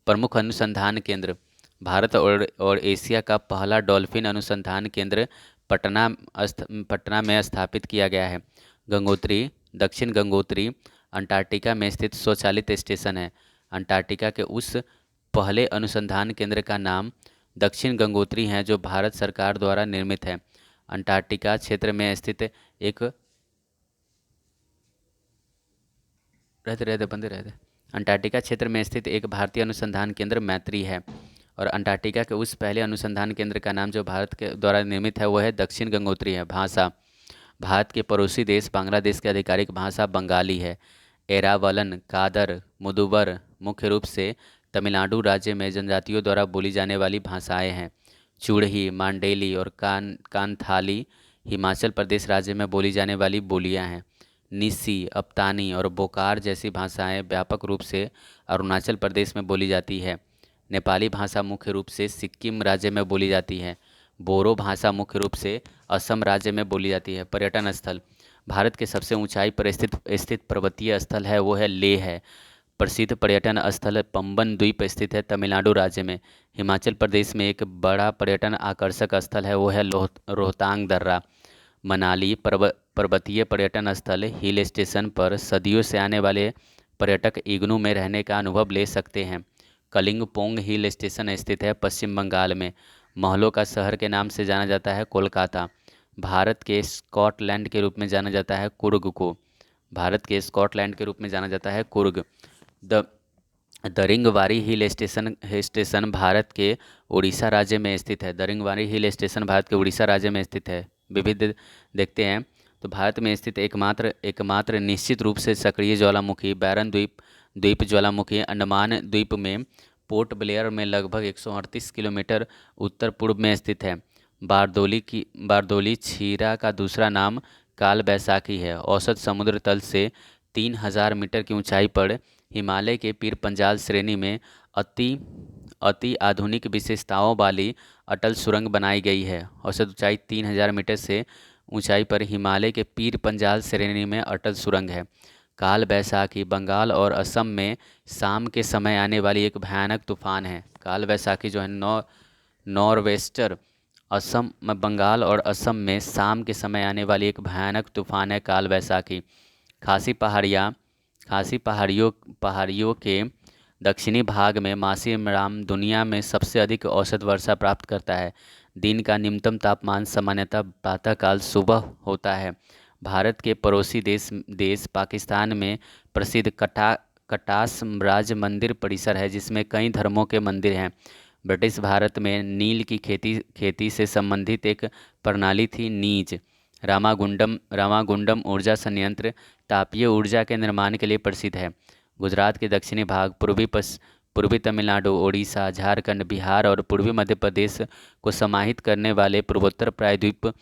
प्रमुख अनुसंधान केंद्र। भारत और एशिया का पहला डॉल्फिन अनुसंधान केंद्र पटना में स्थापित किया गया है। गंगोत्री, दक्षिण गंगोत्री अंटार्कटिका में स्थित स्वचालित स्टेशन है। अंटार्कटिका के उस पहले अनुसंधान केंद्र का नाम दक्षिण गंगोत्री है जो भारत सरकार द्वारा निर्मित है। अंटार्कटिका क्षेत्र में स्थित एक रहते रहते बंदे रहते अंटार्कटिका क्षेत्र में स्थित एक भारतीय अनुसंधान केंद्र मैत्री है। और अंटार्कटिका के उस पहले अनुसंधान केंद्र का नाम जो भारत के द्वारा निर्मित है वह है दक्षिण गंगोत्री है। भाषा। भारत के पड़ोसी देश बांग्लादेश की आधिकारिक भाषा बंगाली है। एरावलन, कादर, मुदुबर मुख्य रूप से तमिलनाडु राज्य में जनजातियों द्वारा बोली जाने वाली भाषाएं हैं। चूढ़ी, मांडेली और कानथाली हिमाचल प्रदेश राज्य में बोली जाने वाली बोलियां हैं। निसी, अप्तानी और बोकार जैसी भाषाएं व्यापक रूप से अरुणाचल प्रदेश में बोली जाती है। नेपाली भाषा मुख्य रूप से सिक्किम राज्य में बोली जाती है। बोरो भाषा मुख्य रूप से असम राज्य में बोली जाती है। पर्यटन स्थल। भारत के सबसे ऊंचाई पर स्थित पर्वतीय स्थल है वो है लेह है। प्रसिद्ध पर्यटन स्थल पंबन द्वीप स्थित है तमिलनाडु राज्य में। हिमाचल प्रदेश में एक बड़ा पर्यटन आकर्षक स्थल है वो है रोहतांग दर्रा। मनाली पर्वतीय पर्यटन स्थल हिल स्टेशन पर सदियों से आने वाले पर्यटक इग्नू में रहने का अनुभव ले सकते हैं। कलिंगपोंग हिल स्टेशन स्थित है पश्चिम बंगाल में। महलों का शहर के नाम से जाना जाता है कोलकाता। भारत के स्कॉटलैंड के रूप में जाना जाता है कुर्ग को। भारत के स्कॉटलैंड के रूप में जाना जाता है Coorg. The दरिंगबारी hill station Bharat के उड़ीसा राज्य में स्थित है। दरिंगबारी हिल स्टेशन भारत के उड़ीसा राज्य में स्थित है। विविध देखते हैं तो भारत में स्थित एकमात्र निश्चित रूप से सक्रिय ज्वालामुखी बैरन द्वीप ज्वालामुखी अंडमान द्वीप में पोर्ट ब्लेयर में लगभग 138 किलोमीटर उत्तर पूर्व में स्थित है। बारदोली छीरा का दूसरा नाम काल बैसाखी है। औसत समुद्र तल से 3000 मीटर की ऊंचाई पर हिमालय के पीर पंजाल श्रेणी में अति अति आधुनिक विशेषताओं वाली अटल सुरंग बनाई गई है। औसत ऊंचाई 3000 मीटर से ऊंचाई पर हिमालय के पीर पंजाल श्रेणी में अटल सुरंग है। काल बैसाखी बंगाल और असम में शाम के समय आने वाली एक भयानक तूफान है। काल बैसाखी जो है नॉर्वेस्टर असम में बंगाल और असम में शाम के समय आने वाली एक भयानक तूफान है काल बैसाखी। खासी पहाड़ियों के दक्षिणी भाग में मासीराम दुनिया में सबसे अधिक औसत वर्षा प्राप्त करता है। दिन का न्यूनतम तापमान सामान्यतः प्रातःकाल सुबह होता है। भारत के पड़ोसी देश पाकिस्तान में प्रसिद्ध कटास राज मंदिर परिसर है जिसमें कई धर्मों के मंदिर हैं। ब्रिटिश भारत में नील की खेती से संबंधित एक प्रणाली थी नीज। रामागुंडम ऊर्जा संयंत्र तापीय ऊर्जा के निर्माण के लिए प्रसिद्ध है। गुजरात के दक्षिणी भाग पूर्वी तमिलनाडु, ओडिशा, झारखंड, बिहार और पूर्वी मध्य प्रदेश को समाहित करने वाले पूर्वोत्तर प्रायद्वीप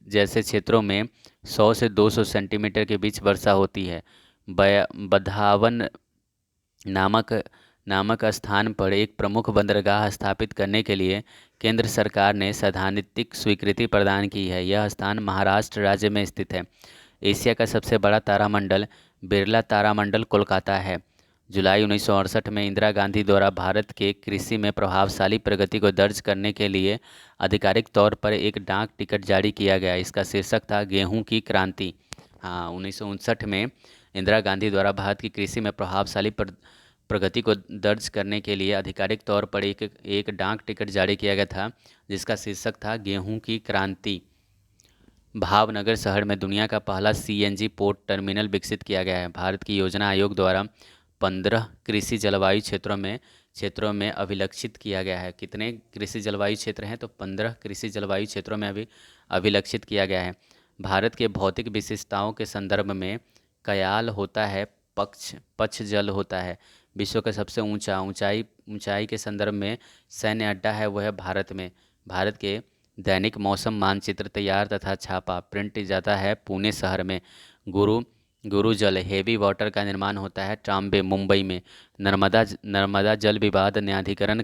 जैसे क्षेत्रों में 100 से 200 सेंटीमीटर के बीच वर्षा होती है। बधावन नामक स्थान पर एक प्रमुख बंदरगाह स्थापित करने के लिए केंद्र सरकार ने सैद्धांतिक स्वीकृति प्रदान की है। यह स्थान महाराष्ट्र राज्य में स्थित है। एशिया का सबसे बड़ा तारामंडल बिरला तारामंडल कोलकाता है। जुलाई 1968 में इंदिरा गांधी द्वारा भारत के कृषि में प्रभावशाली प्रगति को दर्ज करने के लिए आधिकारिक तौर पर एक डाक टिकट जारी किया गया। इसका शीर्षक था गेहूं की क्रांति। हाँ, 1959 में इंदिरा गांधी द्वारा भारत की कृषि में प्रभावशाली प्रगति को दर्ज करने के लिए आधिकारिक तौर पर एक डाक टिकट जारी किया गया था जिसका शीर्षक था गेहूं की क्रांति। भावनगर शहर में दुनिया का पहला सीएनजी पोर्ट टर्मिनल विकसित किया गया है। भारत की योजना आयोग द्वारा 15 कृषि जलवायु क्षेत्रों में अभिलक्षित किया गया है। कितने कृषि जलवायु क्षेत्र हैं? तो 15 कृषि जलवायु क्षेत्रों में अभिलक्षित किया गया है। भारत के भौतिक विशेषताओं के संदर्भ में कयाल होता है, पक्ष पक्ष जल होता है। विश्व का सबसे ऊंचाई ऊंचाई के संदर्भ में सैन्य अड्डा है, वह है भारत में। भारत के दैनिक मौसम मानचित्र तैयार तथा छापा प्रिंट जाता है पुणे शहर में। गुरु गुरु जल हेवी वाटर का निर्माण होता है ट्राम्बे मुंबई में। नर्मदा जल विवाद न्यायाधिकरण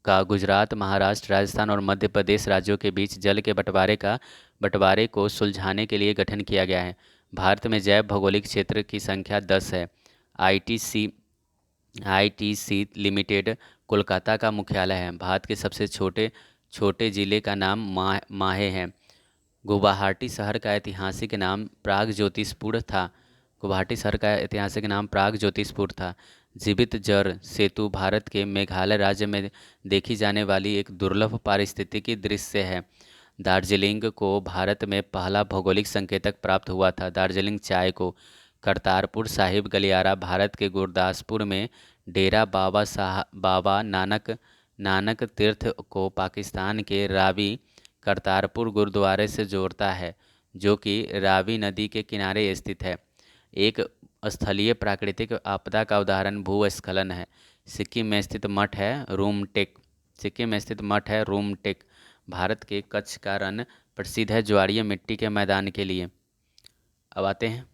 का गुजरात, महाराष्ट्र, राजस्थान और मध्य प्रदेश राज्यों के बीच जल के बंटवारे को सुलझाने के लिए गठन किया गया है। भारत में जैव भौगोलिक क्षेत्र की संख्या 10 है। आईटीसी आईटीसी लिमिटेड कोलकाता का मुख्यालय है। भारत के सबसे छोटे छोटे जिले का नाम माहे है। गुवाहाटी शहर का ऐतिहासिक नाम प्राग ज्योतिषपुर था। गुवाहाटी शहर का ऐतिहासिक नाम प्राग ज्योतिषपुर था। जीवित जर सेतु भारत के मेघालय राज्य में देखी जाने वाली एक दुर्लभ पारिस्थितिकी दृश्य है। दार्जिलिंग को भारत में पहला भौगोलिक संकेतक प्राप्त हुआ था। दार्जिलिंग चाय को करतारपुर साहिब गलियारा भारत के गुरदासपुर में डेरा बाबा नानक तीर्थ को पाकिस्तान के रावी करतारपुर गुरुद्वारे से जोड़ता है, जो कि रावी नदी के किनारे स्थित है। एक स्थलीय प्राकृतिक आपदा का उदाहरण भूस्खलन है। सिक्किम में स्थित मठ है रूमटेक। भारत के कच्छ का रण प्रसिद्ध है ज्वारीय मिट्टी के मैदान के लिए। अब आते हैं